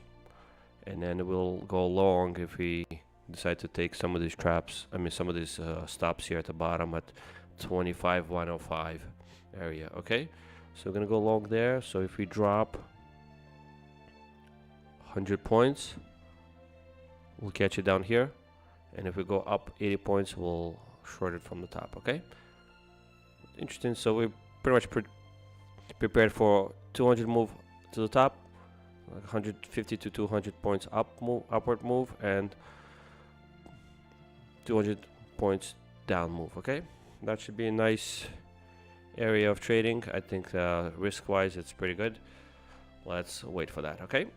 A: And then we'll go long if we decide to take some of these traps, some of these stops here at the bottom at 25,105 area. Okay, so we're gonna go long there. So if we drop 100 points, we'll catch it down here, and if we go up 80 points, we'll short it from the top. Okay, interesting. So we're pretty much prepared for 200 move to the top, like 150 to 200 points upward move, and 200 points down move. Okay, that should be a nice area of trading. I think risk wise it's pretty good. Let's wait for that. Okay,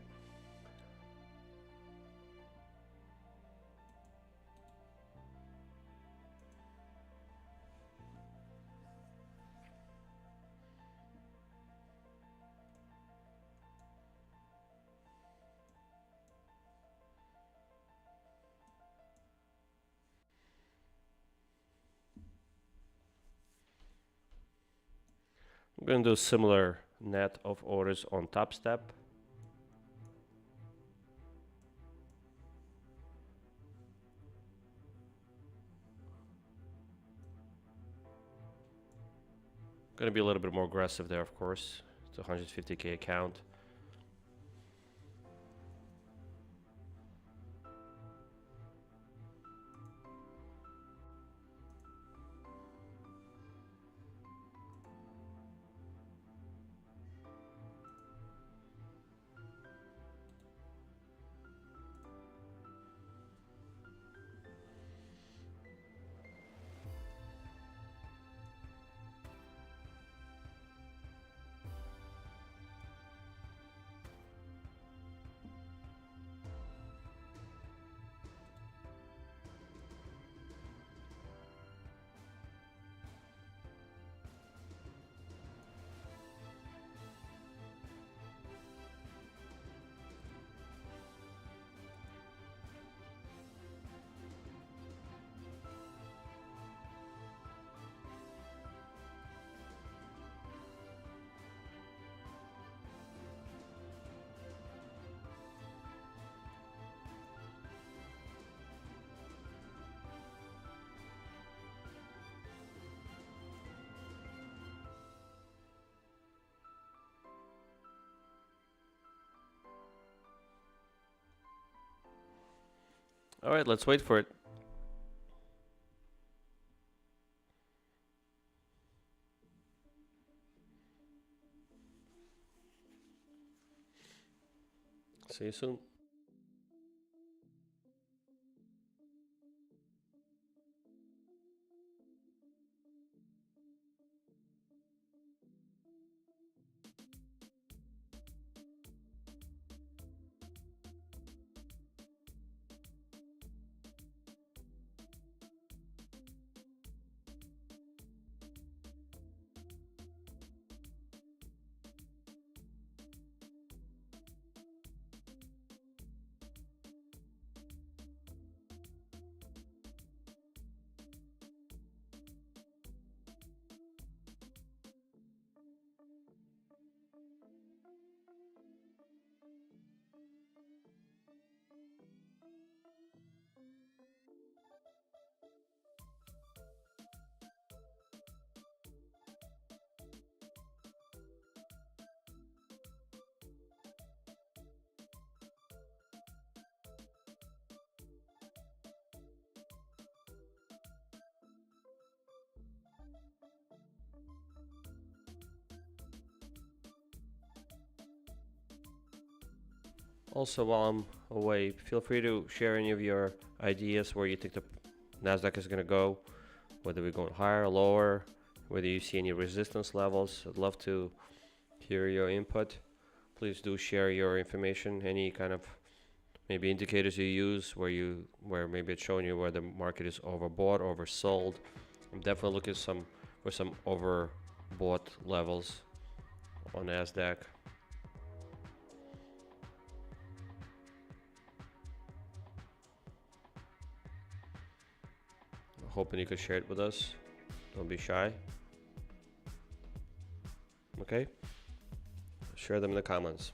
A: I'm going to do a similar net of orders on Topstep. Going to be a little bit more aggressive there, of course. It's a 150k account. All right, let's wait for it. See you soon. Also, while I'm away, feel free to share any of your ideas where you think the Nasdaq is going to go, whether we're going higher, lower, whether you see any resistance levels. I'd love to hear your input. Please do share your information, any kind of maybe indicators you use where maybe it's showing you where the market is overbought, oversold. I'm definitely looking for some overbought levels on Nasdaq. Hoping you could share it with us. Don't be shy. Okay? Share them in the comments.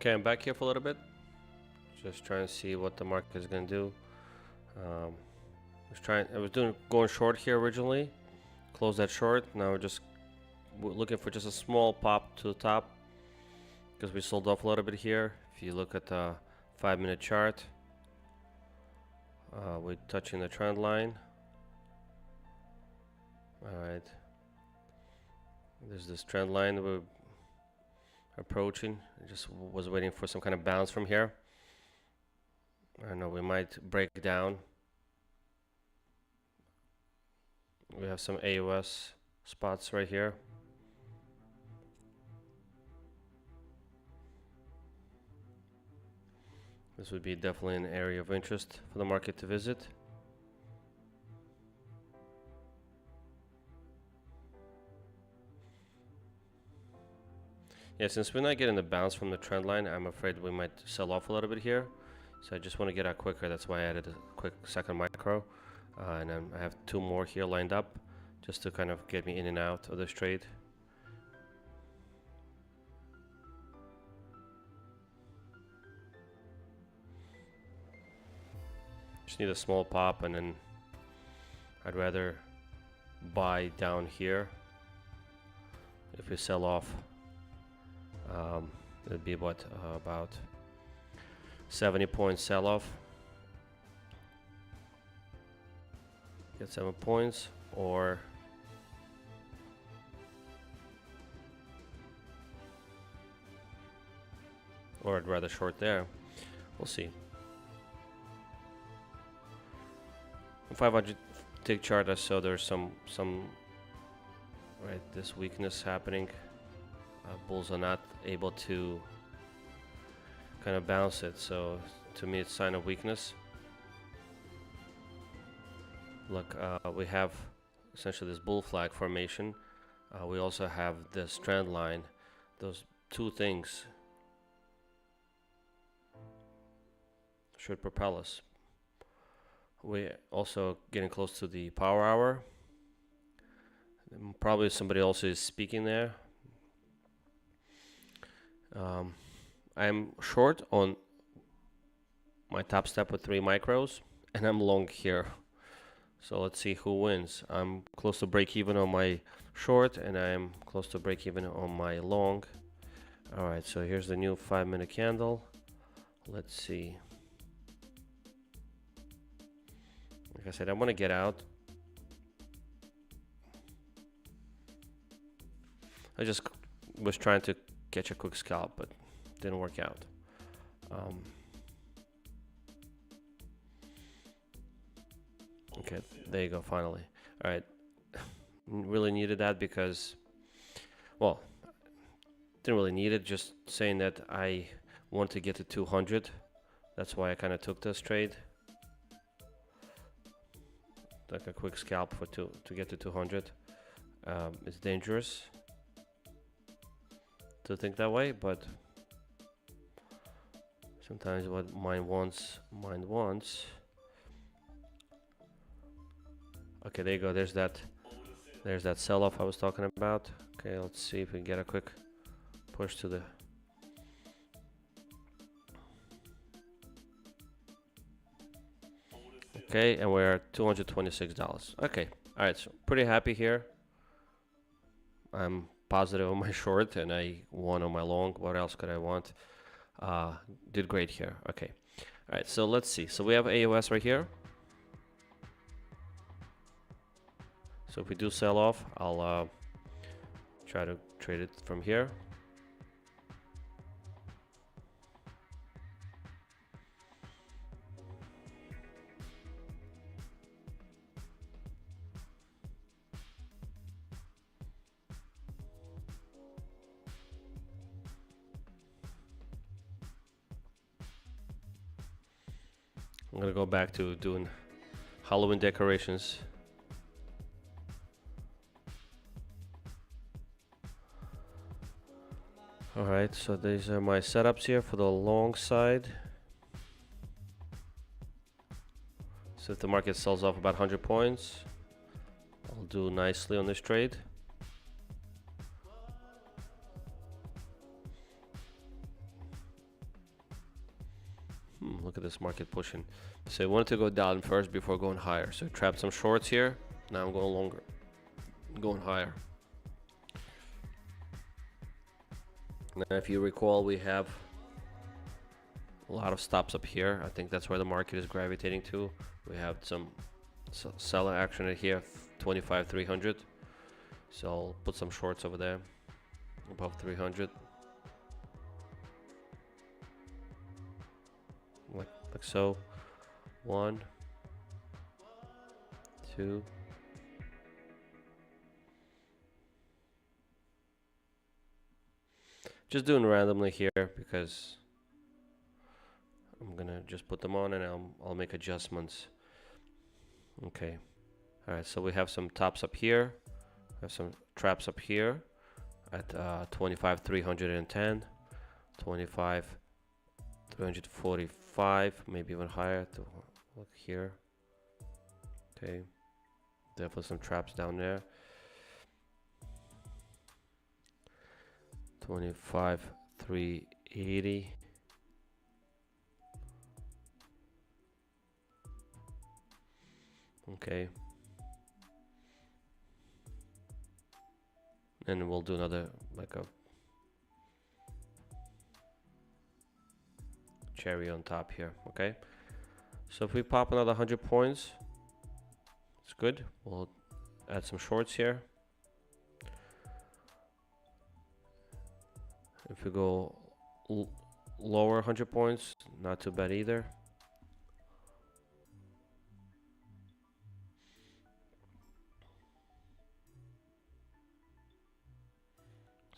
A: Okay, I'm back here for a little bit. Just trying to see what the market is going to do. I was going short here originally. Close that short. Now we're just looking for just a small pop to the top because we sold off a little bit here. If you look at the 5-minute chart, we're touching the trend line. All right. There's this trend line we're approaching. I just was waiting for some kind of bounce from here. I don't know, we might break down. We have some AOS spots right here. This would be definitely an area of interest for the market to visit. Yeah, since we're not getting the bounce from the trend line, I'm afraid we might sell off a little bit here. So I just want to get out quicker. That's why I added a quick second micro. And then I have 2 more here lined up just to kind of get me in and out of this trade. Just need a small pop, and then I'd rather buy down here. If we sell off, it'd be what, about 70 points sell off. Get 7 points, or I'd rather short there. We'll see. 500 tick chart, I saw there's some right, this weakness happening. Bulls are not able to kind of bounce it, so to me it's a sign of weakness. Look, we have essentially this bull flag formation. We also have this trend line. Those 2 things should propel us. We're also getting close to the power hour. Probably somebody else is speaking there. I'm short on my top step with 3 micros, and I'm long here. So let's see who wins. I'm close to break even on my short, and I'm close to break even on my long. All right, so here's the new 5-minute candle. Let's see. Like I said, I want to get out. I just was trying to catch a quick scalp, but didn't work out. Okay, there you go, finally. All right, really needed that because, well, didn't really need it, just saying that I want to get to 200. That's why I kind of took this trade. Like a quick scalp for to get to 200. It's dangerous to think that way, but sometimes what mind wants. Okay, there you go. There's that sell-off I was talking about. Okay, let's see if we can get a quick push to the. Okay, and we're at $226. Okay, all right, so pretty happy here. I'm positive on my short, and I won on my long. What else could I want? Did great here. Okay, all right, so let's see. So we have AOS right here. So if we do sell off, I'll try to trade it from here. I'm gonna go back to doing Halloween decorations. Alright, so these are my setups here for the long side. So if the market sells off about 100 points, I'll do nicely on this trade. this market pushing. So I wanted to go down first before going higher. So trapped some shorts here. Now I'm going longer, going higher. Now, if you recall, we have a lot of stops up here. I think that's where the market is gravitating to. We have some seller action in here, 25,300. So I'll put some shorts over there, above 300. Like so. 1, 2. Just doing randomly here because I'm gonna just put them on and I'll make adjustments. Okay. All right. So we have some tops up here. We have some traps up here at 25,310, 25,345, maybe even higher. To look here. Okay. Definitely some traps down there. 25,380. Okay. And we'll do another, like a cherry on top here. Okay. So if we pop another 100 points, it's good. We'll add some shorts here. If we go lower 100 points, not too bad either.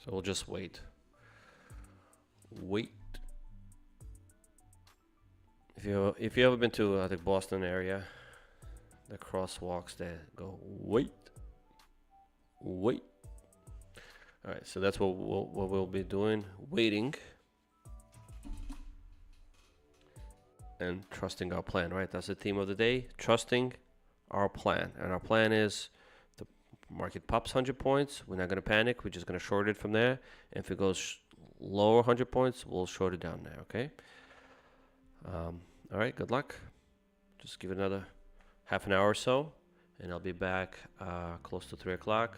A: So we'll just wait. Wait. If you ever been to the Boston area, the crosswalks there go wait, wait. All right, so that's what we'll be doing, waiting and trusting our plan, right? That's the theme of the day, trusting our plan. And our plan is the market pops 100 points. We're not going to panic. We're just going to short it from there. And if it goes lower 100 points, we'll short it down there, okay? All right, good luck. Just give it another half an hour or so, and I'll be back close to 3 o'clock.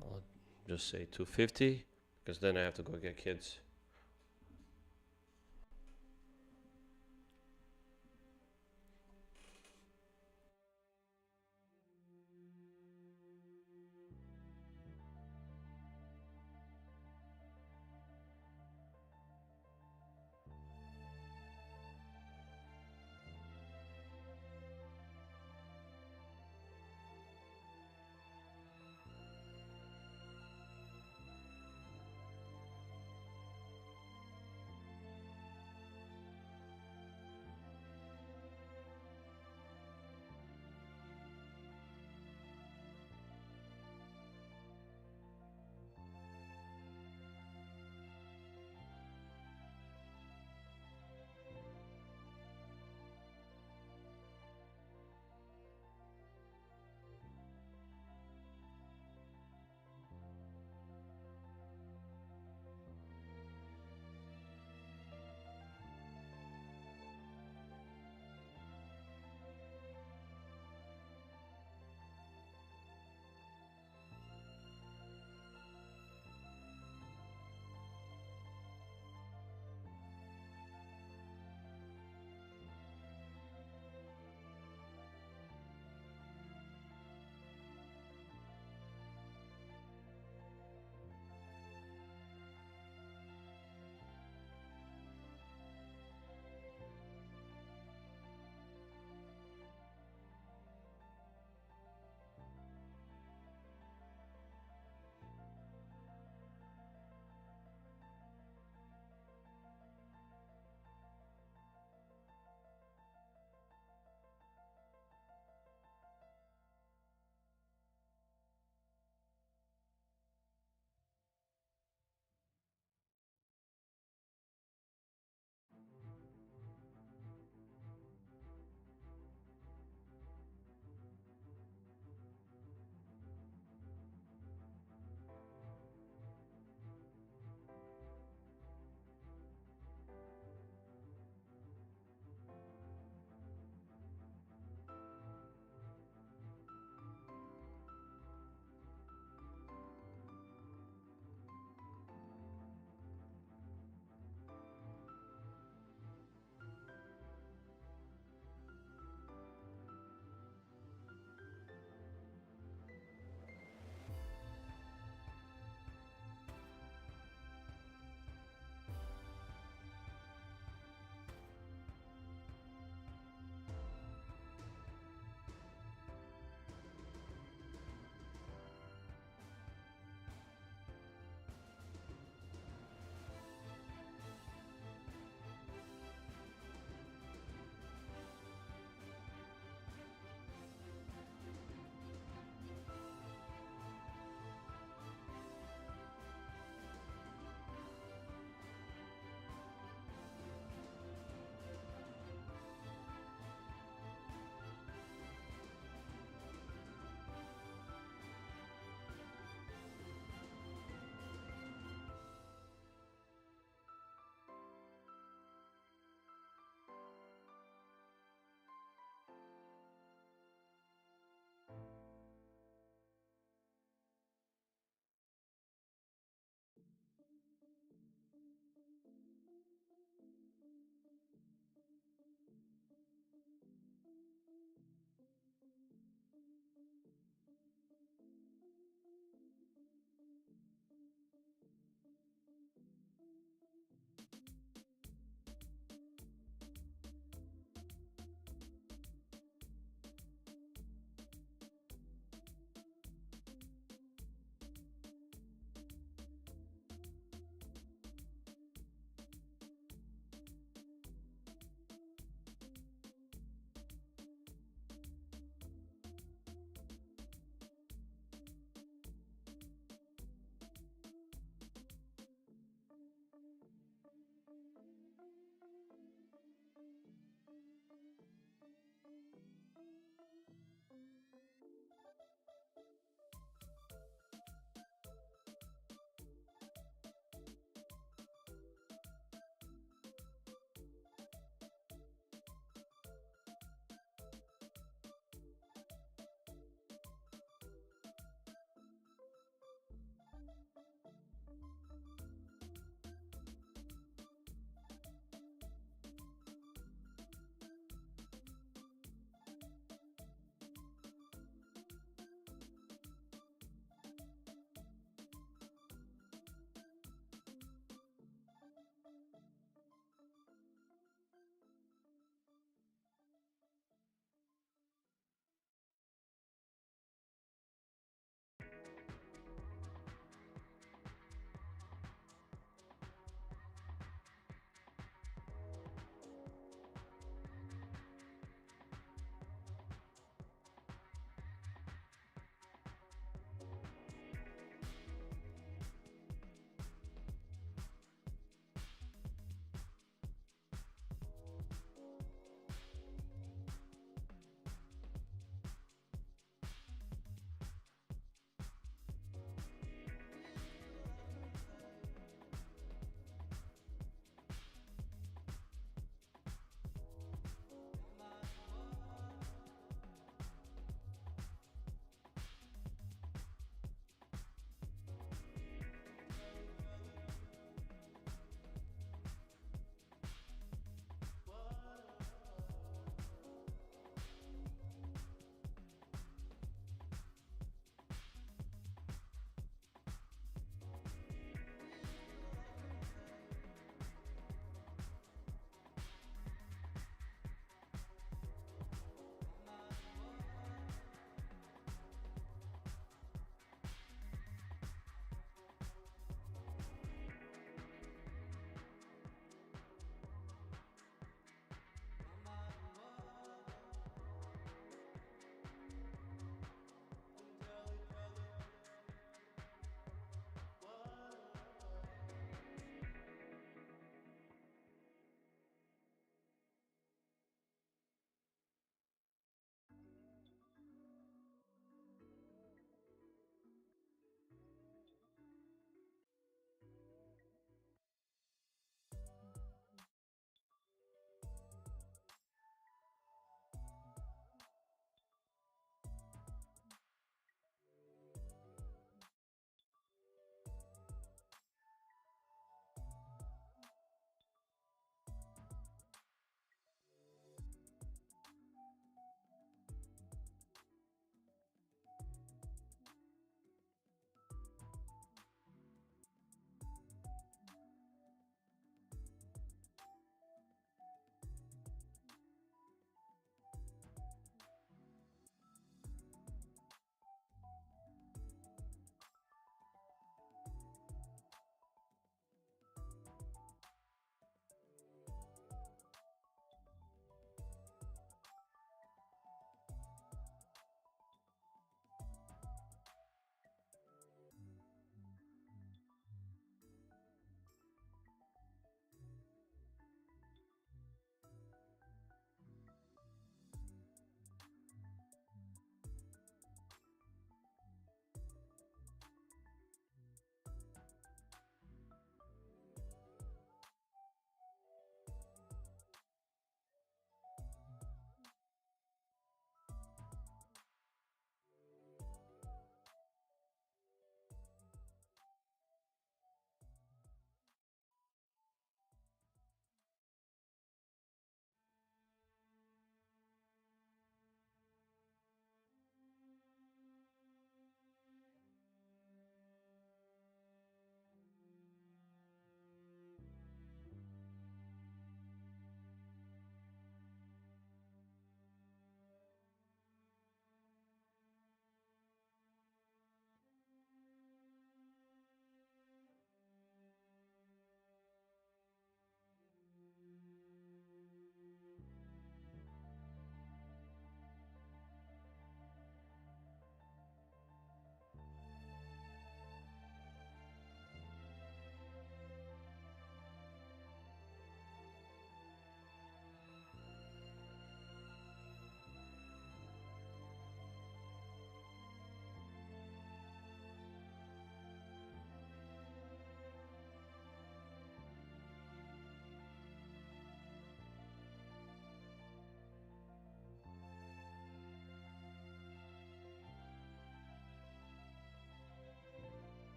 A: I'll just say 250 because then I have to go get kids.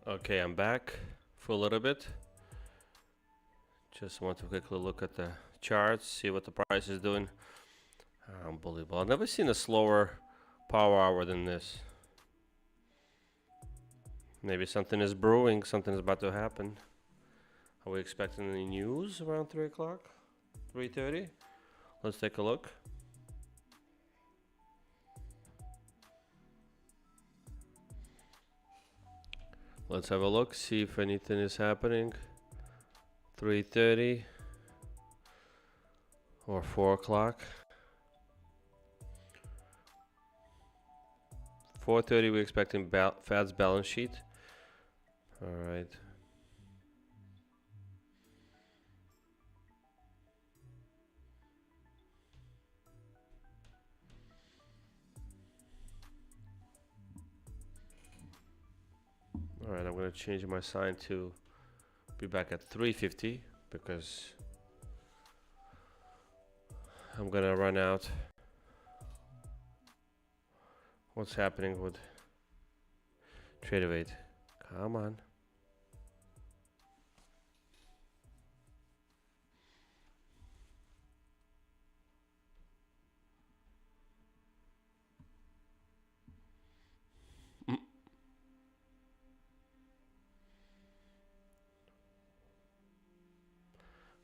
A: Okay, I'm back for a little bit. Just want to quickly look at the charts, see what the price is doing. Unbelievable. I've never seen a slower power hour than this. Maybe something is brewing, something is about to happen. Are we expecting any news around 3 o'clock? 3:30? Let's take a look. Let's have a look, see if anything is happening. 3:30 or 4 o'clock. 4:30 we're expecting Fed's balance sheet. All right. All right, I'm going to change my sign to be back at 3:50 because I'm going to run out. What's happening with Trader 8? Come on.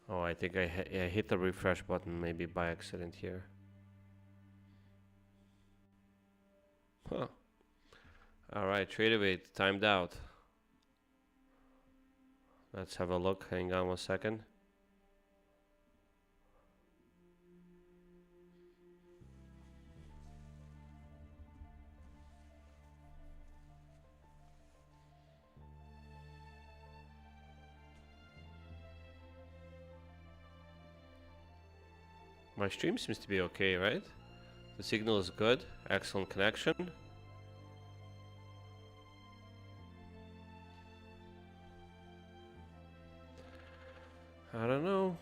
A: Oh, I think I hit the refresh button maybe by accident here. Huh. All right, Trader 8 timed out. Let's have a look. Hang on 1 second. My stream seems to be okay, right? The signal is good. Excellent connection. I don't know.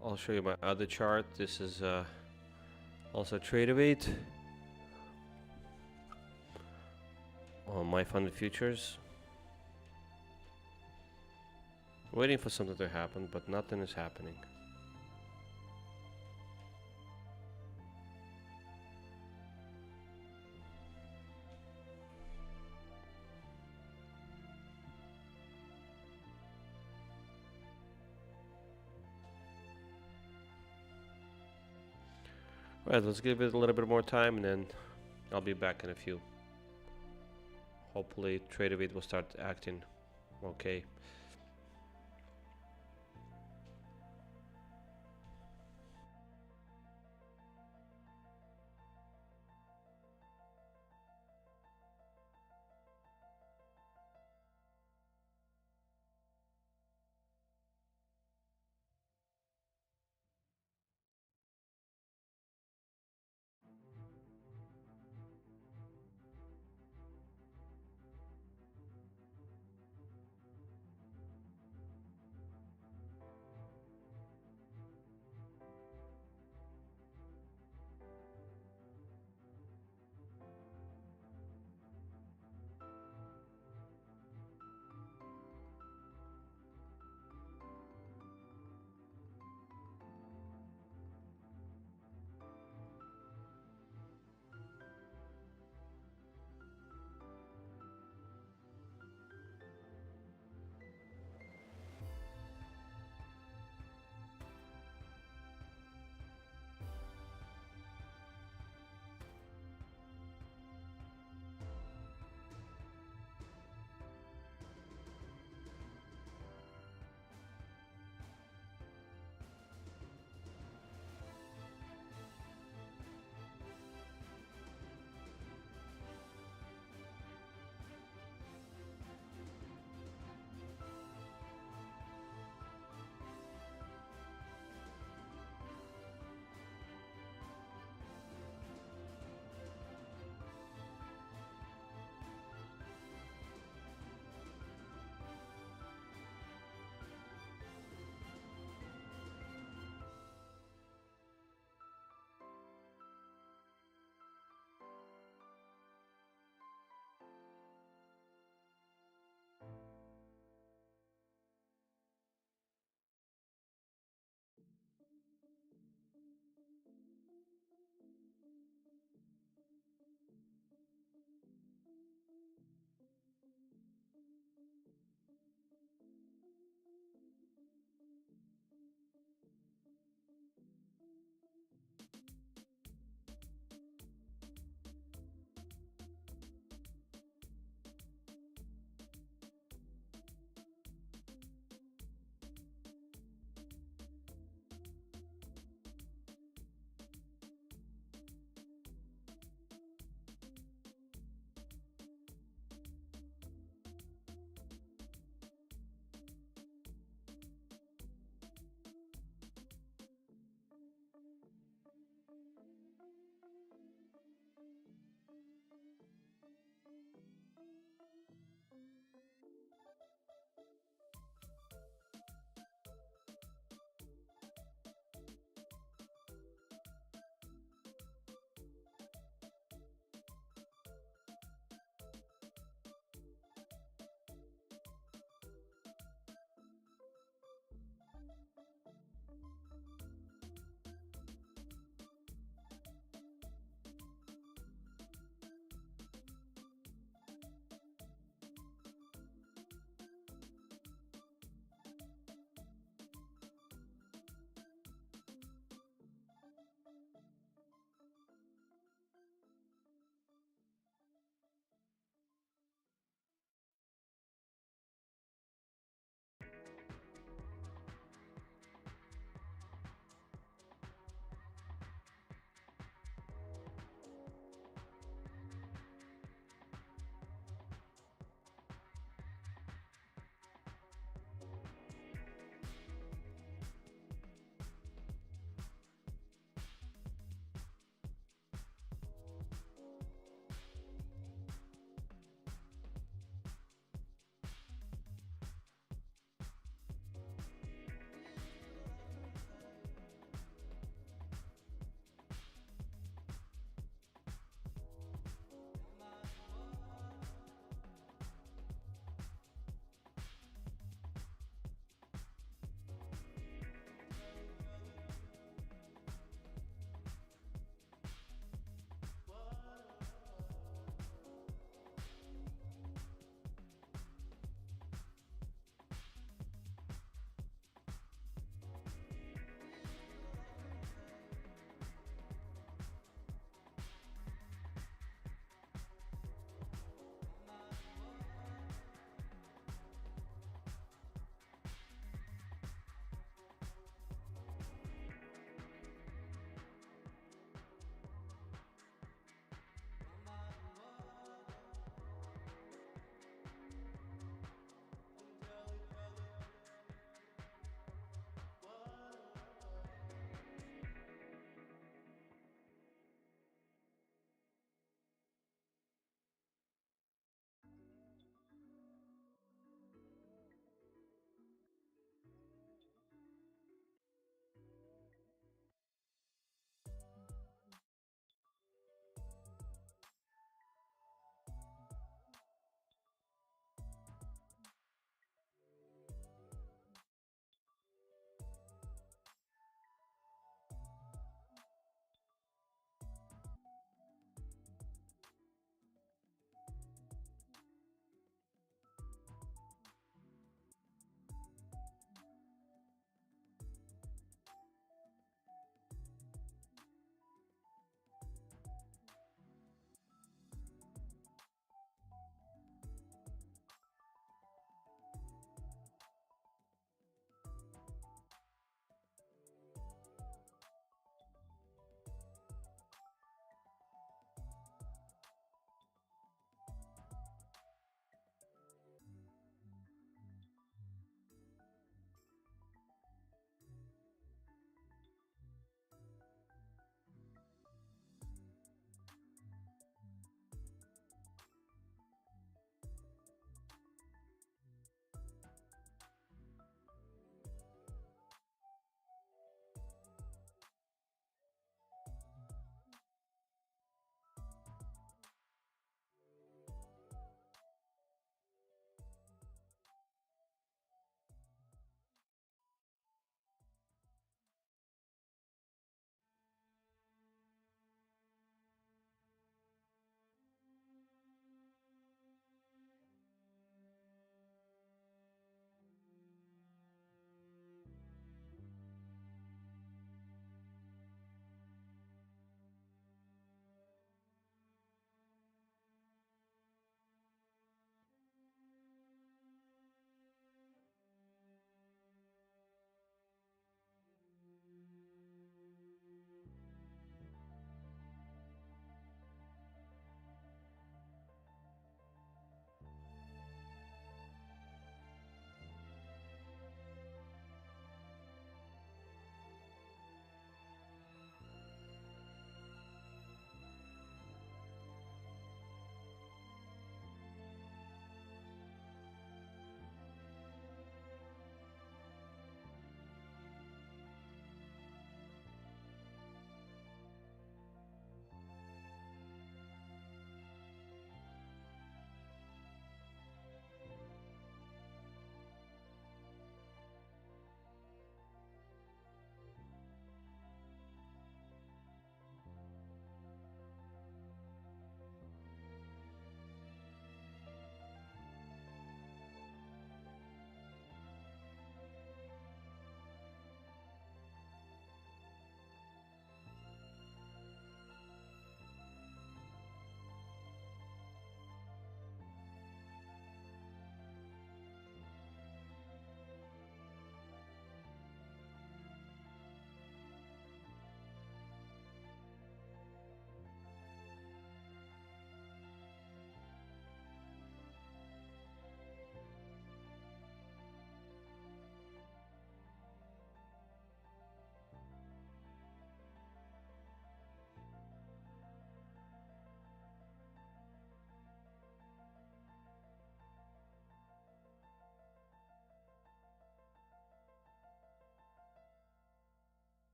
A: I'll show you my other chart. This is also Trader 8 on my funded futures. Waiting for something to happen, but nothing is happening. Alright, let's give it a little bit more time and then I'll be back in a few. Hopefully Trader 8 will start acting okay.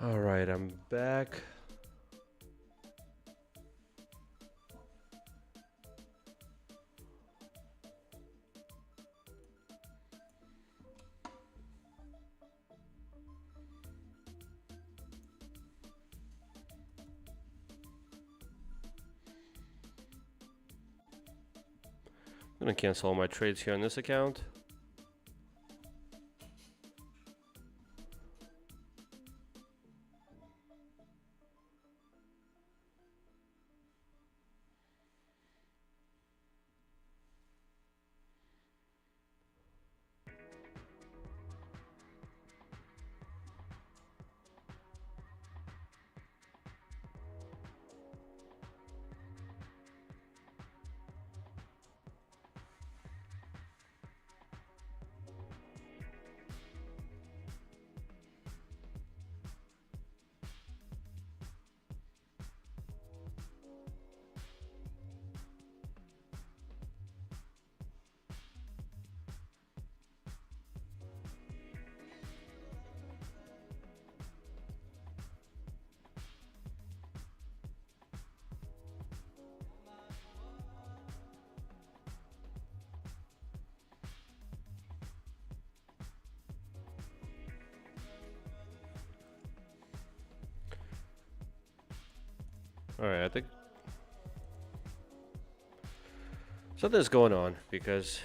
A: All right, I'm back. I'm gonna cancel all my trades here on this account. All right, I think something's going on because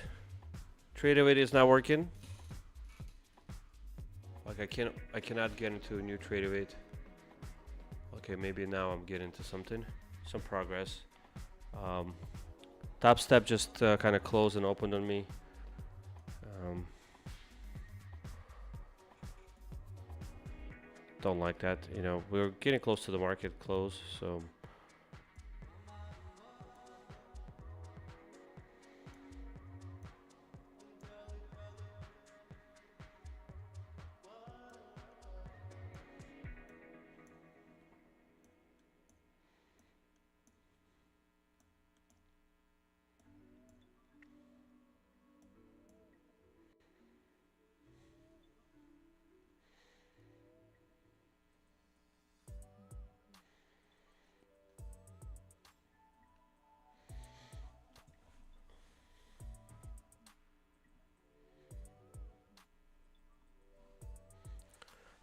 A: TradeAway is not working. Like I cannot get into a new TradeAway. Okay, maybe now I'm getting into something, some progress. Topstep just kind of closed and opened on me. Don't like that. You know, we're getting close to the market close, so.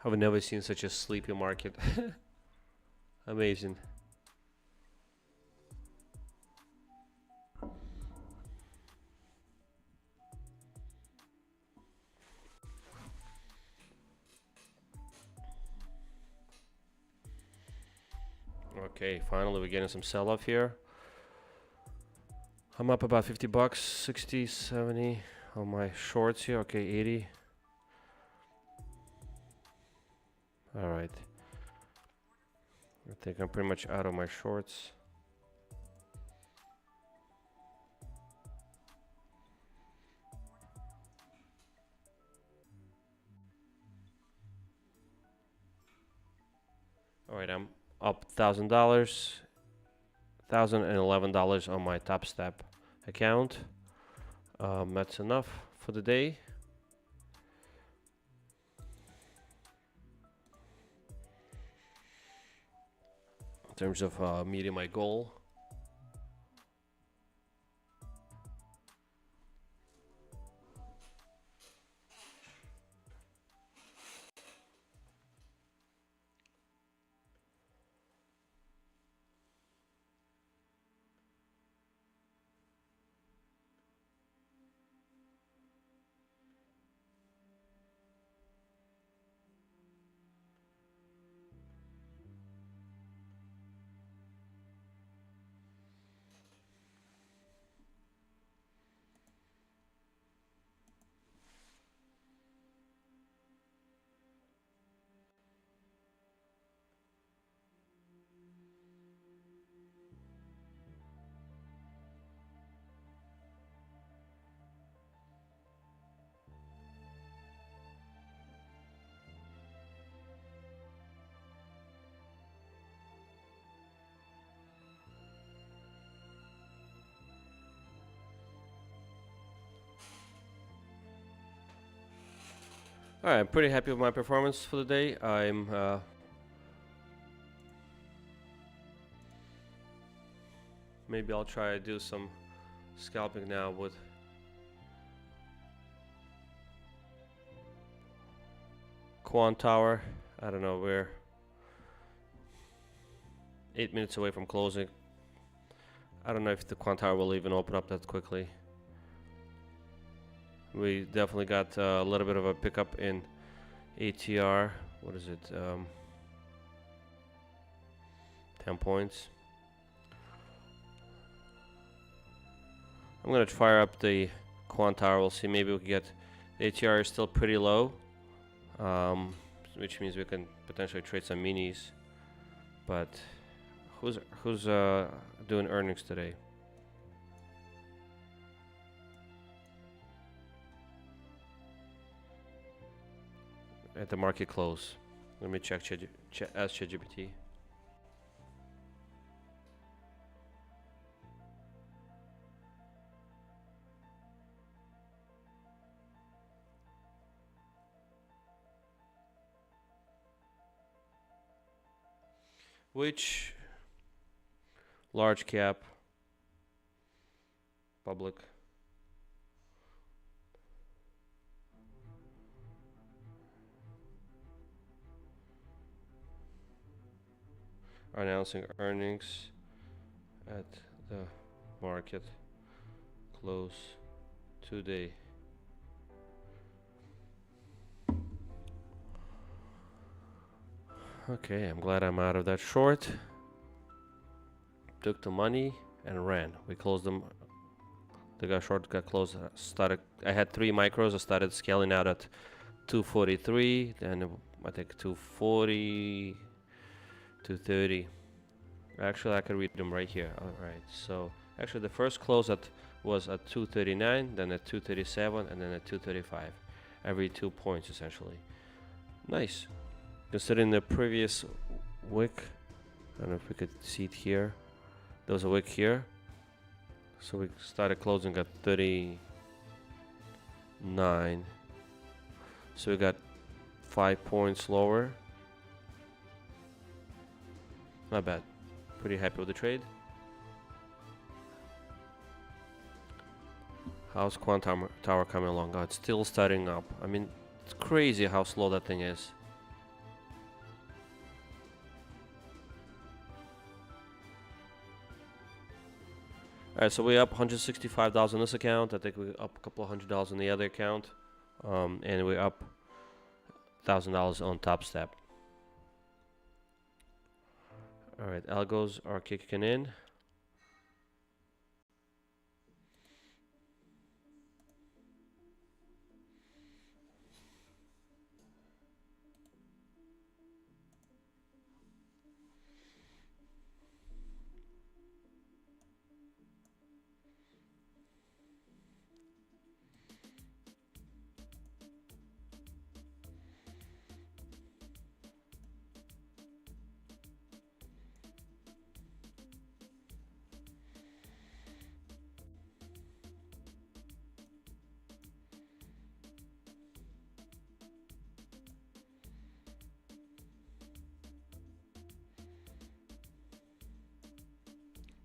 A: I've never seen such a sleepy market. Amazing. Okay, finally we're getting some sell-off here. I'm up about 50 bucks, 60, 70 on my shorts here. Okay, 80. All right. I think I'm pretty much out of my shorts. All right, I'm up $1,000, $1,011 on my Topstep account. That's enough for the day. In terms of meeting my goal. All right, I'm pretty happy with my performance for the day. I'm maybe I'll try to do some scalping now with Quant Tower. I don't know, we're 8 minutes away from closing. I don't know if the Quant Tower will even open up that quickly. We definitely got a little bit of a pickup in ATR. What is it? 10 points. I'm gonna fire up the Quant Tower. We'll see. Maybe we can get the ATR is still pretty low, which means we can potentially trade some minis. But who's doing earnings today? At the market close. Let me check ask ChatGPT. Which large cap public are announcing earnings at the market close today? Okay, I'm glad I'm out of that short. Took the money and ran. We closed them. The short got closed. I had 3 micros. I started scaling out at 243. Then I think 240, 230. Actually, I can read them right here. All right. So actually, the first close was at 239, then at 237, and then at 235. Every 2 points essentially. Nice. Considering the previous wick, I don't know if we could see it here. There was a wick here, so we started closing at 39. So we got 5 points lower. Not bad. Pretty happy with the trade. How's Quant Tower coming along? Oh, it's still starting up. I mean, it's crazy how slow that thing is. Alright, so we're up $165 on this account. I think we're up a couple of $100 on the other account. And we're up $1,000 on Topstep. Alright, algos are kicking in.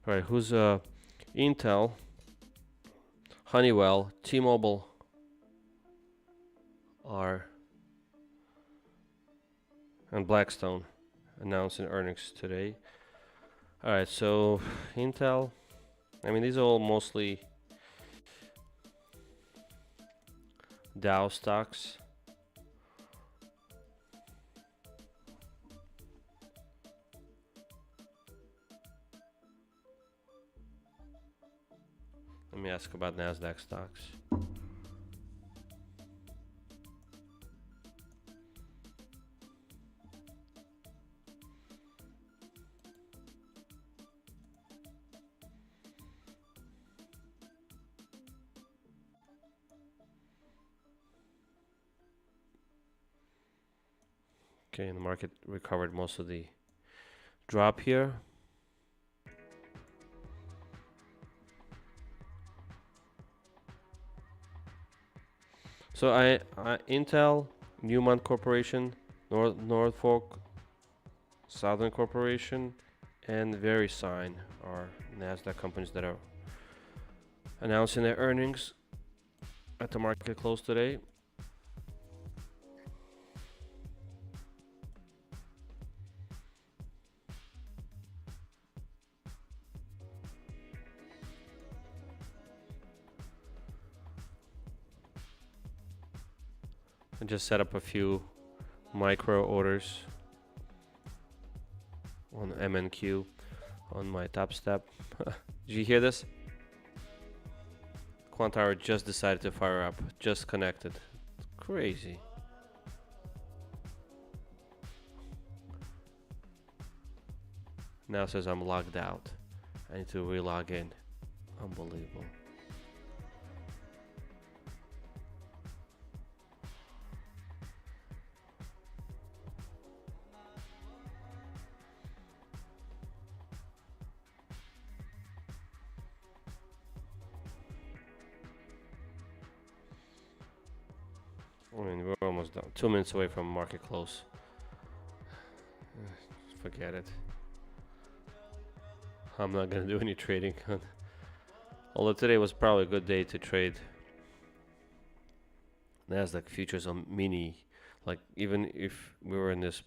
A: Alright, who's Intel, Honeywell, T-Mobile and Blackstone announcing earnings today. Alright, so Intel, I mean, these are all mostly Dow stocks. Let me ask about NASDAQ stocks. Okay, and the market recovered most of the drop here. So Intel Newmont Corporation, Norfolk Southern Corporation, and VeriSign are NASDAQ companies that are announcing their earnings at the market close today. I just set up a few micro orders on MNQ on my Topstep. Did you hear this? Quantower just decided to fire up, just connected. Crazy. Now says I'm logged out. I need to re-log in. Unbelievable. I mean, we're almost done. 2 minutes away from market close. Forget it. I'm not gonna do any trading. Although today was probably a good day to trade NASDAQ futures on mini. Like, even if we were in this.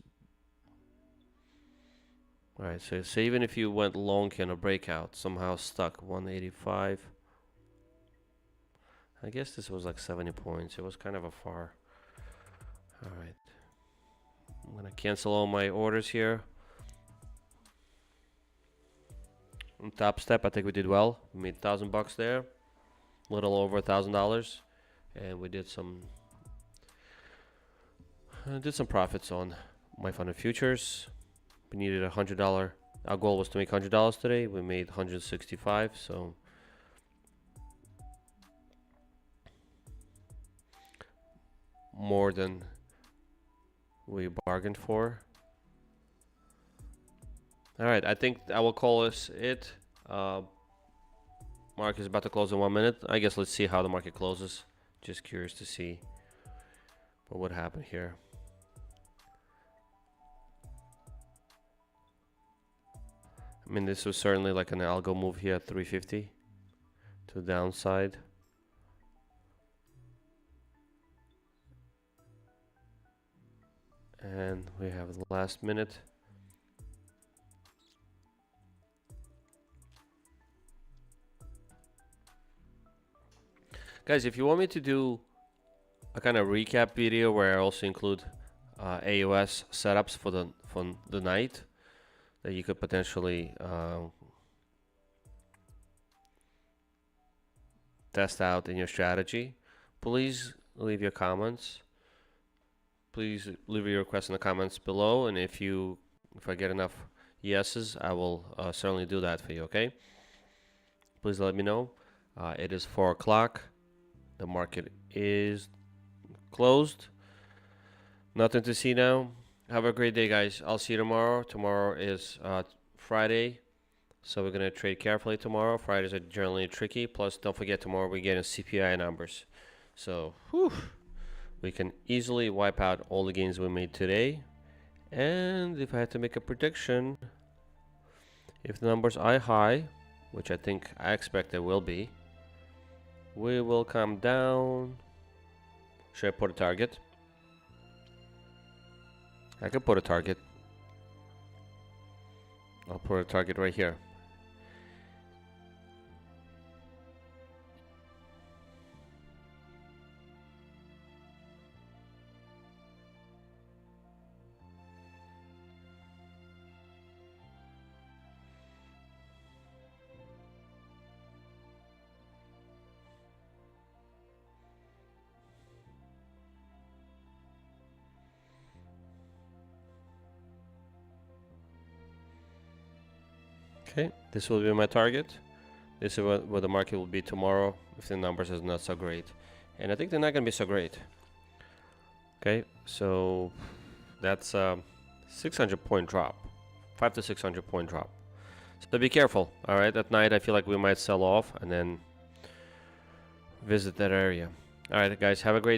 A: Alright, so even if you went long in a breakout, somehow stuck 185. I guess this was like 70 points. It was kind of a far. Alright. I'm gonna cancel all my orders here. On Topstep, I think we did well. We made $1,000 there. A little over $1,000. And we did some profits on my funded futures. We needed $100. Our goal was to make $100 today. We made 165, so more than we bargained for. All right, I think I will call this it. Market is about to close in 1 minute. I guess let's see how the market closes. Just curious to see what would happen here. I mean, this was certainly like an algo move here at 350 to the downside. And we have the last minute. Guys, if you want me to do a kind of recap video where I also include AOS setups for the night that you could potentially test out in your strategy, please leave your comments. Please leave your requests in the comments below, and if I get enough yeses, I will certainly do that for you. Okay? Please let me know. It is 4 o'clock. The market is closed. Nothing to see now. Have a great day, guys. I'll see you tomorrow. Tomorrow is Friday, so we're gonna trade carefully tomorrow. Fridays are generally tricky. Plus, don't forget tomorrow we're getting CPI numbers, so we can easily wipe out all the gains we made today. And if I had to make a prediction, if the numbers are high, which I expect they will be, we will come down. Should I put a target? I could put a target. I'll put a target right here. Okay, this will be my target. This is what the market will be tomorrow if the numbers is not so great. And I think they're not going to be so great. Okay, so that's a 600 point drop. 500 to 600 point drop. So be careful, alright? At night I feel like we might sell off and then visit that area. Alright guys, have a great